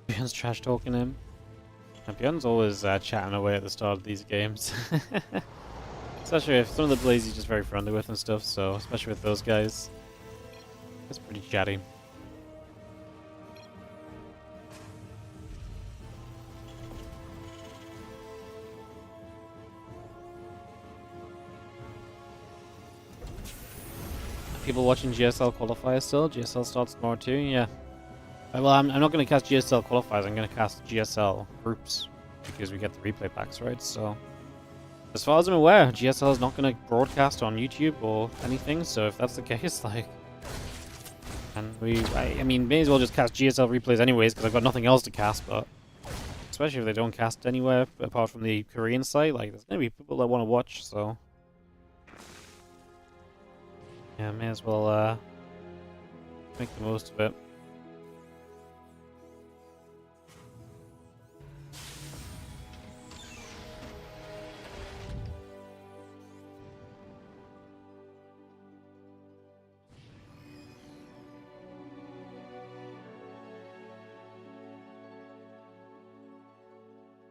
ByuN's trash talking him. ByuN's always chatting away at the start of these games. Especially if some of the blades he's just very friendly with and stuff, so especially with those guys. It's pretty chatty. People watching GSL qualifiers still? GSL starts tomorrow too? Yeah. Well, I'm not going to cast GSL qualifiers, I'm going to cast GSL groups. Because we get the replay packs, right? So, as far as I'm aware, GSL is not going to broadcast on YouTube or anything, so if that's the case, like... And I mean, may as well just cast GSL replays anyways, because I've got nothing else to cast, but... Especially if they don't cast anywhere apart from the Korean site, like, there's going to be people that want to watch, so... Yeah, may as well make the most of it.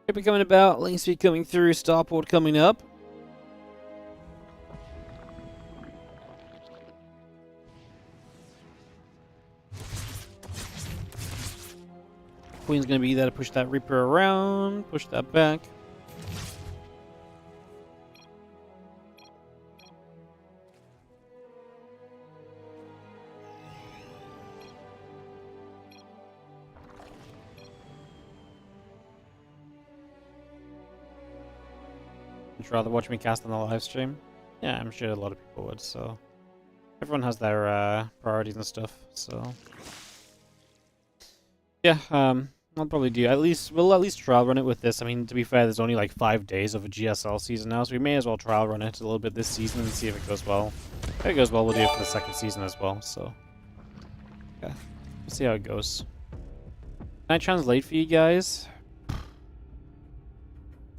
Could be coming about, link speed coming through, starport coming up. Queen's gonna be there to push that Reaper around, push that back. Would you rather watch me cast on the live stream? Yeah, I'm sure a lot of people would, so... Everyone has their priorities and stuff, so... Yeah, I'll probably do. We'll at least trial run it with this. I mean, to be fair, there's only like 5 days of a GSL season now, so we may as well trial run it a little bit this season and see if it goes well. If it goes well, we'll do it for the second season as well, so... Yeah, we'll see how it goes. Can I translate for you guys?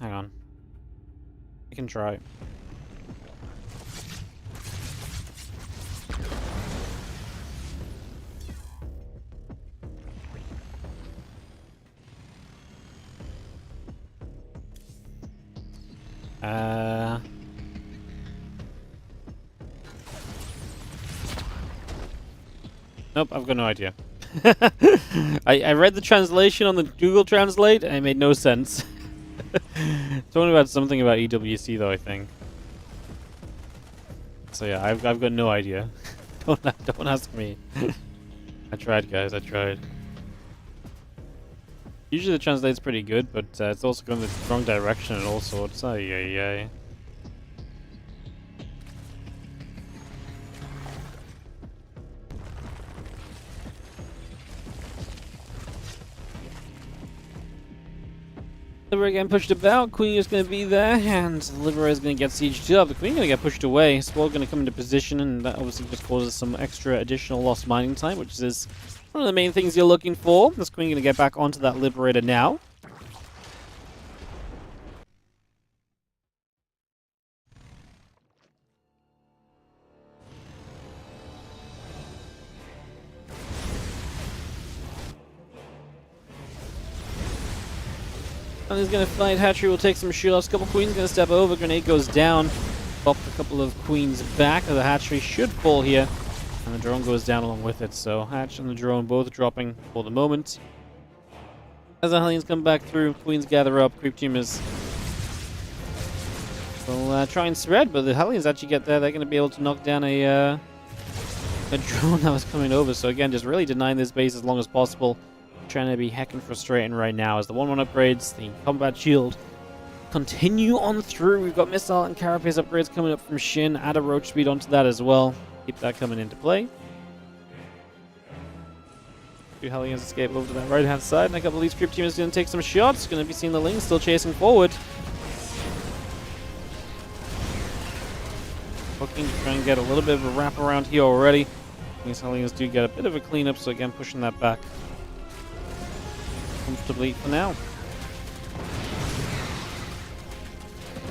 Hang on. I can try. Nope, I've got no idea. I read the translation on the Google Translate and it made no sense. It's only about something about EWC though, I think. So yeah, I've got no idea. Don't ask me. I tried, guys. I tried. Usually the translate's pretty good, but it's also going in the wrong direction and all sorts. Ay, ay, ay. Liberator getting pushed about, Queen is going to be there, and the Liberator is going to get sieged up. The Queen is going to get pushed away, Sword going to come into position, and that obviously just causes some extra additional lost mining time, which is one of the main things you're looking for. This Queen going to get back onto that Liberator now. And he's going to fight. Hatchery will take some shots. Couple Queens going to step over. Grenade goes down. Pop a couple of Queens back. The Hatchery should fall here. And the drone goes down along with it. So Hatch and the drone both dropping for the moment. As the Hellions come back through, Queens gather up. Creep Teamers will try and spread, but the Hellions actually get there. They're going to be able to knock down a drone that was coming over. So again, just really denying this base as long as possible. Trying to be heckin' frustrating right now as the 1-1 upgrades, the combat shield continue on through. We've got missile and carapace upgrades coming up from Shin. Add a roach speed onto that as well. Keep that coming into play. 2 Hellions escape over to that right hand side, and a couple of these creep teamers going to take some shots. Going to be seeing the Lings still chasing forward. Looking to try and get a little bit of a wrap around here already. These Hellions do get a bit of a cleanup, so again pushing that back comfortably for now.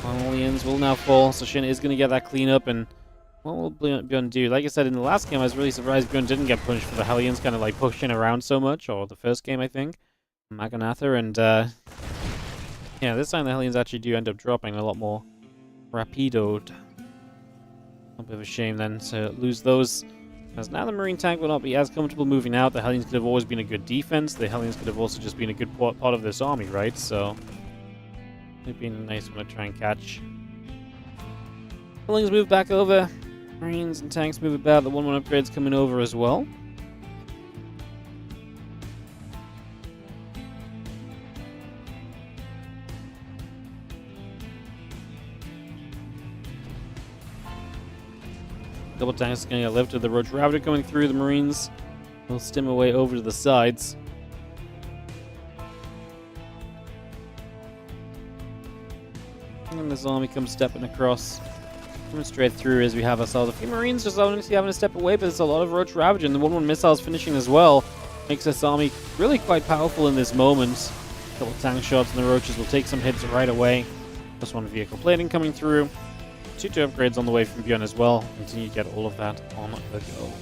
Hellions will now fall, so Shin is going to get that cleanup, and what will ByuN do? Like I said, in the last game I was really surprised ByuN didn't get punished for the Hellions kind of like pushing around so much, or the first game I think, Maganatha, and yeah, this time the Hellions actually do end up dropping a lot more rapidoed. A bit of a shame then to lose those. As now the Marine tank will not be as comfortable moving out. The Hellions could have always been a good defense. The Hellions could have also just been a good part of this army, right? So it'd been a nice one to try and catch. Hellions move back over. Marines and tanks move about. The 1-1 upgrades coming over as well. Double tanks going to get lifted. The Roach Ravager coming through. The Marines will stim away over to the sides. And this army comes stepping across. Coming straight through as we have ourselves a few Marines just obviously having to step away, but there's a lot of Roach Ravager, and the 1-1 missiles finishing as well. Makes this army really quite powerful in this moment. A couple tank shots and the Roaches will take some hits right away. Plus 1 vehicle plating coming through. 2 upgrades on the way from ByuN as well. Continue to get all of that on the go.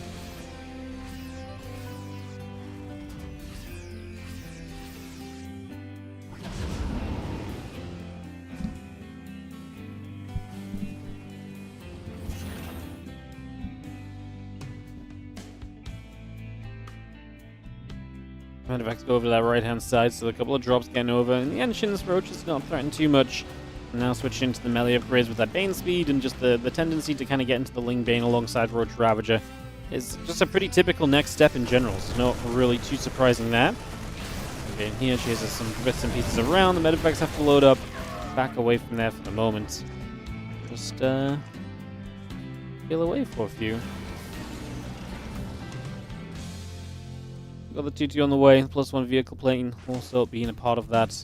Medivacs go over to that right-hand side, so a couple of drops getting over. In the end, Shin's Roaches not threatened too much. Now switch into the melee upgrades with that Bane speed, and just the tendency to kind of get into the Ling Bane alongside Roach Ravager is just a pretty typical next step in general, so not really too surprising there. Okay, and here chases some bits and pieces around. The Medivacs have to load up, back away from there for the moment. Just peel away for a few. Got the 2-2 on the way, plus 1 vehicle plane also being a part of that.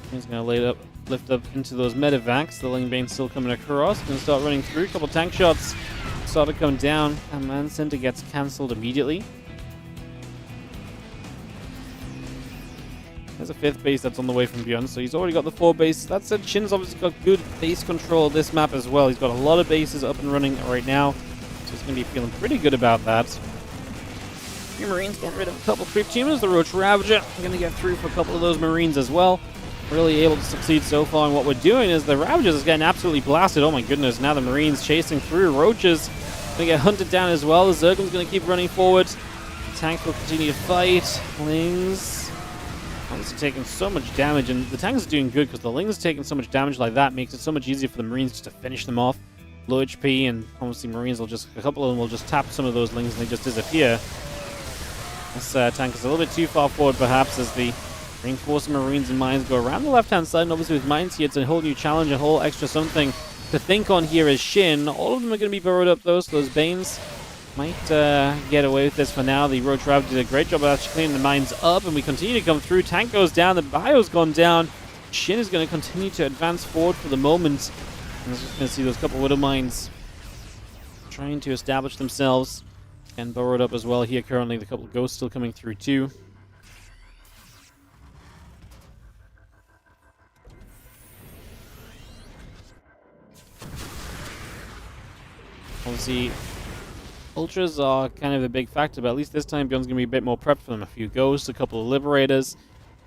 He's going to lift up into those Medivacs. The Ling Bane's still coming across. Going to start running through. A couple tank shots start to come down. And Man Center gets cancelled immediately. There's a 5th base that's on the way from ByuN, so he's already got the 4 bases. That said, Shin's obviously got good base control of this map as well. He's got a lot of bases up and running right now, so he's going to be feeling pretty good about that. Your Marines getting rid of a couple creep teamers. The Roach Ravager going to get through for a couple of those Marines as well. Really able to succeed so far, and what we're doing is the Ravagers is getting absolutely blasted. Oh my goodness, now the Marines chasing through. Roaches going to get hunted down as well. The Zergum's going to keep running forward. The tank will continue to fight. Lings are taking so much damage, and the tanks are doing good because the Lings taking so much damage like that makes it so much easier for the Marines just to finish them off. Low HP, and obviously Marines will just, a couple of them will just tap some of those Lings and they just disappear. This tank is a little bit too far forward perhaps as the reinforcing Marines and Mines go around the left-hand side, and obviously with Mines here, it's a whole new challenge, a whole extra something to think on here as Shin. All of them are going to be burrowed up though, so those Banes might get away with this for now. The Roach Ravager did a great job of actually cleaning the Mines up, and we continue to come through. Tank goes down, the Bio's gone down. Shin is going to continue to advance forward for the moment. And we're just going to see those couple Widow Mines trying to establish themselves. And burrowed up as well here currently. The couple of Ghosts still coming through too. Obviously, Ultras are kind of a big factor, but at least this time ByuN's going to be a bit more prepped for them. A few Ghosts, a couple of Liberators.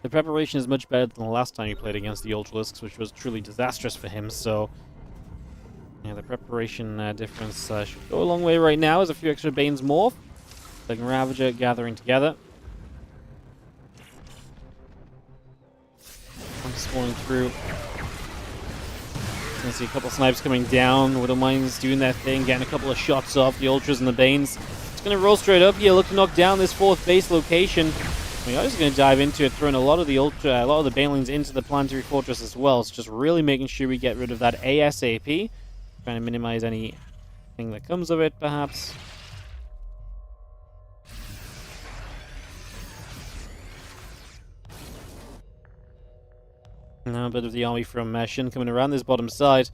The preparation is much better than the last time he played against the Ultralisks, which was truly disastrous for him, so yeah, the preparation difference should go a long way right now. There's a few extra Banes more. Like Ravager gathering together. I'm spawning through. Gonna see a couple snipes coming down. Widow Mines doing their thing, getting a couple of shots off the Ultras and the Banes. It's gonna roll straight up here, look to knock down this 4th base location. We are just gonna dive into it, throwing a lot of the Banelings into the Planetary Fortress as well. So just really making sure we get rid of that ASAP. Trying to minimize anything that comes of it, perhaps. Now a bit of the army from Shin coming around this bottom side.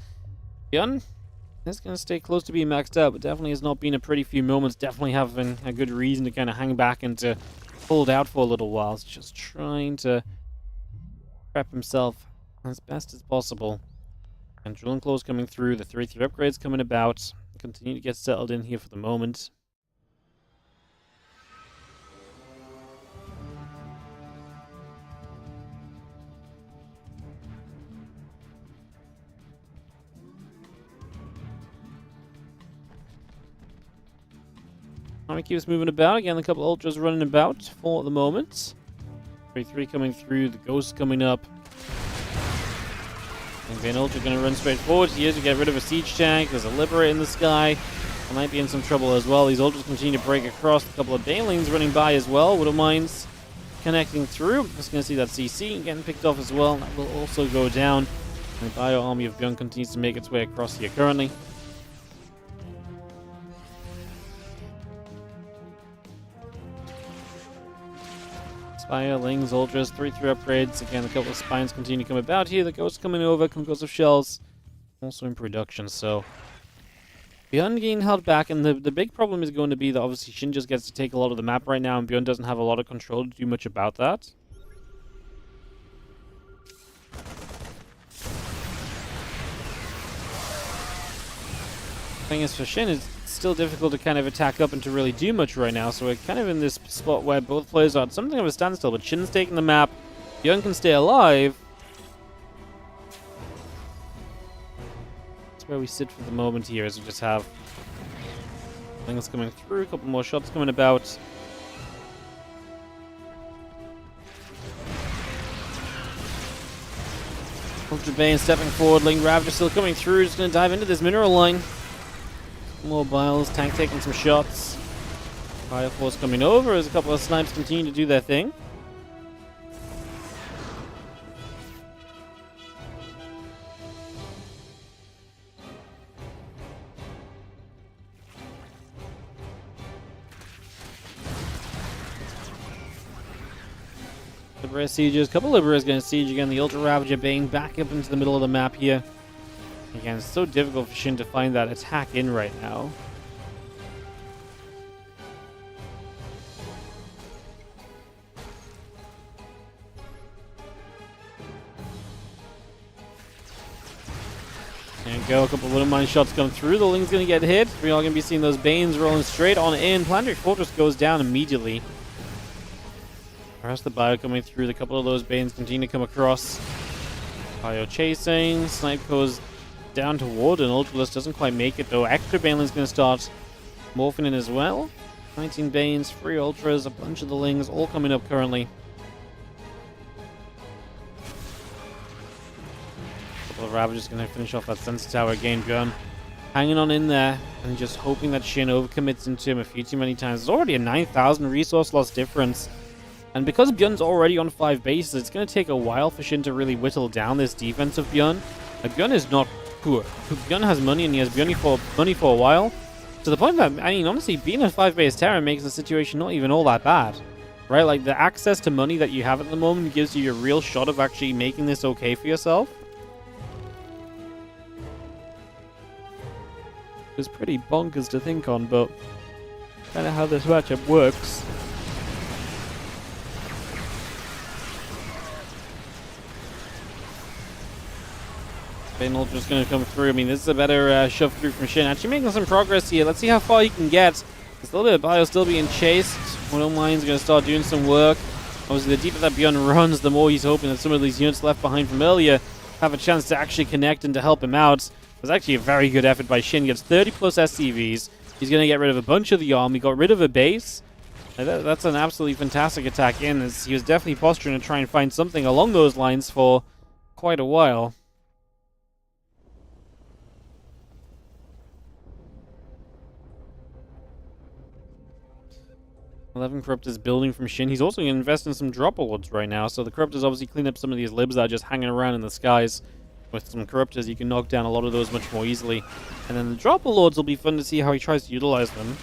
ByuN is going to stay close to being maxed out, but definitely has not been a pretty few moments. Definitely having a good reason to kind of hang back and to hold out for a little while. It's just trying to prep himself as best as possible. And Drill Claws coming through, the 3-3 upgrades coming about. Continue to get settled in here for the moment. Army keeps moving about. Again, a couple ultras running about for the moment. 3-3 coming through. The ghost coming up. And Van Ultra going to run straight forward. He is to get rid of a siege tank. There's a Liberator in the sky. I might be in some trouble as well. These ultras continue to break across. A couple of Banelings running by as well. Widow Mines connecting through. Just going to see that CC getting picked off as well. That will also go down. And the Bio Army of ByuN continues to make its way across here currently. Spire, Lings, Ultras, 3-3 upgrades. Again, a couple of Spines continue to come about here. The Ghost coming over, Concourse of Shells. Also in production, so ByuN getting held back, and the big problem is going to be that obviously Shin just gets to take a lot of the map right now, and ByuN doesn't have a lot of control to do much about that. The thing is, for Shin, it's still difficult to kind of attack up and to really do much right now, so we're kind of in this spot where both players are at something of a standstill, but Shin's taking the map. ByuN can stay alive. That's where we sit for the moment here, as we just have things coming through, a couple more shots coming about. Ultra Bane stepping forward, Ling Ravager still coming through, just going to dive into this mineral line. More biles, tank taking some shots. Fire Force coming over as a couple of snipes continue to do their thing. Liberator sieges, couple Liberators going to siege again. The Ultra Ravager Bane back up into the middle of the map here. Again, it's so difficult for Shin to find that attack in right now. There you go, a couple of Widow Mine shots come through. The Ling's going to get hit. We're all going to be seeing those Banes rolling straight on in. Planetary Fortress goes down immediately. The rest of the Bio coming through. A couple of those Banes continue to come across. Bio chasing. Snipe goes down toward, and Ultralist doesn't quite make it though. Extra Baneling's going to start morphing in as well. 19 Banes, 3 Ultras, a bunch of the Lings, all coming up currently. A couple of Ravagers going to finish off that Sensor Tower again. ByuN hanging on in there and just hoping that Shin overcommits into him a few too many times. There's already a 9,000 resource loss difference. And because ByuN's already on 5 bases, it's going to take a while for Shin to really whittle down this defense of ByuN. ByuN is not poor. ByuN has money, and he has money for a while. To the point that, I mean, honestly, being a 5-base Terran makes the situation not even all that bad. Right? Like, the access to money that you have at the moment gives you a real shot of actually making this okay for yourself. It's pretty bonkers to think on, but kind of how this matchup works. Bane Ultra's going to come through. I mean, this is a better shove through from Shin. Actually making some progress here. Let's see how far he can get. There's a little bit of Bio still being chased. Widow Mine's going to start doing some work. Obviously, the deeper that ByuN runs, the more he's hoping that some of these units left behind from earlier have a chance to actually connect and to help him out. It was actually a very good effort by Shin. He gets 30 plus SCVs. He's going to get rid of a bunch of the army. Got rid of a base. That's an absolutely fantastic attack in, as he was definitely posturing to try and find something along those lines for quite a while. 11 Corruptors building from Shin. He's also going to invest in some drop awards right now, so the Corruptors obviously clean up some of these libs that are just hanging around in the skies. With some Corruptors, you can knock down a lot of those much more easily. And then the drop lords will be fun to see how he tries to utilize them.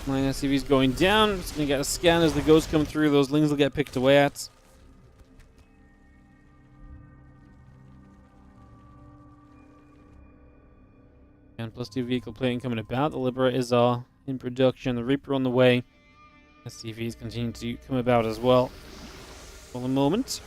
My SCV's going down. It's going to get a scan as the ghosts come through. Those Lings will get picked away at. And +2 vehicle plating coming about. The Liberators are in production. The Reaper on the way. SCVs continue to come about as well for the moment.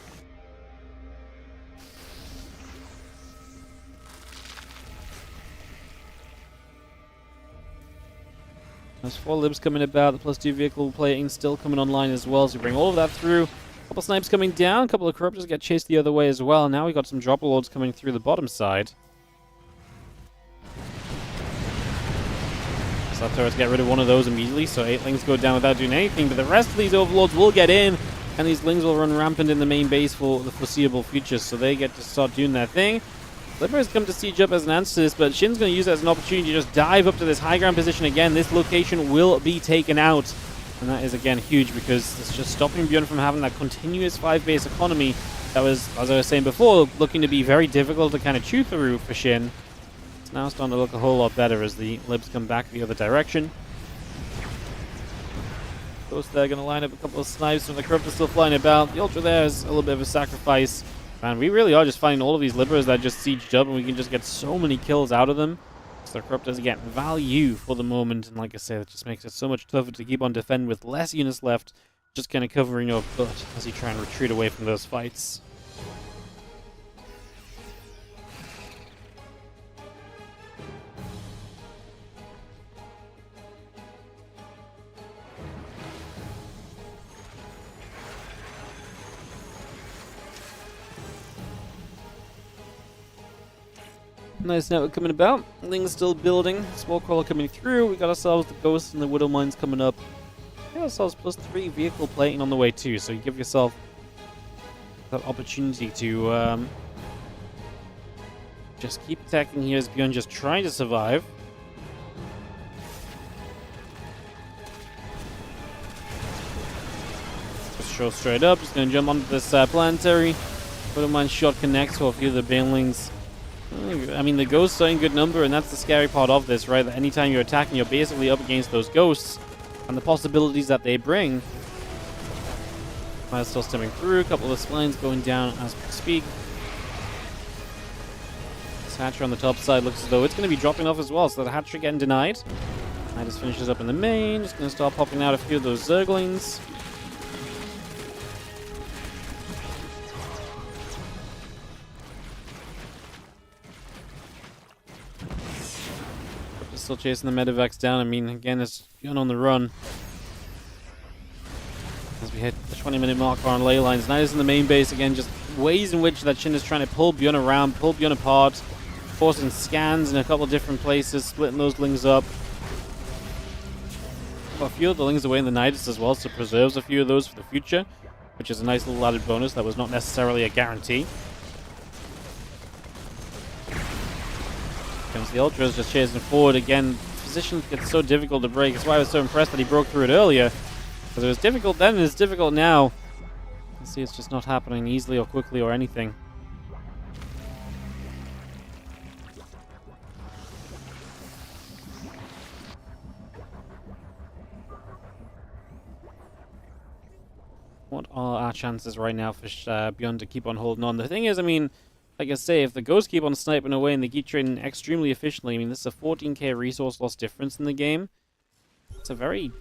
There's 4 libs coming about. The +2 vehicle plating still coming online as well. So we bring all of that through. Couple snipes coming down, a couple of corruptors get chased the other way as well. Now we got some dropper lords coming through the bottom side. Slap turrets get rid of one of those immediately, so 8 lings go down without doing anything, but the rest of these overlords will get in, and these lings will run rampant in the main base for the foreseeable future, so they get to start doing their thing. Clippers come to siege up as an answer to this, but Shin's going to use it as an opportunity to just dive up to this high ground position again. This location will be taken out, and that is again huge because it's just stopping ByuN from having that continuous 5-base economy that was, as I was saying before, looking to be very difficult to kind of chew through for Shin. It's now starting to look a whole lot better as the libs come back the other direction. Of course, they're going to line up a couple of snipes from the Corruptor still flying about. The Ultra there is a little bit of a sacrifice. Man, we really are just finding all of these Libras that just sieged up, and we can just get so many kills out of them. So the Corruptors get value for the moment, and like I said, it just makes it so much tougher to keep on defending with less units left, just kind of covering your butt as you try and retreat away from those fights. Nice network coming about. Ling's still building. Small crawler coming through. We got ourselves the Ghosts and the Widow Mines coming up. We got ourselves +3 vehicle plating on the way too. So you give yourself that opportunity to just keep attacking here as ByuN just trying to survive. Just show straight up. Just going to jump onto this planetary. Widow Mine shot connects for a few of the Banelings. I mean, the ghosts are in good number, and that's the scary part of this, right? That anytime you're attacking, you're basically up against those ghosts and the possibilities that they bring. Fire's still stemming through, a couple of splines going down as we speak. This hatchery on the top side looks as though it's going to be dropping off as well, so the hatchery getting denied. I just finishes up in the main, just going to start popping out a few of those Zerglings. Still chasing the Medivacs down. I mean, again, it's ByuN on the run. As we hit the 20-minute mark on ley lines. Nidus in the main base again, just ways in which that Shin is trying to pull ByuN around, pull ByuN apart, forcing scans in a couple of different places, splitting those lings up. Got a few of the lings away in the Nidus as well, so preserves a few of those for the future, which is a nice little added bonus that was not necessarily a guarantee. Comes the Ultras just chasing forward again. Position gets so difficult to break. That's why I was so impressed that he broke through it earlier. Because it was difficult then and it's difficult now. You can see it's just not happening easily or quickly or anything. What are our chances right now for ByuN to keep on holding on? The thing is, I mean, like I say, if the ghosts keep on sniping away and they keep trading extremely efficiently, I mean, this is a 14k resource loss difference in the game. It's a very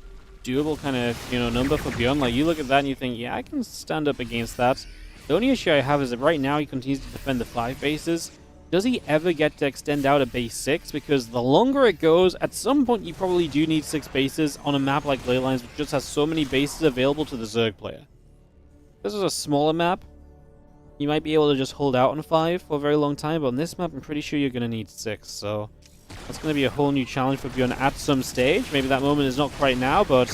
doable kind of, number for ByuN. Like, you look at that and you think, yeah, I can stand up against that. The only issue I have is that right now he continues to defend the 5 bases. Does he ever get to extend out a base 6? Because the longer it goes, at some point you probably do need 6 bases on a map like Leylines, which just has so many bases available to the Zerg player. If this was a smaller map, you might be able to just hold out on 5 for a very long time, but on this map, I'm pretty sure you're going to need 6, so that's going to be a whole new challenge for ByuN at some stage. Maybe that moment is not quite now, but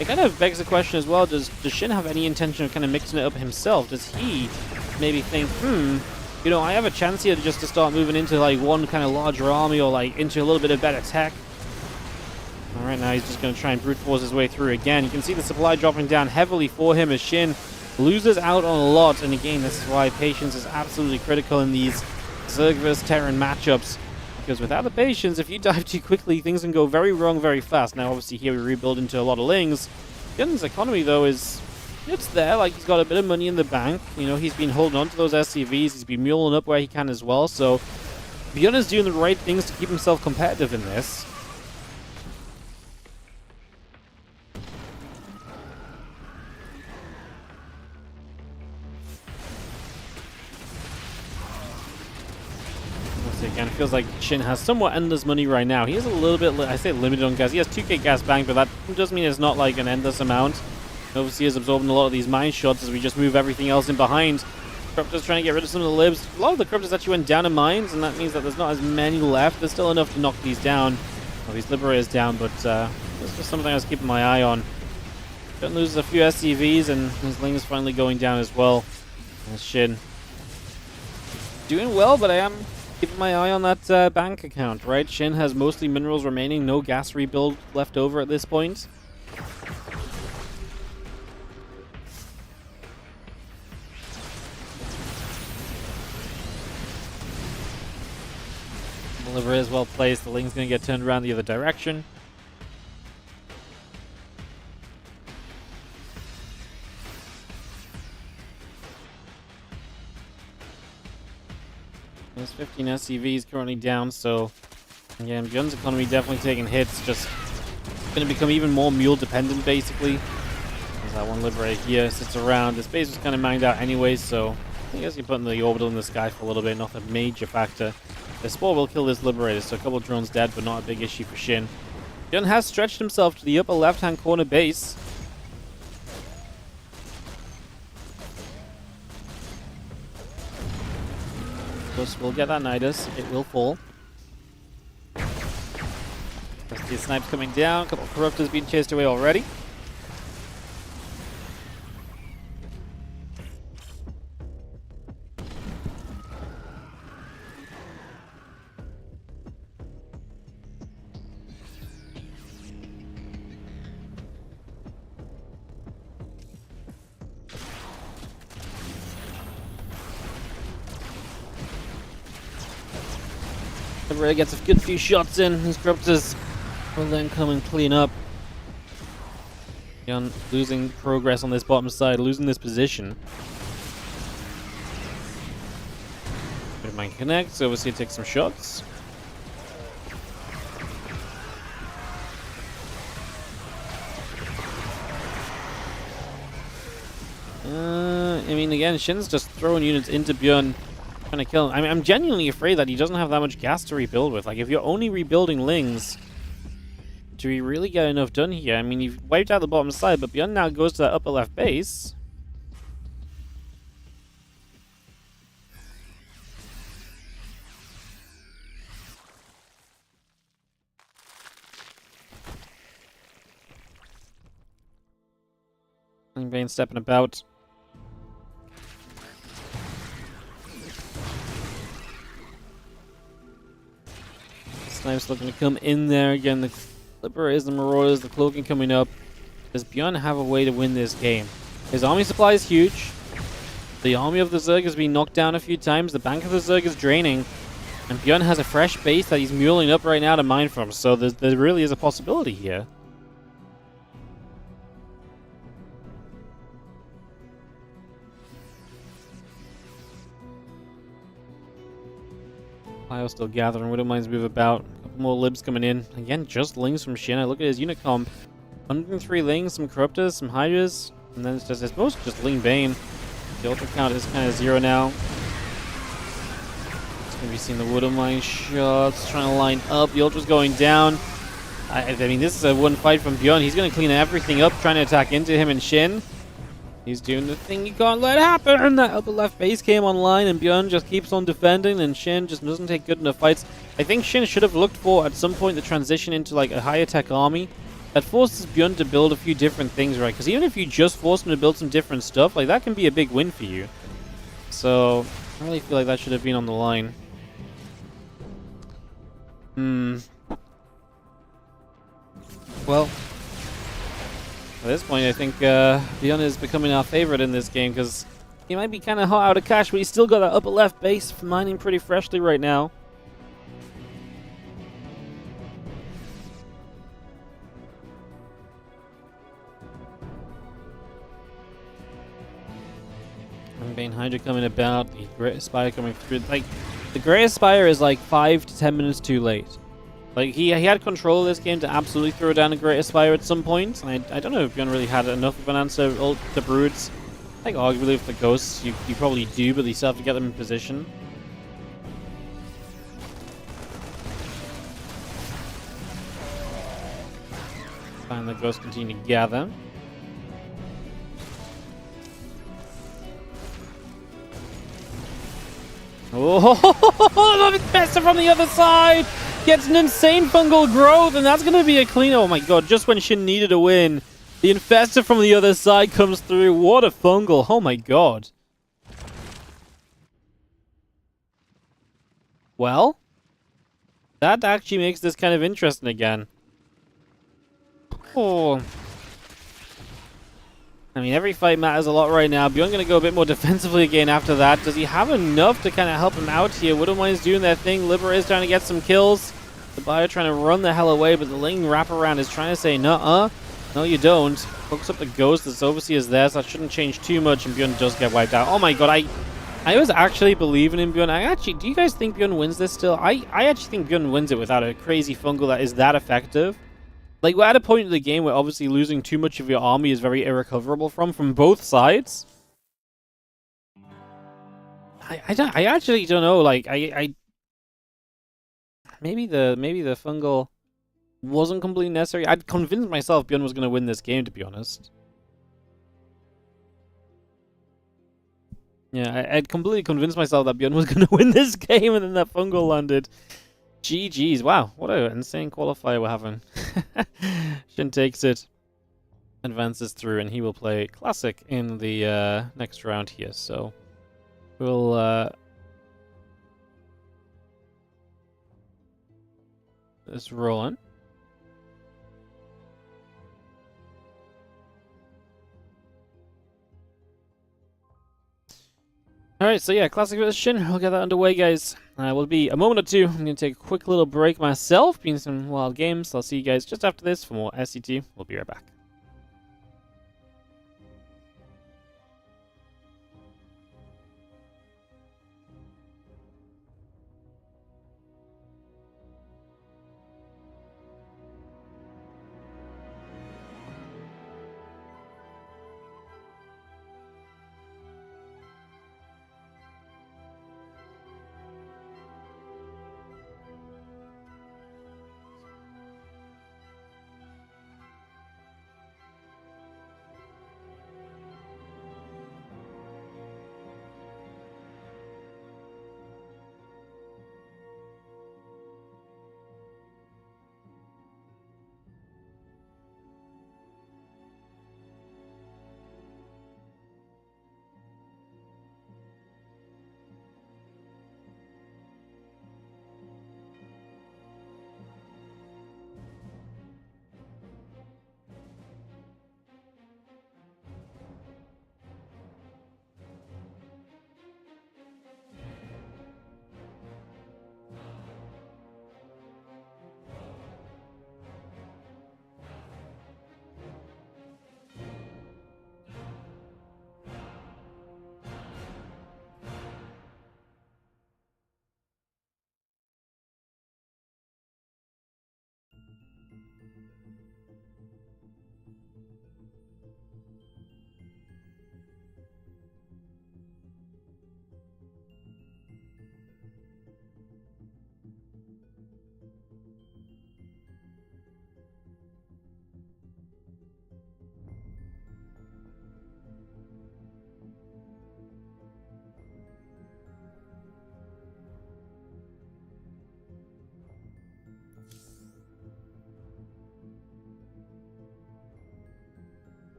it kind of begs the question as well, does Shin have any intention of kind of mixing it up himself? Does he maybe think, I have a chance here to start moving into like one kind of larger army or like into a little bit of better tech? All right, now he's just going to try and brute force his way through again. You can see the supply dropping down heavily for him as Shin loses out on a lot, and again, this is why patience is absolutely critical in these Zerg vs Terran matchups, because without the patience, if you dive too quickly, things can go very wrong very fast. Now, obviously, here we rebuild into a lot of lings. ByuN's economy, though, it's there. Like, he's got a bit of money in the bank. He's been holding on to those SCVs. He's been muling up where he can as well, so ByuN is doing the right things to keep himself competitive in this. Again, it feels like Shin has somewhat endless money right now. He is a little bit, I say limited on gas. He has 2k gas bank, but that does mean it's not like an endless amount. Overseer's absorbing a lot of these mine shots as we just move everything else in behind. Corruptor's trying to get rid of some of the libs. A lot of the Corruptors actually went down in mines, and that means that there's not as many left. There's still enough to knock these down. Well, these Liberators down, but this is something I was keeping my eye on. Don't lose a few SCVs, and his Ling's finally going down as well. And Shin doing well, but I am keeping my eye on that bank account, right? Shin has mostly minerals remaining, no gas rebuild left over at this point. The Liberator is well placed. The Ling's going to get turned around the other direction. There's 15 SCVs currently down, so again, ByuN's economy definitely taking hits. Just going to become even more mule dependent, basically. There's that one Liberator here, sits around. This base was kind of mined out anyway, so I guess you're putting the orbital in the sky for a little bit, not a major factor. The Spore will kill this Liberator, so a couple of drones dead, but not a big issue for Shin. ByuN has stretched himself to the upper left-hand corner base. Of course, we'll get that Nidus. It will fall. The snipes coming down. A couple of Corruptors being chased away already. Liberator gets a good few shots in. His Corruptors will then come and clean up. ByuN losing progress on this bottom side, losing this position. Bit of mine connects. Overseer takes some shots. I mean, again, Shin's just throwing units into ByuN, trying to kill him. I mean, I'm genuinely afraid that he doesn't have that much gas to rebuild with. Like, if you're only rebuilding Lings, do we really get enough done here? I mean, you've wiped out the bottom side, but ByuN now goes to that upper left base. Bane stepping about. Snipes looking to come in there again. The Liberators, the Marauders, the Cloaking coming up. Does ByuN have a way to win this game? His army supply is huge. The army of the Zerg has been knocked down a few times. The bank of the Zerg is draining. And ByuN has a fresh base that he's muling up right now to mine from. So there really is a possibility here. Pile still gathering. Widowmines move about. A couple more libs coming in. Again, just Lings from Shin. I look at his unit comp. 103 Lings, some Corruptors, some Hydras, and then it's mostly just Ling Bane. The ultra count is kind of 0 now. It's going to be seeing the Widowmine shots, trying to line up. The ultra's going down. I mean, this is a one fight from ByuN. He's going to clean everything up, trying to attack into him and Shin. He's doing the thing you can't let happen. That upper left base came online, and ByuN just keeps on defending, and Shin just doesn't take good enough fights. I think Shin should have looked for, at some point, the transition into like a higher tech army that forces ByuN to build a few different things, right? Because even if you just force him to build some different stuff, like that can be a big win for you. So I really feel like that should have been on the line. Well, at this point, I think ByuN is becoming our favorite in this game because he might be kind of hot out of cash, but he's still got that upper left base mining pretty freshly right now. And Bane Hydra coming about, the Great Spire coming through. Like, the Great Spire is like 5 to 10 minutes too late. Like, he had control of this game to absolutely throw down a Great Aspire at some point. I don't know if ByuN really had enough of an answer to Broods. I think arguably with the Ghosts, you probably do, but you still have to get them in position. And the Ghosts continue to gather. Oh, the infestor from the other side gets an insane fungal growth, and that's going to be a clean. Oh my god, just when Shin needed a win, the infestor from the other side comes through. What a fungal. Oh my god. Well, that actually makes this kind of interesting again. Oh. I mean, every fight matters a lot right now. ByuN going to go a bit more defensively again after that. Does he have enough to kind of help him out here? Widowmine's doing their thing. Libera is trying to get some kills. The Bion trying to run the hell away, but the Ling wraparound is trying to say, nuh-uh. No, you don't. Focus up the Ghost. The Overseer is there, so that shouldn't change too much, and ByuN does get wiped out. Oh my god, I was actually believing in ByuN. Do you guys think ByuN wins this still? I actually think ByuN wins it without a crazy fungal that is that effective. Like, we're at a point in the game where obviously losing too much of your army is very irrecoverable from both sides. I actually don't know. Like, maybe the fungal wasn't completely necessary. I'd convinced myself ByuN was going to win this game, to be honest. Yeah, I'd completely convinced myself that ByuN was going to win this game, and then that fungal landed. GG's. Wow, what an insane qualifier we're having. Shin takes it, advances through, and he will play Classic in the next round here. So we'll let's roll on. Alright, so yeah, Classic vs Shin. We'll get that underway, guys. Will be a moment or two. I'm going to take a quick little break myself, being some wild games. So I'll see you guys just after this for more SCT. We'll be right back.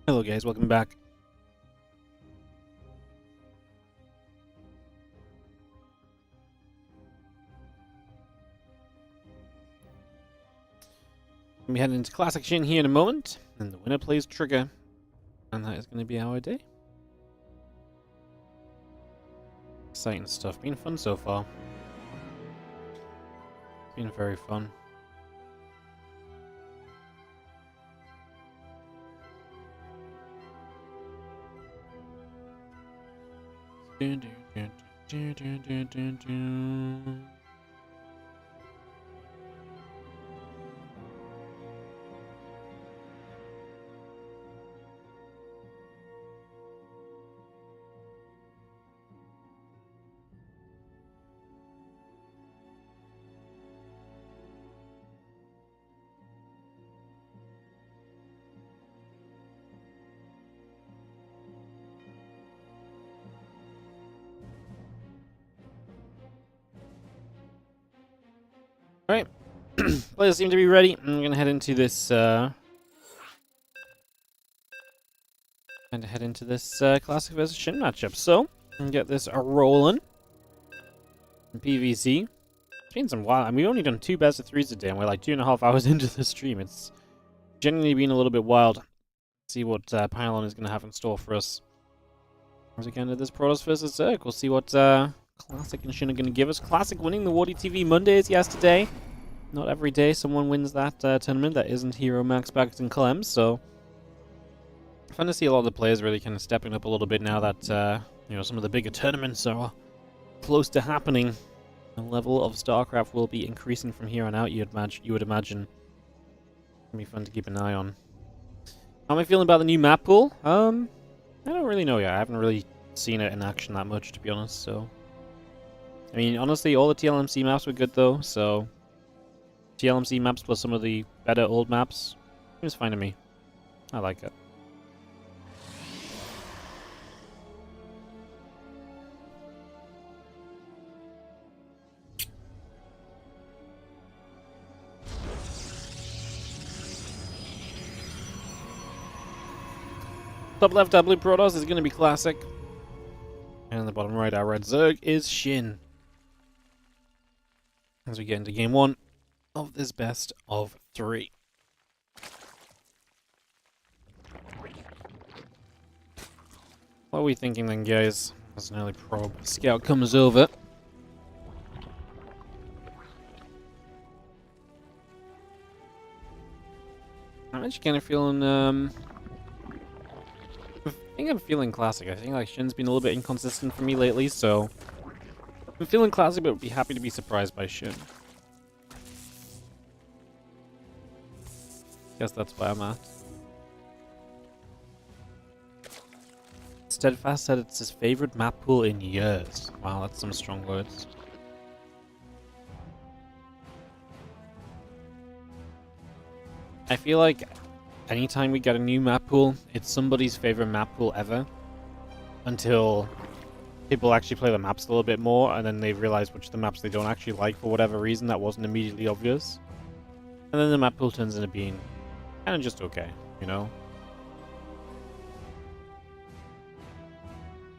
Hello guys, welcome back. We head into Classic Shin here in a moment, and the winner plays Trigger. And that is going to be our day. Exciting stuff. Been fun so far. Been very fun. Alright, players seem to be ready. I'm gonna head into this Classic vs Shin matchup. So, and get this rolling. PVC. It's been some while. I mean, we've only done 2 best of 3s a day, and we're like 2.5 hours into the stream. It's genuinely been a little bit wild. Let's see what Bion is gonna have in store for us. As we get into this Protoss vs Zerg, we'll see what Classic and Shin are going to give us. Classic winning the WardiTV Mondays yesterday. Not every day someone wins that tournament that isn't Hero, MaxPacks, and Clem, so fun to see a lot of the players really kind of stepping up a little bit now that you know, some of the bigger tournaments are close to happening. The level of StarCraft will be increasing from here on out, you would imagine. It'll be fun to keep an eye on. How am I feeling about the new map pool? I don't really know yet. I haven't really seen it in action that much, to be honest, so... I mean, honestly, all the TLMC maps were good, though, so... TLMC maps plus some of the better old maps, seems fine to me. I like it. Top left, our blue Protoss is going to be Classic. And the bottom right, our red Zerg is Shin. As we get into game 1 of this best of 3. What are we thinking then, guys? As an early probe scout comes over. I'm actually kind of feeling, I think I'm feeling Classic. I think like Shin's been a little bit inconsistent for me lately, so I'm feeling Classic, but would be happy to be surprised by Shin. Guess that's where I'm at. Steadfast said it's his favorite map pool in years. Wow, that's some strong words. I feel like anytime we get a new map pool, it's somebody's favorite map pool ever. Until people actually play the maps a little bit more, and then they realize which of the maps they don't actually like for whatever reason that wasn't immediately obvious. And then the map pool turns into being kind of just okay, you know?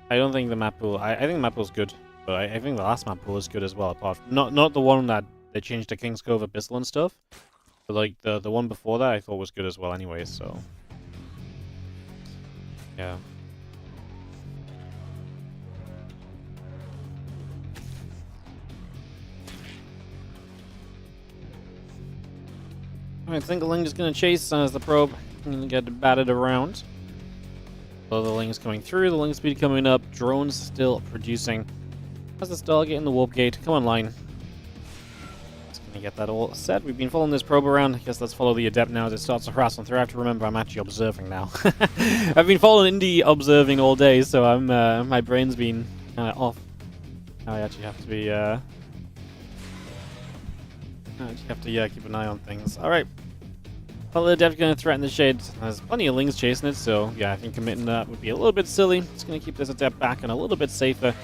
I don't think the map pool... I think the map pool's good, but I think the last map pool is good as well, apart from... Not the one that they changed to King's Cove Abyssal and stuff. But like the one before that I thought was good as well anyway, so yeah. Alright, single Ling is gonna chase as the probe and get batted around. So the Ling is coming through, the Ling speed coming up, drones still producing. As the Stargate and the Warp Gate come online. Get that all set. We've been following this probe around. I guess let's follow the Adept now as it starts to harass on through. I have to remember I'm actually observing now. I've been following Indy observing all day, so I'm my brain's been kind of off. Now I actually have to be keep an eye on things. All right. Well, the Adept's going to threaten the Shade. There's plenty of Lings chasing it, so yeah, I think committing that would be a little bit silly. It's going to keep this Adept back and a little bit safer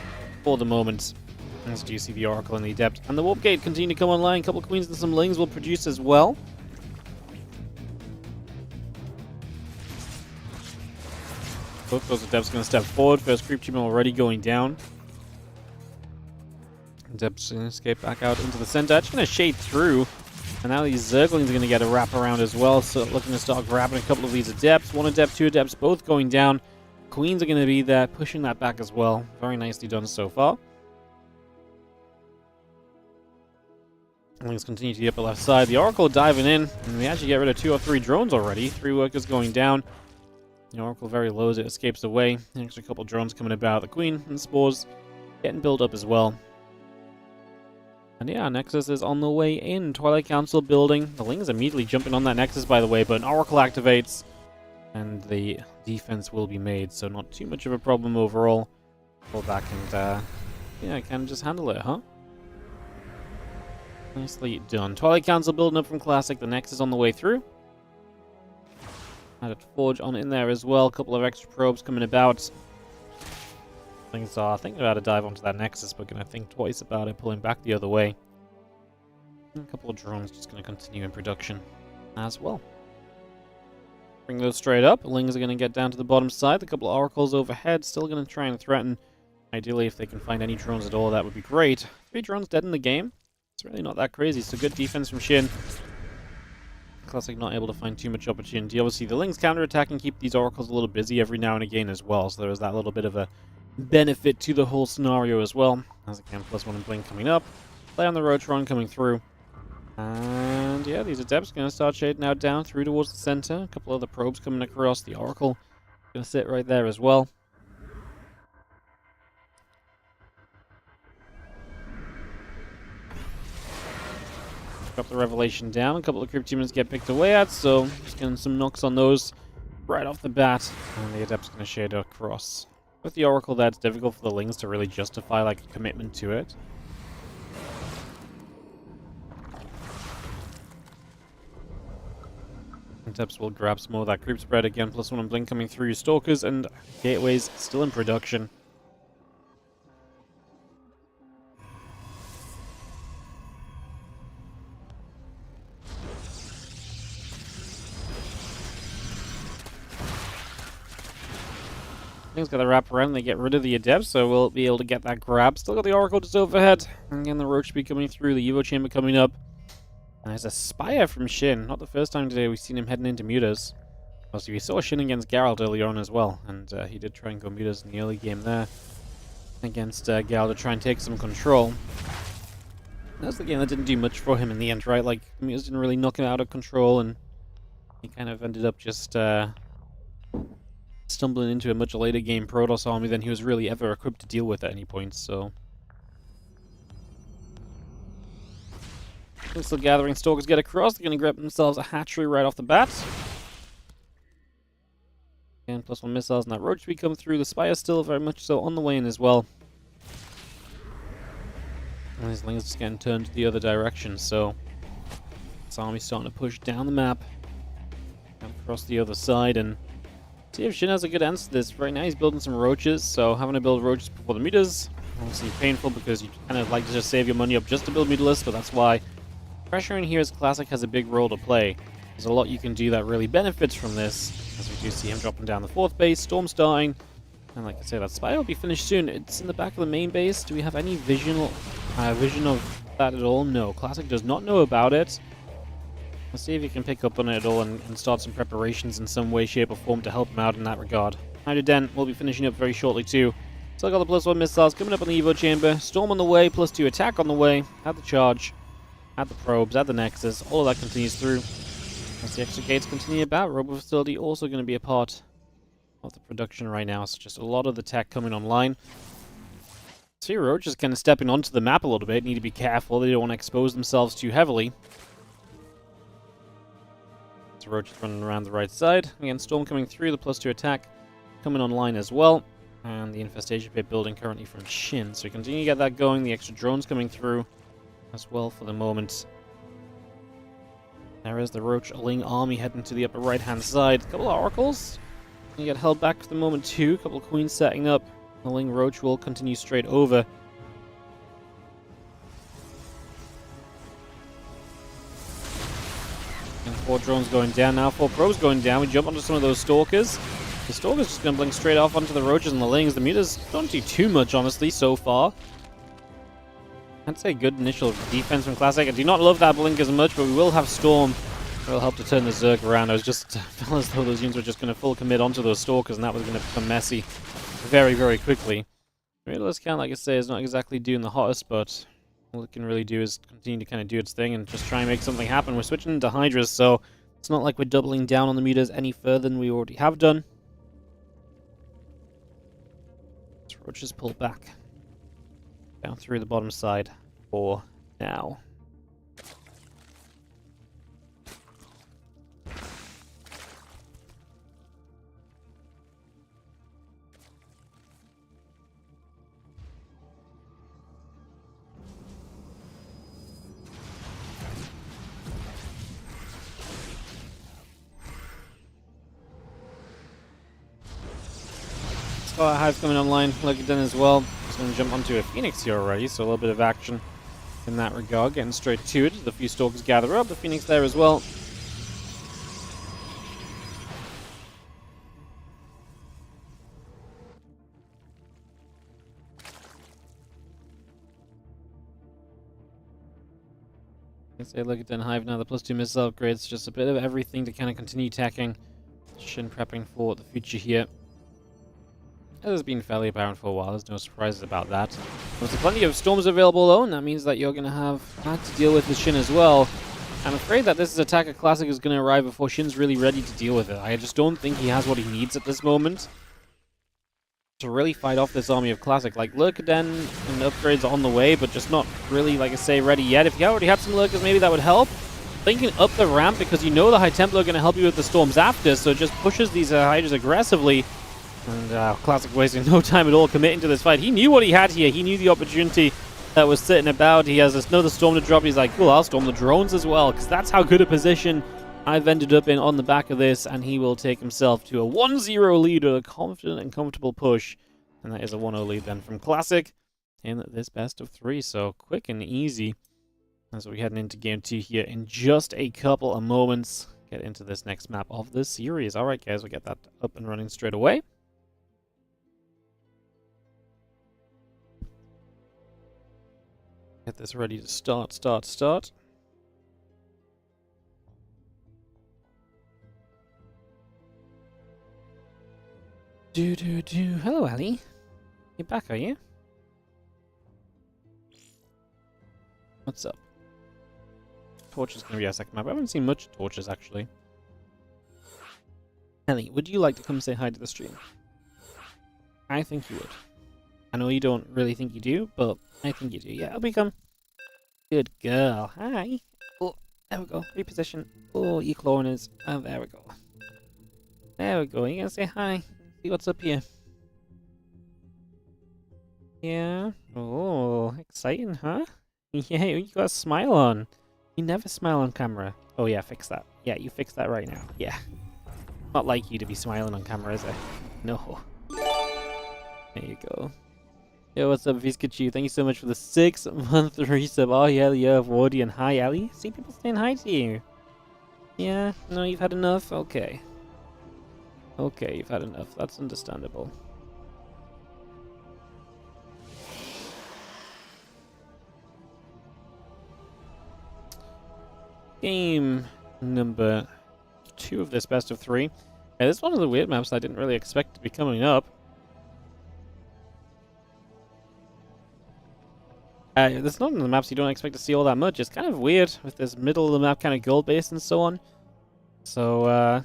for the moment. As do you see the Oracle and the Adept. And the Warp Gate continue to come online. A couple of Queens and some Lings will produce as well. Both those Adepts going to step forward. First creep team already going down. Adepts going to escape back out into the center. Actually going to shade through. And now these Zerglings are going to get a wrap around as well. So looking to start grabbing a couple of these Adepts. One Adept, two Adepts, both going down. Queens are going to be there, pushing that back as well. Very nicely done so far. Things continue to the upper left side. The Oracle diving in. And we actually get rid of 2 or 3 drones already. 3 workers going down. The Oracle very low as it escapes away. An extra couple drones coming about. The Queen and Spores getting built up as well. And yeah, Nexus is on the way in. Twilight Council building. The Ling is immediately jumping on that Nexus, by the way, but an Oracle activates. And the defense will be made, so not too much of a problem overall. Pull back and, yeah, can just handle it, huh? Nicely done. Twilight Council building up from Classic. The Nexus on the way through. Added Forge on in there as well. A couple of extra probes coming about. Things are thinking about a dive onto that Nexus, but gonna think twice about it, pulling back the other way. And a couple of drones just gonna continue in production as well. Bring those straight up. Lings are gonna get down to the bottom side. A couple of Oracles overhead, still gonna try and threaten. Ideally, if they can find any drones at all, that would be great. 3 drones dead in the game. It's really not that crazy. So good defense from Shin. Classic not able to find too much opportunity. Obviously, the Lings counter-attack and keep these Oracles a little busy every now and again as well. So there is that little bit of a benefit to the whole scenario as well. As again, +1 and Blink coming up. Play on the Rotron coming through. And yeah, these Adepts are going to start shading out down through towards the center. A couple other probes coming across. The Oracle going to sit right there as well. Drop the Revelation down. A couple of Crypt Demons get picked away at, so just getting some knocks on those right off the bat. And the Adept's going to shade across. With the Oracle there, it's difficult for the Lings to really justify like a commitment to it. Adepts will grab some more of that creep spread again. +1 and Blink coming through. Stalkers and Gateways still in production. Things got to wrap around and they get rid of the Adepts, so we'll be able to get that grab. Still got the Oracle just overhead. And again, the Roach be coming through, the Evo Chamber coming up. And there's a Spire from Shin. Not the first time today we've seen him heading into Mutas. Obviously, we saw Shin against Geralt earlier on as well, and he did try and go Mutas in the early game there against Geralt to try and take some control. That's the game that didn't do much for him in the end, right? Like, Mutas didn't really knock him out of control, and he kind of ended up just stumbling into a much later game Protoss army than he was really ever equipped to deal with at any point, so... Still gathering. Stalkers get across. They're going to grab themselves a hatchery right off the bat. Again, +1 missiles and that Roach we come through. The Spire still very much so on the way in as well. And these Lings just getting turned to the other direction, so this army's starting to push down the map and across the other side, and see if Shin has a good answer to this. Right now he's building some Roaches, so having to build Roaches before the Mutas obviously painful because you kind of like to just save your money up just to build Mutalist, but that's why Pressure in here as Classic has a big role to play. There's a lot you can do that really benefits from this, as we do see him dropping down the 4th base, Storm starting, and like I say, that Spire will be finished soon. It's in the back of the main base. Do we have any vision of that at all? No, Classic does not know about it. Let's see if he can pick up on it at all and start some preparations in some way, shape, or form to help him out in that regard. Hydroden will be finishing up very shortly too. Still got the +1 missiles coming up on the Evo Chamber. Storm on the way, +2 attack on the way. Had the charge. Add the probes, add the Nexus, all of that continues through. As the extra gates continue about, Robo Facility also going to be a part of the production right now. So just a lot of the tech coming online. See, Roach is kind of stepping onto the map a little bit. Need to be careful, they don't want to expose themselves too heavily. So Roach is running around the right side. Again, Storm coming through, the +2 attack coming online as well. And the Infestation Pit building currently from Shin. So we continue to get that going, the extra drones coming through as well for the moment. There is the Roach Ling army heading to the upper right-hand side. A couple of Oracles. You get held back for the moment too. A couple of Queens setting up. The Ling Roach will continue straight over. And 4 drones going down now. 4 probes going down. We jump onto some of those Stalkers. The Stalker's just going to blink straight off onto the Roaches and the Lings. The Mutas don't do too much, honestly, so far. I'd say good initial defense from Classic. I do not love that blink as much, but we will have Storm. It'll help to turn the Zerg around. I was just felt as though those units were just going to full commit onto those Stalkers, and that was going to become messy very, very quickly. Realist count, like I say, is not exactly doing the hottest, but all it can really do is continue to kind of do its thing and just try and make something happen. We're switching into Hydras, so it's not like we're doubling down on the Mutas any further than we already have done. Roaches pull back down through the bottom side for now. Hive coming online, like it done as well. Just going to jump onto a Phoenix here already, so a little bit of action in that regard. Getting straight to it. The few Stalkers gather up. The Phoenix there as well. Say look at Den Hive now. The +2 missile upgrades, just a bit of everything to kind of continue attacking. Shin prepping for the future here. It has been fairly apparent for a while, there's no surprises about that. There's plenty of Storms available though, and that means that you're going to have that to deal with Shin as well. I'm afraid that this Attacker Classic is going to arrive before Shin's really ready to deal with it. I just don't think he has what he needs at this moment to really fight off this army of Classic. Like, Lurkaden and upgrades are on the way, but just not really, like I say, ready yet. If you already had some Lurkers, maybe that would help. Thinking up the ramp, because you know the High Templar are going to help you with the Storms after, so it just pushes these Hydras aggressively. And Classic wasting no time at all committing to this fight. He knew what he had here. He knew the opportunity that was sitting about. He has another Storm to drop. He's like, cool, I'll Storm the drones as well, because that's how good a position I've ended up in on the back of this. And he will take himself to a 1-0 lead, a confident and comfortable push. And that is a 1-0 lead then from Classic in this best of 3. So quick and easy as we're heading into Game 2 here in just a couple of moments. Get into this next map of this series. All right, guys, we'll get that up and running straight away. Get this ready to start. Hello, Ellie. You're back, are you? What's up? Torch is going to be our second map. I haven't seen much Torches, actually. Ellie, would you like to come say hi to the stream? I think you would. I know you don't really think you do, but I think you do. Yeah, I'll become. Good girl. Hi. Oh, there we go. Reposition. Oh, you cloners. Oh, there we go. There we go. You gonna say hi? See what's up here. Yeah. Oh, exciting, huh? Yeah, you got a smile on. You never smile on camera. Oh yeah, fix that. Yeah, you fix that right now. Yeah. Not like you to be smiling on camera, is it? No. There you go. Yo, what's up, Vizkachu? Thank you so much for the 6-month resub. Oh, yeah, the year of Wardi, and hi, Ali. See people saying hi to you. Yeah? No, you've had enough? Okay. Okay, you've had enough. That's understandable. Game number 2 of this best of 3. Yeah, this is one of the weird maps I didn't really expect to be coming up. There's not in the maps you don't expect to see all that much. It's kind of weird with this middle of the map kind of gold base and so on. So,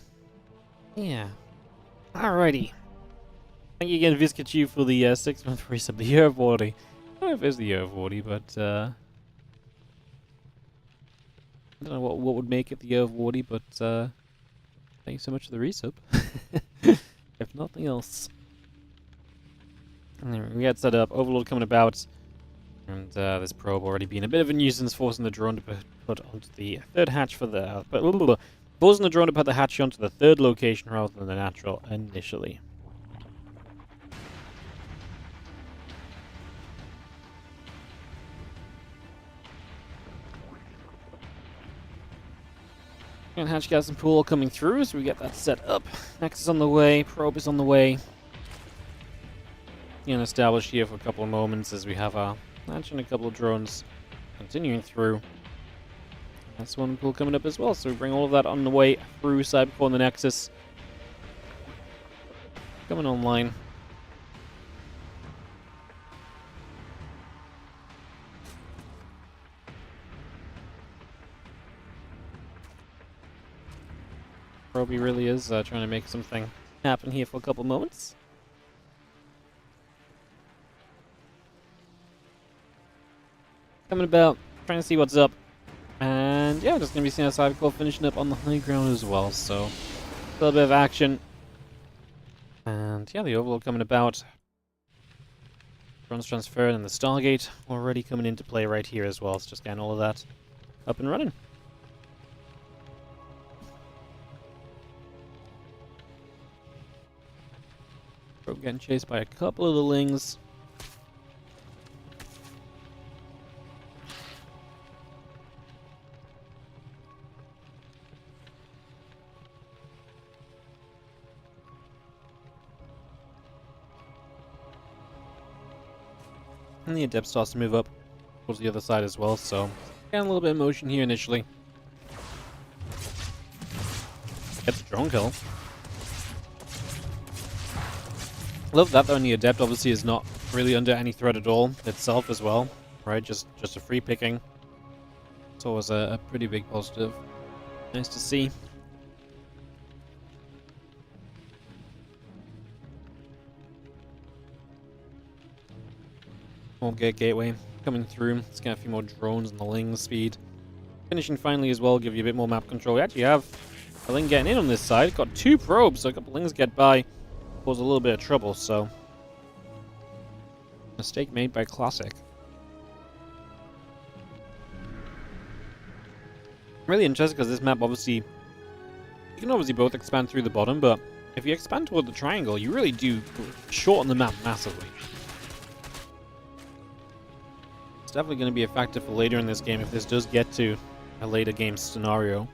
yeah. Alrighty. Thank you again, Vizkachu, for the 6-month resub. The year of Wardi. I don't know if it's the year of Wardi, but I don't know what would make it the year of Wardi, but thank you so much for the resub. If nothing else. Anyway, we got set up. Overlord coming about. And this probe already being a bit of a nuisance, forcing the drone to put onto the third hatch for the... forcing the drone to put the hatch onto the third location rather than the natural initially. And hatch gas and pool coming through, so we get that set up. Nexus on the way, probe is on the way. And established here for a couple of moments as we have our hatch and a couple of drones continuing through. That's one pool coming up as well, so we bring all of that on the way through Cybercore and the Nexus. Coming online. Proby really is trying to make something happen here for a couple moments. Coming about, trying to see what's up. And yeah, just going to be seeing a Cybercore finishing up on the high ground as well, so a little bit of action. And yeah, the overload coming about. Drones transferred and the Stargate already coming into play right here as well, so just getting all of that up and running. Probe getting chased by a couple of the Lings. And the Adept starts to move up towards the other side as well, so getting a little bit of motion here initially. Gets a drone kill. Love that though, and the Adept obviously is not really under any threat at all itself as well, right? Just a free picking. It's always a pretty big positive. Nice to see. More gateway coming through. Let's get a few more drones and the Ling speed. Finishing finally as well, give you a bit more map control. We actually have a Ling getting in on this side. Got 2 probes, so a couple Lings get by. Cause a little bit of trouble, so mistake made by Classic. Really interesting because this map obviously, you can obviously both expand through the bottom, but if you expand toward the triangle, you really do shorten the map massively. It's definitely going to be a factor for later in this game if this does get to a later game scenario.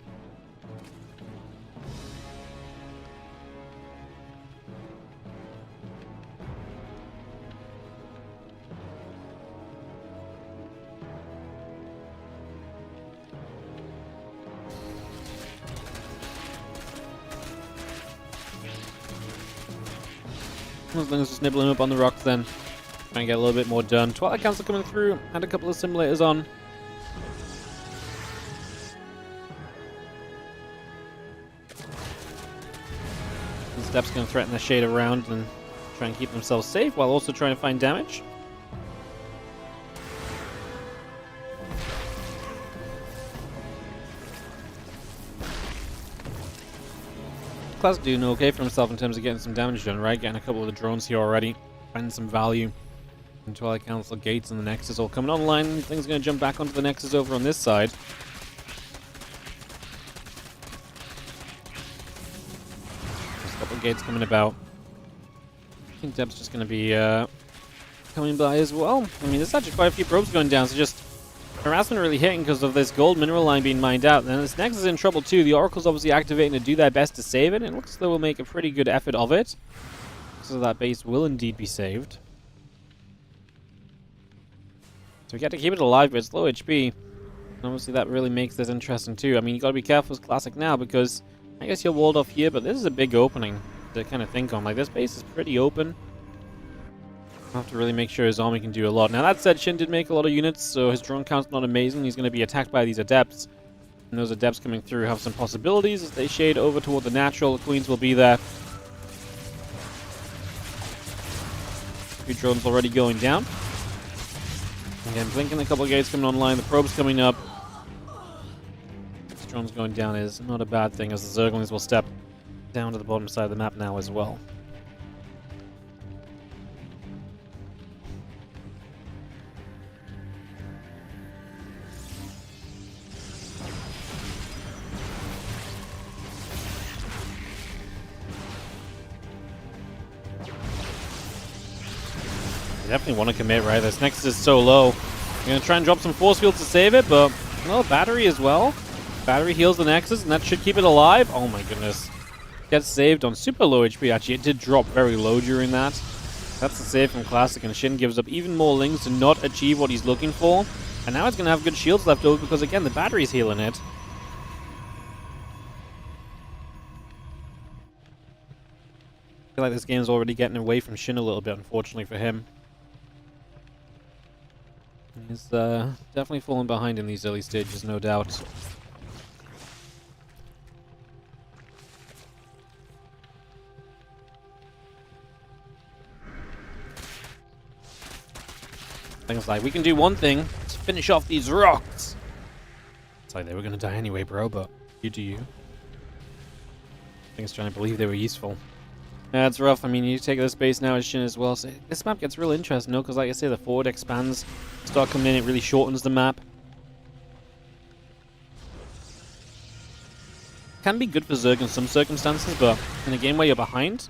As long as just nibbling up on the rocks then. Trying to get a little bit more done. Twilight Council coming through. Had a couple of simulators on. The Steps going to threaten the shade around and try and keep themselves safe while also trying to find damage. Classic doing okay for himself in terms of getting some damage done, right? Getting a couple of the drones here already, finding some value. And Twilight Council gates and the Nexus all coming online. Things going to jump back onto the Nexus over on this side. There's a couple of gates coming about. I think Deb's just going to be coming by as well. I mean, there's actually quite a few probes going down, so just harassment really hitting because of this gold mineral line being mined out. And this Nexus is in trouble too. The Oracle's obviously activating to do their best to save it. And it looks as though we'll make a pretty good effort of it. So that base will indeed be saved. So we get to keep it alive, but it's low HP. And obviously that really makes this interesting too. I mean, you got to be careful with Classic now because I guess you're walled off here, but this is a big opening to kind of think on. Like, this base is pretty open. Have to really make sure his army can do a lot. Now, that said, Shin did make a lot of units, so his drone count's not amazing. He's going to be attacked by these Adepts. And those Adepts coming through have some possibilities as they shade over toward the natural. The Queens will be there. A few drones already going down. Again, blinking a couple of gates coming online. The probe's coming up. This drone's going down is not a bad thing, as the Zerglings will step down to the bottom side of the map now as well. Definitely want to commit, right? This Nexus is so low. I'm going to try and drop some force fields to save it, but, well, battery as well. Battery heals the Nexus, and that should keep it alive. Oh my goodness. Gets saved on super low HP, actually. It did drop very low during that. That's the save from Classic, and Shin gives up even more lings to not achieve what he's looking for. And now it's going to have good shields left over because, again, the battery's healing it. I feel like this game's already getting away from Shin a little bit, unfortunately for him. He's definitely falling behind in these early stages, no doubt. Things like, we can do one thing to finish off these rocks. It's like they were going to die anyway, bro, but you do you. I think it's trying to believe they were useful. Yeah, it's rough. I mean, you take this base now as Shin as well. So this map gets real interesting, though, because like I say, the forward expands. Start coming in, it really shortens the map. Can be good for Zerg in some circumstances, but in a game where you're behind,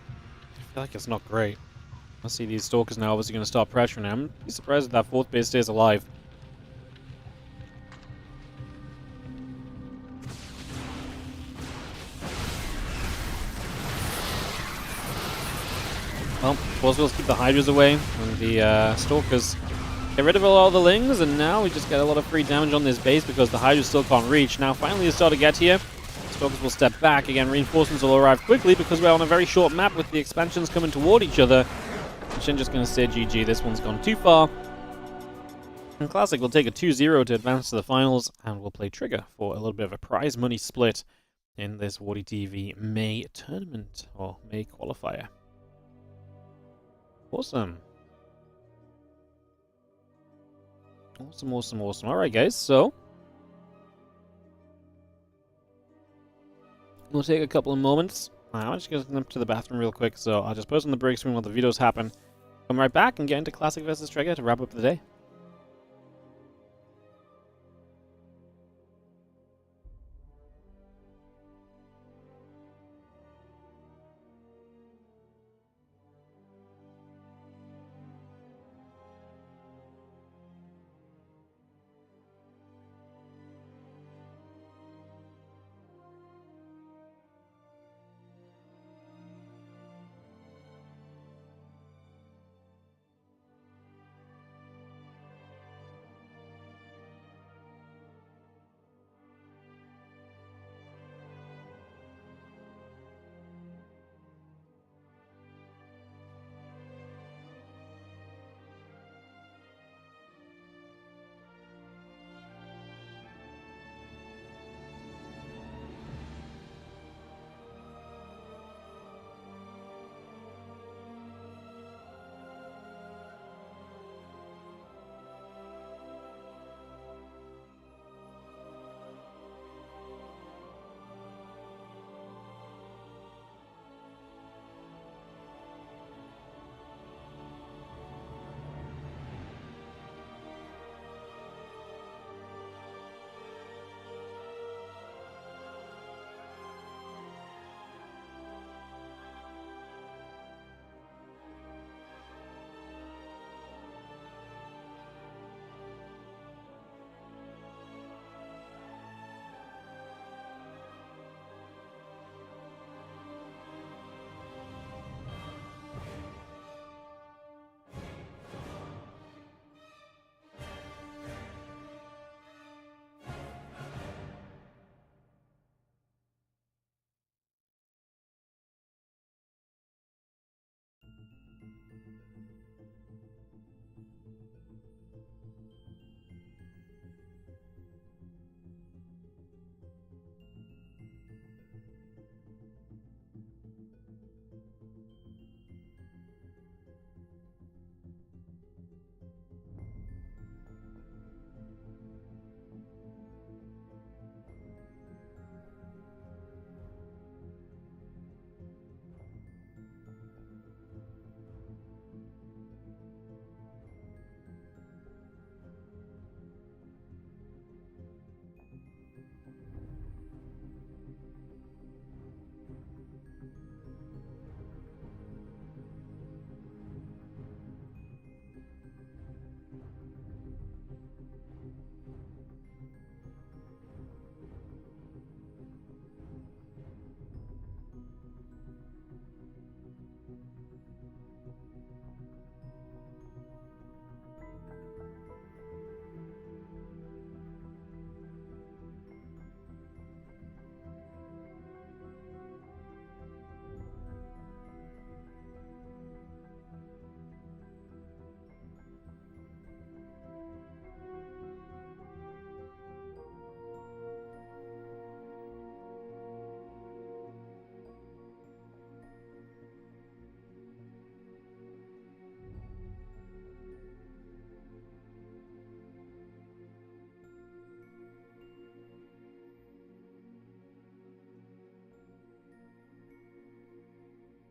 I feel like it's not great. I see these Stalkers now obviously going to start pressuring him. Be surprised if that fourth base stays alive. Well, Boswell's keep the Hydras away, and the Stalkers get rid of all the Lings, and now we just get a lot of free damage on this base because the Hydras still can't reach. Now, finally, they start to get here. Stalkers will step back. Again, reinforcements will arrive quickly because we're on a very short map with the expansions coming toward each other. Shin just going to say GG, this one's gone too far. And Classic will take a 2-0 to advance to the finals, and we'll play Trigger for a little bit of a prize money split in this WardiTV May tournament, or May qualifier. Awesome. Awesome, awesome, awesome. Alright guys, so we'll take a couple of moments. I'm just going to go to the bathroom real quick, so I'll just post on the break screen while the videos happen. Come right back and get into Classic versus Trigger to wrap up the day.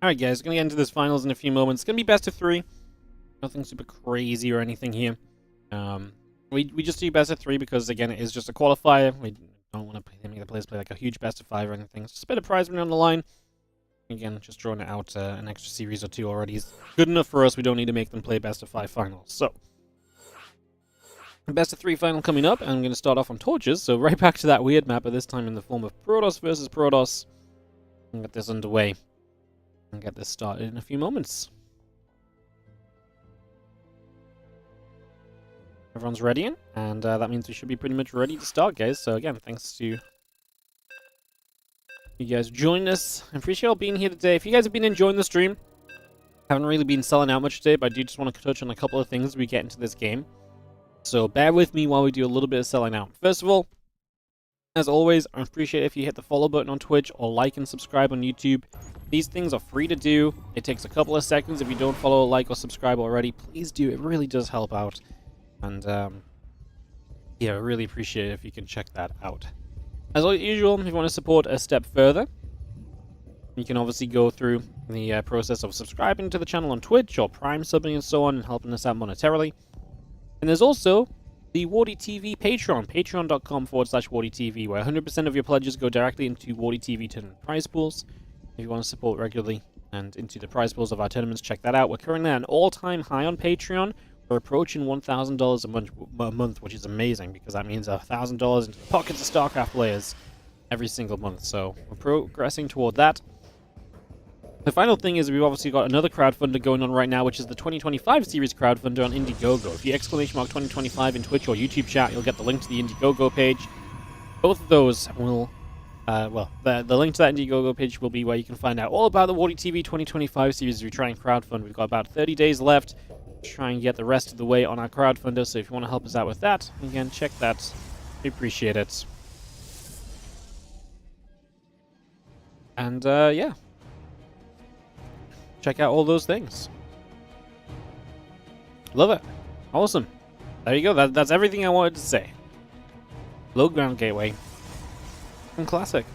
Alright guys, we're going to get into this finals in a few moments. It's going to be best of 3. Nothing super crazy or anything here. We just do best of 3 because, again, it is just a qualifier. We don't want to make the players play like a huge best of 5 or anything. It's just a bit of prize money on the line. Again, just drawing it out an extra series or 2 already is good enough for us. We don't need to make them play best of 5 finals. So, best of 3 final coming up. I'm going to start off on torches. So right back to that weird map, but this time in the form of Protoss versus Protoss. And get this underway. And get this started in a few moments. Everyone's ready in, and that means we should be pretty much ready to start, guys. So again, thanks to you guys joining us. I appreciate y'all being here today. If you guys have been enjoying the stream, haven't really been selling out much today, but I do just want to touch on a couple of things as we get into this game. So bear with me while we do a little bit of selling out. First of all, as always, I appreciate if you hit the follow button on Twitch or like and subscribe on YouTube. These things are free to do. It takes a couple of seconds. If you don't follow, like, or subscribe already, please do. It really does help out. And, yeah, I really appreciate it if you can check that out. As usual, if you want to support a step further, you can obviously go through the process of subscribing to the channel on Twitch or Prime subbing and so on and helping us out monetarily. And there's also the WardiTV Patreon, patreon.com/WardiTV, where 100% of your pledges go directly into WardiTV tournament prize pools. If you want to support regularly and into the prize pools of our tournaments, check that out. We're currently at an all-time high on Patreon. We're approaching $1,000 a month, which is amazing, because that means $1,000 into the pockets of StarCraft players every single month. So we're progressing toward that. The final thing is we've obviously got another crowdfunder going on right now, which is the 2025 series crowdfunder on Indiegogo. If you exclamation mark 2025 in Twitch or YouTube chat, you'll get the link to the Indiegogo page. Both of those will, the link to that Indiegogo page will be where you can find out all about the WardiTV 2025 series we try and crowdfund. We've got about 30 days left to try and get the rest of the way on our crowdfunder, so if you want to help us out with that, again, check that. We appreciate it. And, yeah. Check out all those things. Love it. Awesome. There you go. That's everything I wanted to say. Low ground gateway. And classic.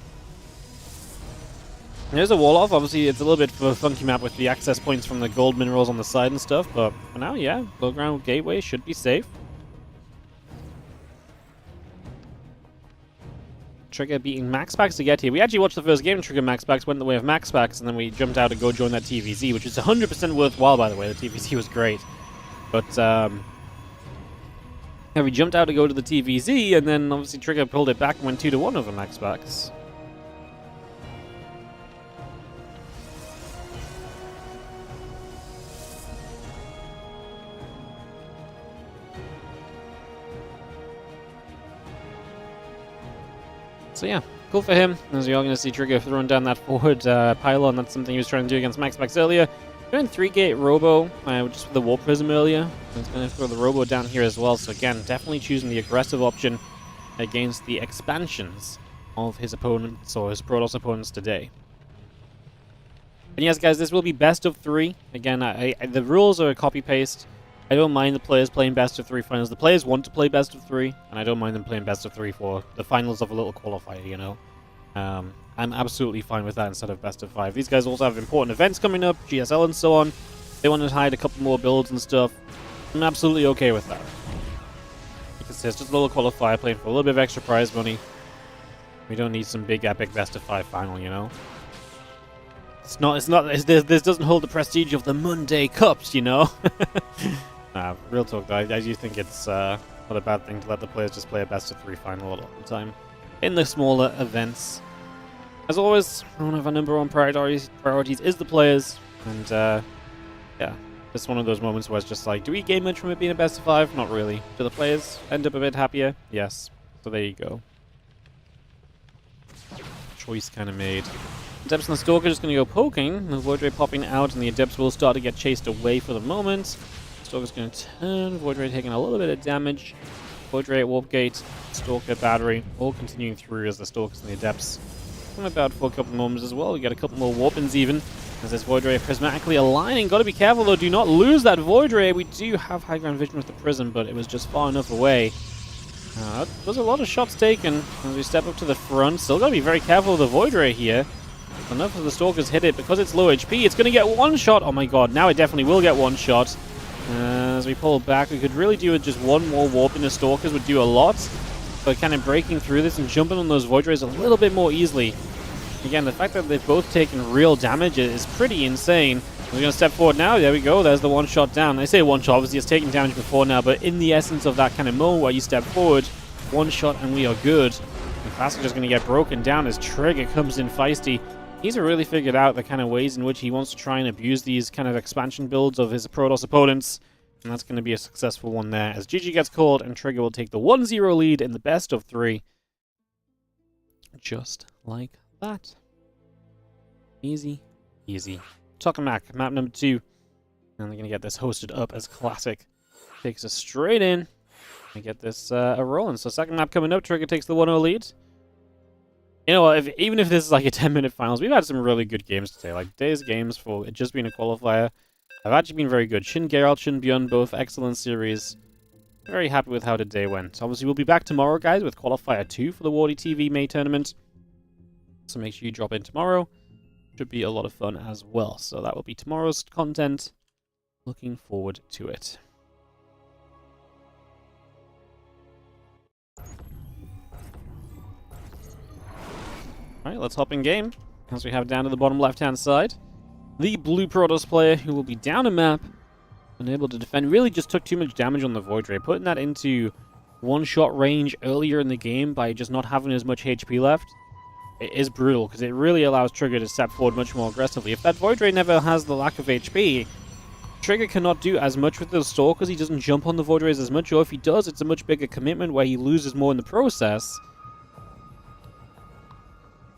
There's a wall off. Obviously, it's a little bit of a funky map with the access points from the gold minerals on the side and stuff, but for now, yeah, low ground gateway should be safe. Trigger beating MaxPacks to get here. We actually watched the first game, Trigger MaxPacks, went the way of MaxPacks, and then we jumped out to go join that TVZ, which is 100% worthwhile, by the way. The TVZ was great. But, yeah, we jumped out to go to the TVZ, and then obviously Trigger pulled it back and went 2-1 over MaxPacks. So yeah, cool for him. As you're all going to see Trigger throwing down that forward pylon. That's something he was trying to do against MaxPacks earlier. Doing 3-gate Robo, just for the Warp Prism earlier. He's going to throw the Robo down here as well. So again, definitely choosing the aggressive option against the expansions of his opponents, or his Protoss opponents today. And yes, guys, this will be best of 3. Again, the rules are a copy-paste. I don't mind the players playing best of 3 finals. The players want to play best of 3, and I don't mind them playing best of 3 for the finals of a little qualifier, you know. I'm absolutely fine with that instead of best of 5. These guys also have important events coming up, GSL and so on. They want to hide a couple more builds and stuff. I'm absolutely okay with that. Because it's just a little qualifier playing for a little bit of extra prize money. We don't need some big epic best of 5 final, you know. This doesn't hold the prestige of the Monday Cups, you know. Nah, real talk though, I do think it's not a bad thing to let the players just play a best of 3 final a lot of the time in the smaller events. As always, one of our number 1 priorities is the players, and yeah, it's one of those moments where it's just like, do we gain much from it being a best of 5? Not really. Do the players end up a bit happier? Yes. So there you go. Choice kind of made. Adepts and the Stalker just going to go poking. The Void Ray popping out, and the Adepts will start to get chased away for the moment. Stalker's going to turn. Void Ray taking a little bit of damage. Void Ray at Warp Gate. Stalker, Battery, all continuing through as the Stalkers and the Adepts come about for a couple of moments as well. We get a couple more Warpins even. As this Void Ray prismatically aligning. Got to be careful though, do not lose that Void Ray. We do have high ground vision with the Prism, but it was just far enough away. There's a lot of shots taken as we step up to the front. Still got to be very careful with the Void Ray here. Enough of the Stalkers hit it. Because it's low HP, it's going to get one shot. Oh my god, now it definitely will get one shot. As we pull back, we could really do with just one more warp in the Stalkers would do a lot. But kind of breaking through this and jumping on those Void Rays a little bit more easily. Again, the fact that they've both taken real damage is pretty insane. We're going to step forward now. There we go. There's the one shot down. I say one shot, obviously it's taken damage before now, but in the essence of that kind of moment where you step forward, one shot and we are good. And Classic just going to get broken down as Trigger comes in feisty. He's really figured out the kind of ways in which he wants to try and abuse these kind of expansion builds of his Protoss opponents. And that's going to be a successful one there, as GG gets called and Trigger will take the 1-0 lead in the best of 3. Just like that. Easy, easy. Tokamak, map number 2. And they're going to get this hosted up as Classic takes us straight in and get this a rolling. So second map coming up, Trigger takes the 1-0 lead. You know what, even if this is like a 10-minute finals, we've had some really good games today. Like today's games for it just being a qualifier have actually been very good. Shin, Geralt, Shin, ByuN, both excellent series. Very happy with how today went. Obviously, we'll be back tomorrow, guys, with Qualifier 2 for the WardiTV May tournament. So make sure you drop in tomorrow. Should be a lot of fun as well. So that will be tomorrow's content. Looking forward to it. Alright, let's hop in game. As we have down to the bottom left-hand side, the blue Protoss player who will be down a map, unable to defend, really just took too much damage on the Void Ray, putting that into one-shot range earlier in the game by just not having as much HP left. It is brutal, because it really allows Trigger to step forward much more aggressively. If that Void Ray never has the lack of HP, Trigger cannot do as much with those Stalkers. He doesn't jump on the Void Rays as much, or if he does, it's a much bigger commitment where he loses more in the process.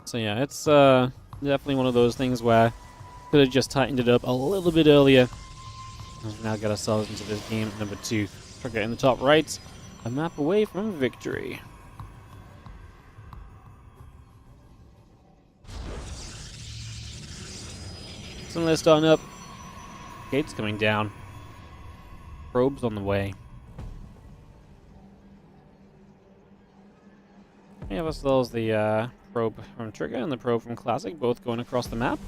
So yeah, it's definitely one of those things where could have just tightened it up a little bit earlier. As we now get ourselves into this game number 2. Trigger in the top right, a map away from victory. Similar starting up. Gates coming down. Probes on the way. We have ourselves the probe from Trigger and the probe from Classic, both going across the map.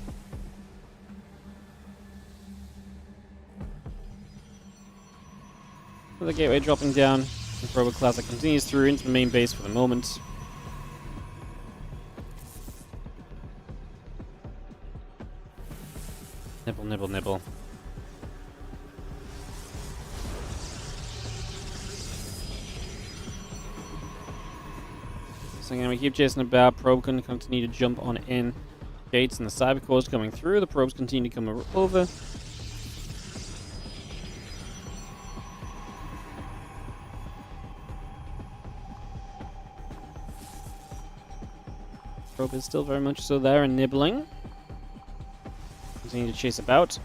With the gateway dropping down, the probe Classic continues through into the main base for the moment. Nibble, nibble, nibble. So again, we keep chasing about. Probe can continue to jump on in. Gates and the cyber cores coming through. The probes continue to come over. Probe is still very much so there and nibbling. Continue to chase about.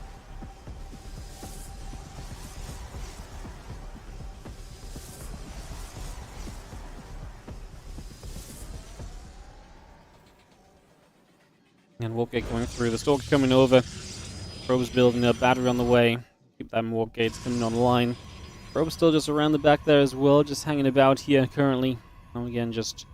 And warp gate going through. The Stalker coming over. Probe's building up. Battery on the way. Keep that warp gates coming online. Probe's still just around the back there as well. Just hanging about here currently. And again, just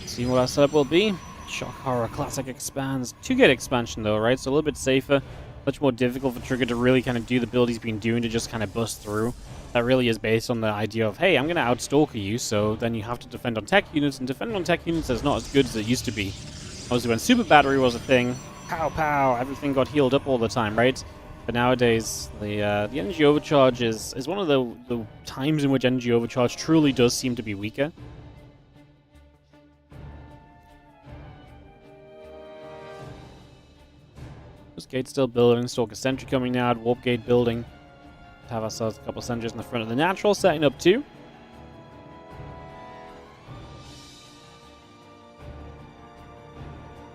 see what our setup will be. Shock Horror Classic expands. 2-gate expansion though, right? So a little bit safer. Much more difficult for Trigger to really kind of do the build he's been doing to just kind of bust through. That really is based on the idea of, hey, I'm going to out-stalker you, so then you have to defend on tech units, and defending on tech units is not as good as it used to be. Obviously, when Super Battery was a thing, pow, pow, everything got healed up all the time, right? But nowadays, the energy overcharge is one of the times in which energy overcharge truly does seem to be weaker. This gate's still building. Stalker Sentry coming now. Warp Gate building. Have ourselves a couple of sentries in the front of the natural, setting up 2.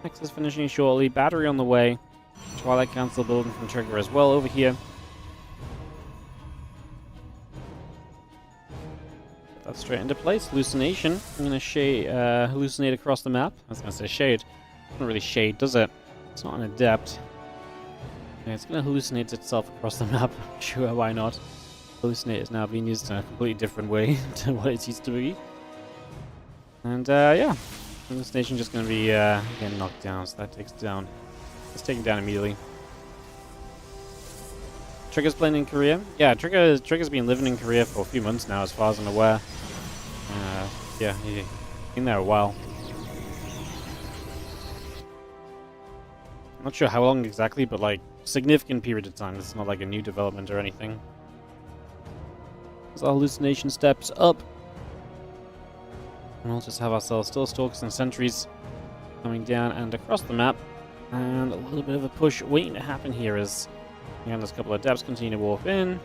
Next is finishing shortly. Battery on the way. Twilight Council building from Trigger as well over here. Put that straight into place. Hallucination. I'm going to hallucinate across the map. I was going to say shade. Not really shade, does it? It's not an adept. Yeah, it's going to hallucinate itself across the map. Sure, why not? Hallucinate is now being used in a completely different way to what it used to be. And, yeah. Hallucination just going to be getting knocked down, so that takes down. It's taken down immediately. Trigger's playing in Korea. Yeah, Trigger's been living in Korea for a few months now, as far as I'm aware. Yeah, he's been there a while. I'm not sure how long exactly, but like significant period of time. It's not like a new development or anything. As our hallucination steps up, and we'll just have ourselves still stalkers and sentries coming down and across the map, and a little bit of a push waiting to happen here as again there's a couple of adepts continue to warp in.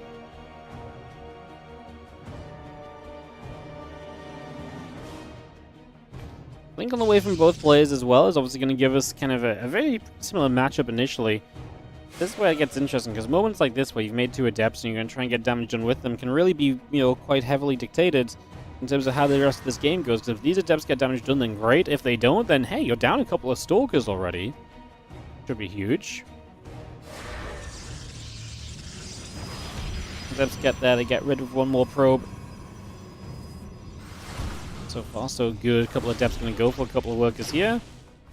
Link on the way from both players as well is obviously going to give us kind of a very similar matchup initially. This is where it gets interesting, because moments like this where you've made two adepts and you're going to try and get damage done with them can really be, you know, quite heavily dictated in terms of how the rest of this game goes. Because if these adepts get damage done, then great. If they don't, then hey, you're down a couple of stalkers already. Should be huge. Adepts get there, they get rid of one more probe. So far, so good. A couple of adepts going to go for a couple of workers here.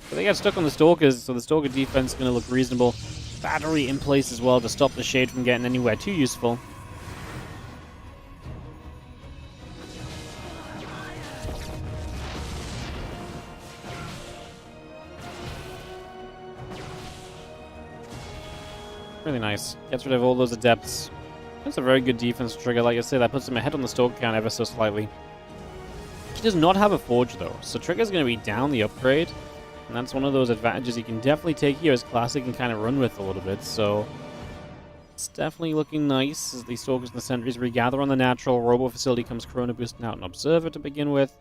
But they get stuck on the stalkers, so the stalker defense is going to look reasonable. Battery in place as well to stop the shade from getting anywhere too useful. Really nice. Gets rid of all those adepts. That's a very good defense trigger. Like I said, that puts him ahead on the stalker count ever so slightly. He does not have a forge though, so Trigger's going to be down the upgrade, and that's one of those advantages you can definitely take here as Classic and kind of run with a little bit, so it's definitely looking nice as the Stalkers and the Sentries regather on the natural. Robo Facility comes Chrono boosting out an Observer to begin with.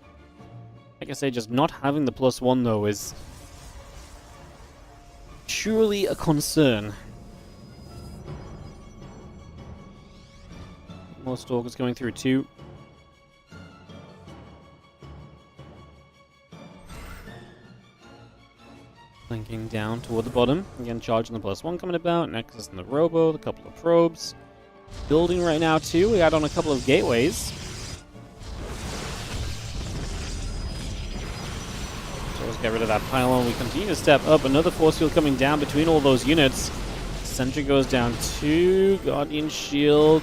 Like I say, just not having the +1 though is surely a concern. More Stalkers going through too. Linking down toward the bottom. Again, charging the +1 coming about. Nexus and the Robo, a couple of probes. Building right now too. We add on a couple of gateways. So let's get rid of that pylon. We continue to step up. Another force field coming down between all those units. Sentry goes down 2. Guardian Shield.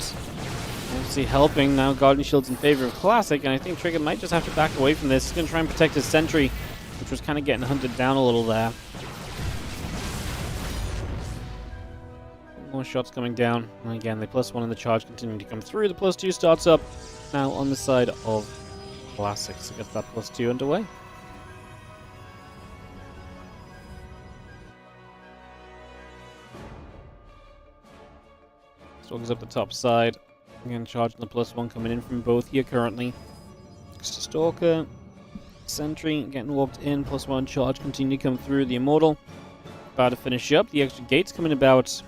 Obviously helping. Now Guardian Shield's in favor of Classic, and I think Trigger might just have to back away from this. He's going to try and protect his Sentry, which was kind of getting hunted down a little there. More shots coming down. And again, the +1 and the charge continuing to come through. The +2 starts up now on the side of Classic. So gets that +2 underway. Stalkers up the top side. Again, charging the +1 coming in from both here currently. Stalker, Sentry getting walked in, +1 charge continue to come through. The Immortal about to finish up. The extra gates coming about.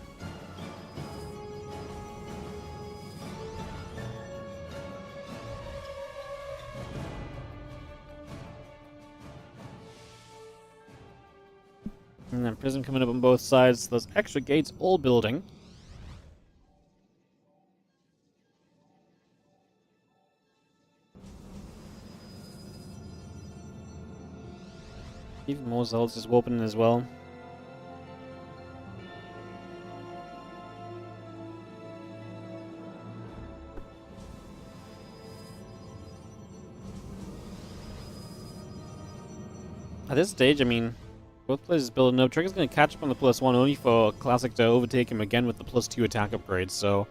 And then Prism coming up on both sides. Those extra gates all building. Even more Zealots is warping in as well. At this stage, I mean, both players building up. Trigger's going to catch up on the +1 only for Classic to overtake him again with the +2 attack upgrade, so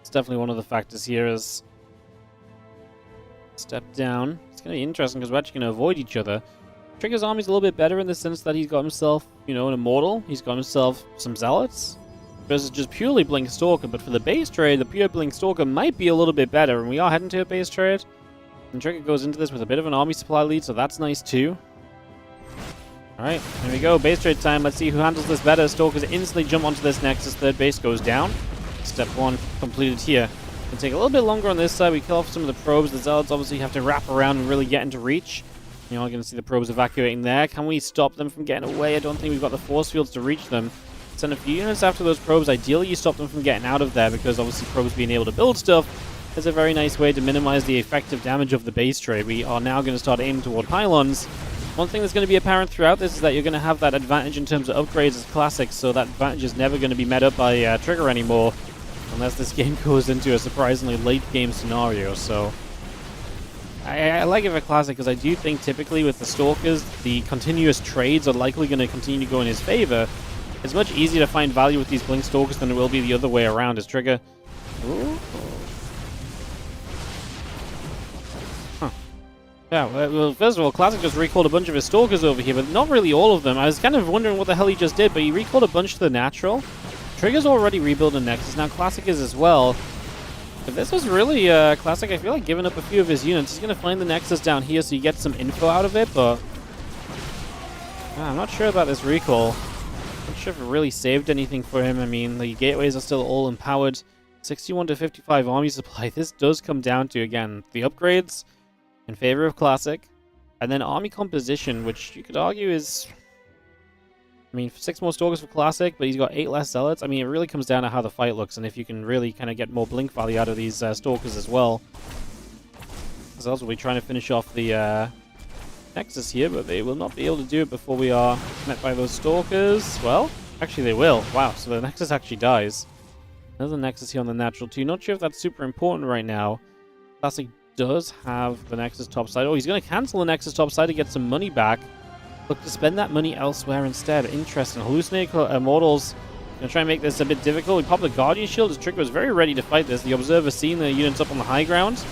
it's definitely one of the factors here is step down. It's going to be interesting because we're actually going to avoid each other. Trigger's army's a little bit better in the sense that he's got himself, you know, an Immortal. He's got himself some Zealots versus just purely Blink Stalker. But for the base trade, the pure Blink Stalker might be a little bit better. And we are heading to a base trade. And Trigger goes into this with a bit of an army supply lead, so that's nice too. Alright, here we go. Base trade time. Let's see who handles this better. Stalkers instantly jump onto this Nexus. Third base goes down. Step 1 completed here. It'll take a little bit longer on this side. We kill off some of the probes. The Zealots obviously have to wrap around and really get into reach. You know, we're going to see the probes evacuating there. Can we stop them from getting away? I don't think we've got the force fields to reach them. Send a few units after those probes. Ideally, you stop them from getting out of there because obviously probes being able to build stuff is a very nice way to minimize the effective damage of the base trade. We are now going to start aiming toward pylons One thing that's going to be apparent throughout this is that you're going to have that advantage in terms of upgrades as classics, so that advantage is never going to be met up by Trigger anymore, unless this game goes into a surprisingly late game scenario. So I like it for classic because I do think typically with the Stalkers, the continuous trades are likely going to continue to go in his favor. It's much easier to find value with these Blink Stalkers than it will be the other way around as Trigger. Ooh. Yeah, well, first of all, Classic just recalled a bunch of his Stalkers over here, but not really all of them. I was kind of wondering what the hell he just did, but he recalled a bunch to the natural. Trigger's already rebuilding Nexus, now Classic is as well. If this was really Classic, I feel like giving up a few of his units. He's going to find the Nexus down here so you get some info out of it, but I'm not sure about this recall. Not sure if it really saved anything for him. I mean, the gateways are still all empowered. 61 to 55 army supply. This does come down to, again, the upgrades in favor of Classic, and then army composition, which you could argue is, I mean, 6 more Stalkers for Classic, but he's got 8 less Zealots. I mean, it really comes down to how the fight looks, and if you can really kind of get more blink value out of these Stalkers as well. Zealots will be trying to finish off the Nexus here, but they will not be able to do it before we are met by those Stalkers. Well, actually they will. Wow, so the Nexus actually dies. Another Nexus here on the natural too. Not sure if that's super important right now. Classic does have the Nexus topside. Oh, he's going to cancel the Nexus topside to get some money back. Look to spend that money elsewhere instead. Interesting. Hallucinate Immortals. Going to try and make this a bit difficult. We pop the Guardian Shield. His Trigger was very ready to fight this. The Observer's seen the units up on the high ground.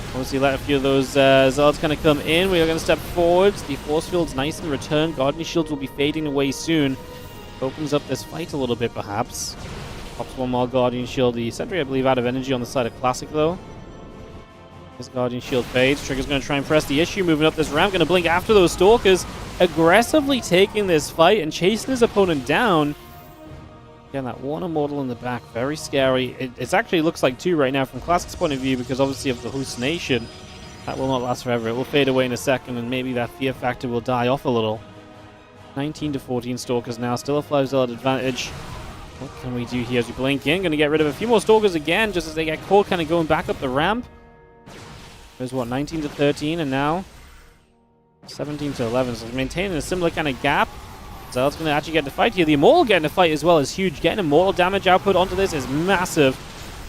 Obviously let a few of those Zealots kind of come in. We are going to step forwards. The Force Field's nice in return. Guardian Shields will be fading away soon. Opens up this fight a little bit perhaps. Pops one more Guardian Shield. The Sentry, I believe, out of energy on the side of Classic though. His Guardian Shield fades. Trigger's going to try and press the issue. Moving up this ramp. Going to blink after those Stalkers. Aggressively taking this fight and chasing his opponent down. Again, that one Immortal in the back. Very scary. It actually looks like 2 right now from Classic's point of view because obviously of the hallucination. That will not last forever. It will fade away in a second and maybe that fear factor will die off a little. 19 to 14 Stalkers now. Still a 5 Zealot advantage. What can we do here as we blink in? Going to get rid of a few more Stalkers again just as they get caught kind of going back up the ramp. There's what, 19 to 13 and now 17 to 11. So maintaining a similar kind of gap. Zealot's going to actually get to fight here. The Immortal getting to fight as well is huge. Getting Immortal damage output onto this is massive.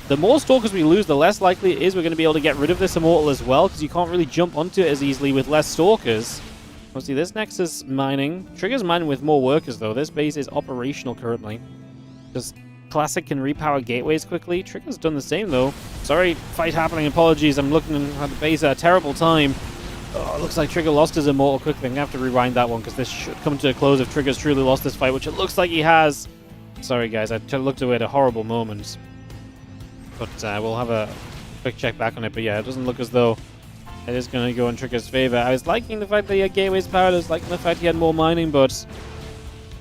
The more Stalkers we lose, the less likely it is we're going to be able to get rid of this Immortal as well, because you can't really jump onto it as easily with less Stalkers. Obviously, this Nexus mining. Trigger's mining with more workers, though. This base is operational currently. Just Classic can repower gateways quickly. Trigger's done the same, though. Sorry, fight happening. Apologies. I'm looking at the base at a terrible time. Oh, it looks like Trigger lost his Immortal quickly. I'm going to have to rewind that one because this should come to a close if Trigger's truly lost this fight, which it looks like he has. Sorry, guys. I looked away at a horrible moment. But we'll have a quick check back on it. But yeah, it doesn't look as though it is going to go in Trigger's favor. I was liking the fact that he had gateways powered. I was liking the fact he had more mining, but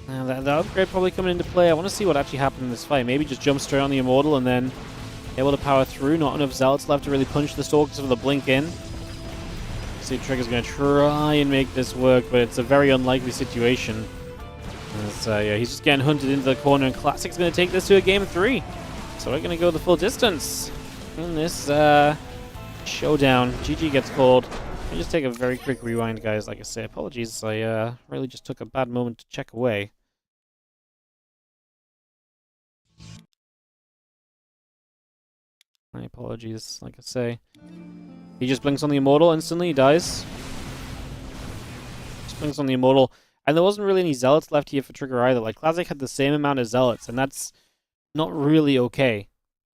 the upgrade probably coming into play. I want to see what actually happened in this fight. Maybe just jump straight on the Immortal and then able to power through. Not enough Zealots left to really punch the Stalkers for the blink in. See, Trigger's going to try and make this work, but it's a very unlikely situation. As, yeah, he's just getting hunted into the corner, and Classic's going to take this to a game 3. So we're going to go the full distance in this showdown. GG gets called. Let me just take a very quick rewind, guys. Like I say, apologies. I really just took a bad moment to check away. My apologies, like I say. He just blinks on the Immortal instantly, he dies. Just blinks on the Immortal. And there wasn't really any Zealots left here for Trigger either. Like, Classic had the same amount of Zealots, and that's not really okay.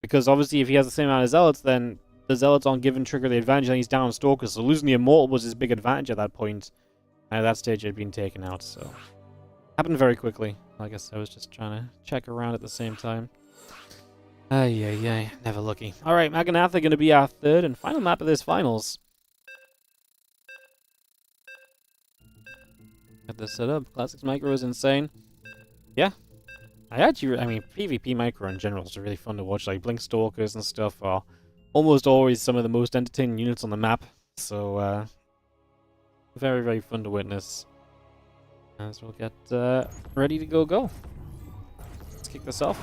Because obviously if he has the same amount of Zealots, then the Zealots aren't giving Trigger the advantage, and he's down on Stalkers. So losing the Immortal was his big advantage at that point. And at that stage, it had been taken out, so... Happened very quickly. I guess I was just trying to check around at the same time. Ay, never lucky. Alright, Maganatha going to be our third and final map of this finals. Got this set up. Classics Micro is insane. Yeah. I mean, PvP Micro in general is really fun to watch. Like, Blink Stalkers and stuff are almost always some of the most entertaining units on the map. So, very, very fun to witness. As we'll get ready to go. Let's kick this off.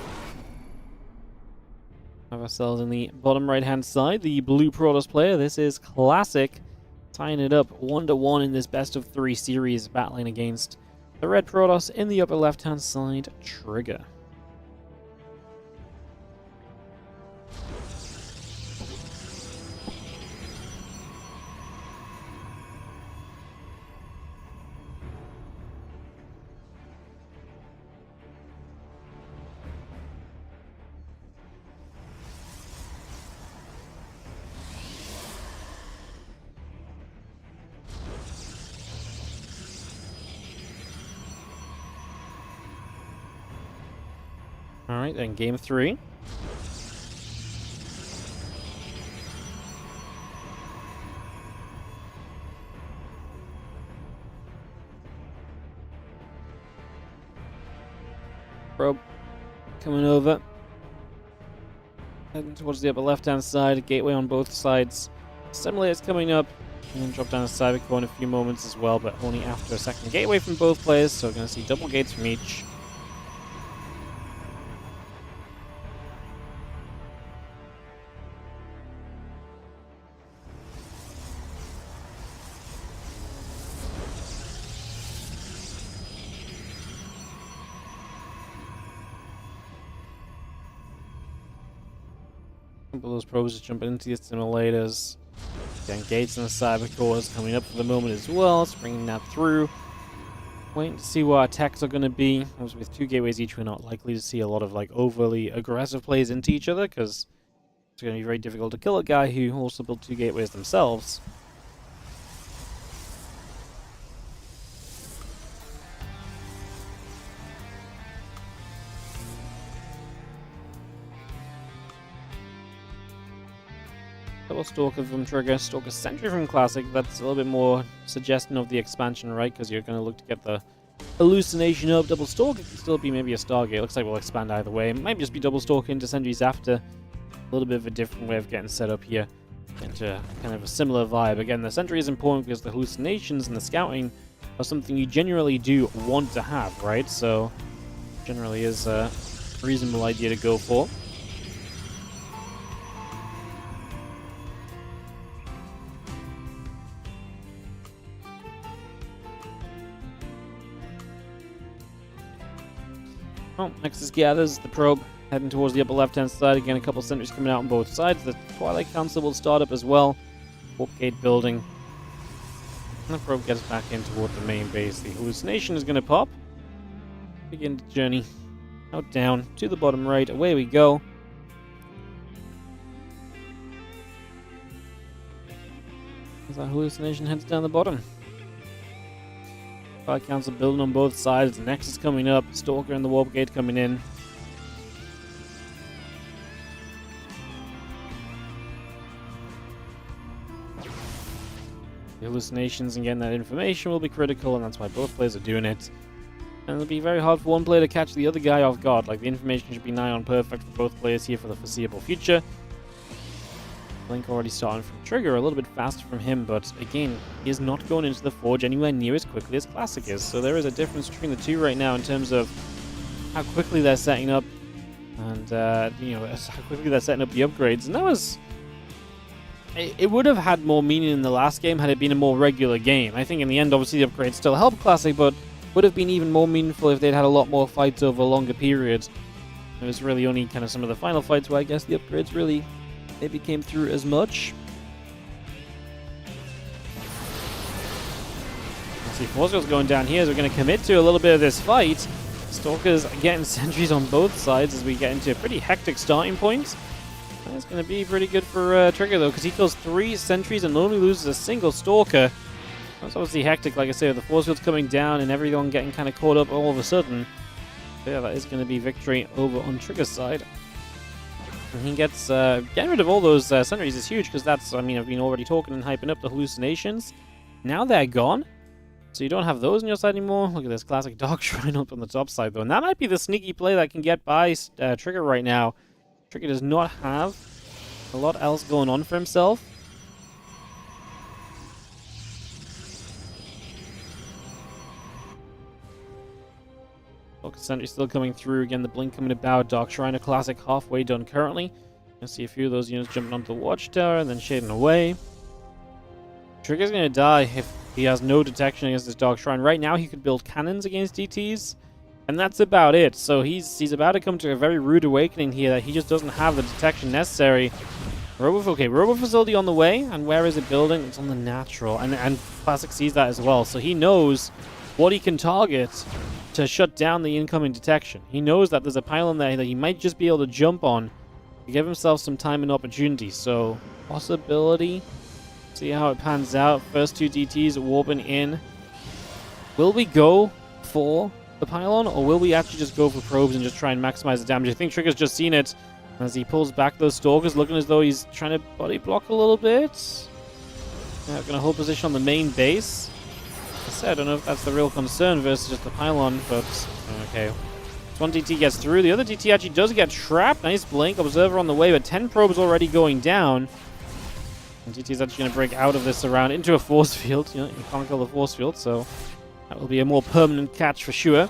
Have ourselves in the bottom right-hand side, the blue Protoss player. This is Classic. Tying it up 1-1 in this best-of-3 series, battling against the red Protoss in the upper left-hand side, Trigger. Alright, then game 3. Probe coming over. Heading towards the upper left-hand side, gateway on both sides. Simulators coming up, and then drop down a Cybercore in a few moments as well, but only after a second gateway from both players, so we're going to see double gates from each. Those probes are jumping into the simulators. Getting gates and the cybercores coming up for the moment as well. It's bringing that through. Waiting to see what our attacks are going to be. As with 2 gateways each, we're not likely to see a lot of like overly aggressive plays into each other, because it's going to be very difficult to kill a guy who also built 2 gateways themselves. Double Stalker from Trigger, Stalker Sentry from Classic. That's a little bit more suggestion of the expansion, right? Because you're going to look to get the hallucination up. Double Stalker could still be maybe a Stargate. Looks like we'll expand either way. It might just be Double Stalker into Sentries after. A little bit of a different way of getting set up here. Into kind of a similar vibe. Again, the Sentry is important because the hallucinations and the scouting are something you generally do want to have, right? So, generally is a reasonable idea to go for. Well, Nexus gathers the probe, heading towards the upper left-hand side. Again, a couple sentries coming out on both sides. The Twilight Council will start up as well. Warp gate building. And the probe gets back in toward the main base. The hallucination is going to pop. Begin the journey. Out, down, to the bottom right. Away we go. As that hallucination heads down the bottom. Twilight Council building on both sides. The Nexus coming up. Stalker and the Warp Gate coming in. The hallucinations and getting that information will be critical, and that's why both players are doing it. And it'll be very hard for one player to catch the other guy off guard. Like, the information should be nigh on perfect for both players here for the foreseeable future. Blink already starting from Trigger, a little bit faster from him, but again, he is not going into the Forge anywhere near as quickly as Classic is. So there is a difference between the two right now in terms of how quickly they're setting up, and how quickly they're setting up the upgrades. And that was, it would have had more meaning in the last game had it been a more regular game. I think in the end, obviously, the upgrades still helped Classic, but would have been even more meaningful if they'd had a lot more fights over longer periods. It was really only kind of some of the final fights where I guess the upgrades really maybe came through as much. Let's see, Force going down here, so we're going to commit to a little bit of this fight. Stalkers getting sentries on both sides as we get into a pretty hectic starting point. That's going to be pretty good for Trigger, though, because he kills 3 sentries and only loses a single Stalker. That's obviously hectic, like I say, with the force fields coming down and everyone getting kind of caught up all of a sudden. But yeah, that is going to be victory over on Trigger's side. And he gets, getting rid of all those sentries is huge, because that's, I mean, I've been already talking and hyping up the hallucinations. Now they're gone, so you don't have those on your side anymore. Look at this classic Dark Shrine up on the top side, though. And that might be the sneaky play that can get by Trigger right now. Trigger does not have a lot else going on for himself. Sentry still coming through. Again, the blink coming about. Dark Shrine, a classic, halfway done currently. You see a few of those units jumping onto the watchtower and then shading away. Trigger's going to die if he has no detection against this Dark Shrine. Right now, he could build cannons against DTs, and that's about it. So he's about to come to a very rude awakening here that he just doesn't have the detection necessary. Robo Facility on the way, and where is it building? It's on the natural, and Classic sees that as well, so he knows what he can target to shut down the incoming detection. He knows that there's a pylon there that he might just be able to jump on to give himself some time and opportunity. So, possibility. See how it pans out. First two DTs warping in. Will we go for the pylon, or will we actually just go for probes and just try and maximize the damage? I think Trigger's just seen it as he pulls back those Stalkers, looking as though he's trying to body block a little bit. Going to hold position on the main base. Like I said, I don't know if that's the real concern versus just the pylon, but okay. One DT gets through. The other DT actually does get trapped. Nice blink. Observer on the way, but 10 probes already going down. And DT is actually going to break out of this around into a force field. You know, you can't kill the force field, so that will be a more permanent catch for sure.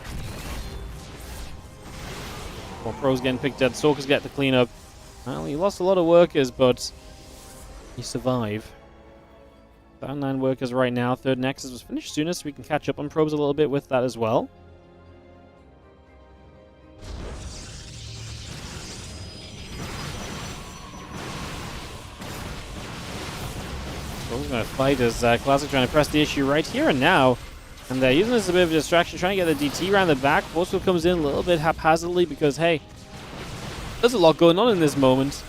More pros getting picked dead. Stalkers get the cleanup. Well, he lost a lot of workers, but he survived. Down 9 workers right now. Third Nexus was finished sooner, so we can catch up on probes a little bit with that as well. Probes going to fight as Classic trying to press the issue right here and now. And they're using this as a bit of a distraction, trying to get the DT around the back. Forceful comes in a little bit haphazardly because, hey, there's a lot going on in this moment.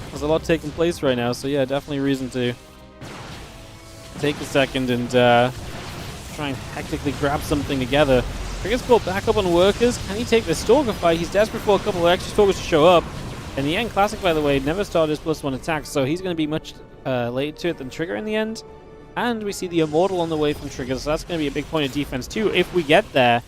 There's a lot taking place right now, so yeah, definitely a reason to take a second and try and hectically grab something together. Trigger's pulled back up on workers. Can he take the Stalker fight? He's desperate for a couple of extra Stalkers to show up. In the end, Classic, by the way, never started his +1 attack, so he's going to be much later to it than Trigger in the end. And we see the Immortal on the way from Trigger, so that's going to be a big point of defense too if we get there.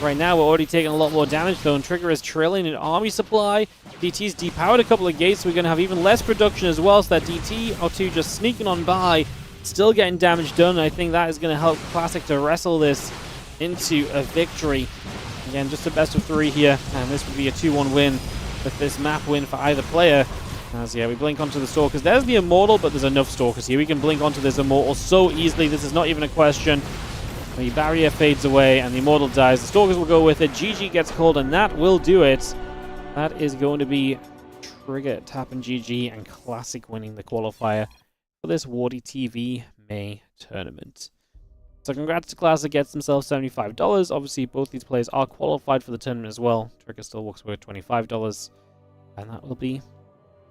Right now, we're already taking a lot more damage though, and Trigger is trailing an army supply. DT's depowered a couple of gates, so we're going to have even less production as well, so that DT or two just sneaking on by, still getting damage done. And I think that is going to help Classic to wrestle this into a victory. Again, just a best of 3 here, and this would be a 2-1 win with this map win for either player. As yeah, we blink onto the Stalkers. There's the Immortal, but there's enough Stalkers here. We can blink onto this Immortal so easily. This is not even a question. The barrier fades away and the Immortal dies. The Stalkers will go with it. GG gets called, and that will do it. That is going to be Trigger tapping GG and Classic winning the qualifier for this WardiTV May tournament. So congrats to Classic, gets themselves $75. Obviously, both these players are qualified for the tournament as well. Trigger still walks away with $25. And that will be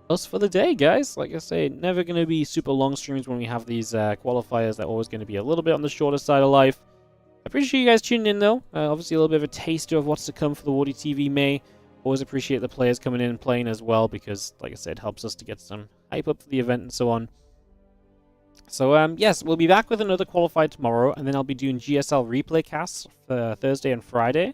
us for the day, guys. Like I say, never going to be super long streams when we have these qualifiers. They're always going to be a little bit on the shorter side of life. I appreciate you guys tuning in, though. Obviously, a little bit of a taster of what's to come for the WardiTV May. Always appreciate the players coming in and playing as well, because, like I said, it helps us to get some hype up for the event and so on. So, yes, we'll be back with another qualifier tomorrow, and then I'll be doing GSL replay casts for Thursday and Friday.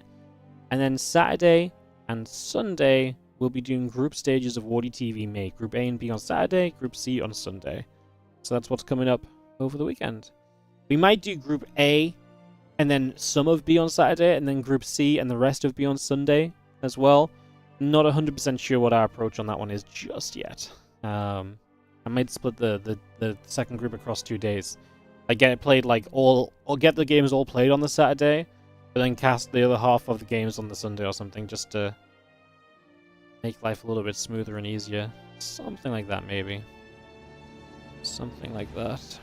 And then Saturday and Sunday, we'll be doing group stages of WardiTV May. Group A and B on Saturday, Group C on Sunday. So that's what's coming up over the weekend. We might do Group A and then some of B on Saturday, and then Group C and the rest of B on Sunday as well. Not 100% sure what our approach on that one is just yet. I might split the second group across 2 days. I get it played like all, or get the games all played on the Saturday, but then cast the other half of the games on the Sunday or something, just to make life a little bit smoother and easier. Something like that, maybe. Something like that.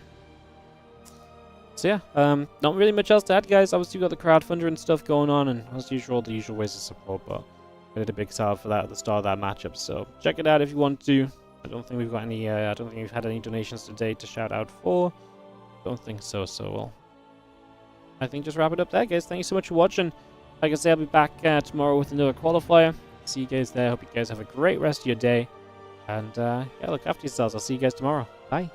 So yeah, not really much else to add, guys. Obviously, we've got the crowdfunder and stuff going on, and as usual, the usual ways of support, but I did a big shout for that at the start of that matchup, so check it out if you want to. I don't think we've got any, I don't think we've had any donations to date to shout out for. Don't think so, so well. I think just wrap it up there, guys. Thank you so much for watching. Like I say, I'll be back tomorrow with another qualifier. See you guys there. Hope you guys have a great rest of your day. And yeah, look after yourselves. I'll see you guys tomorrow. Bye.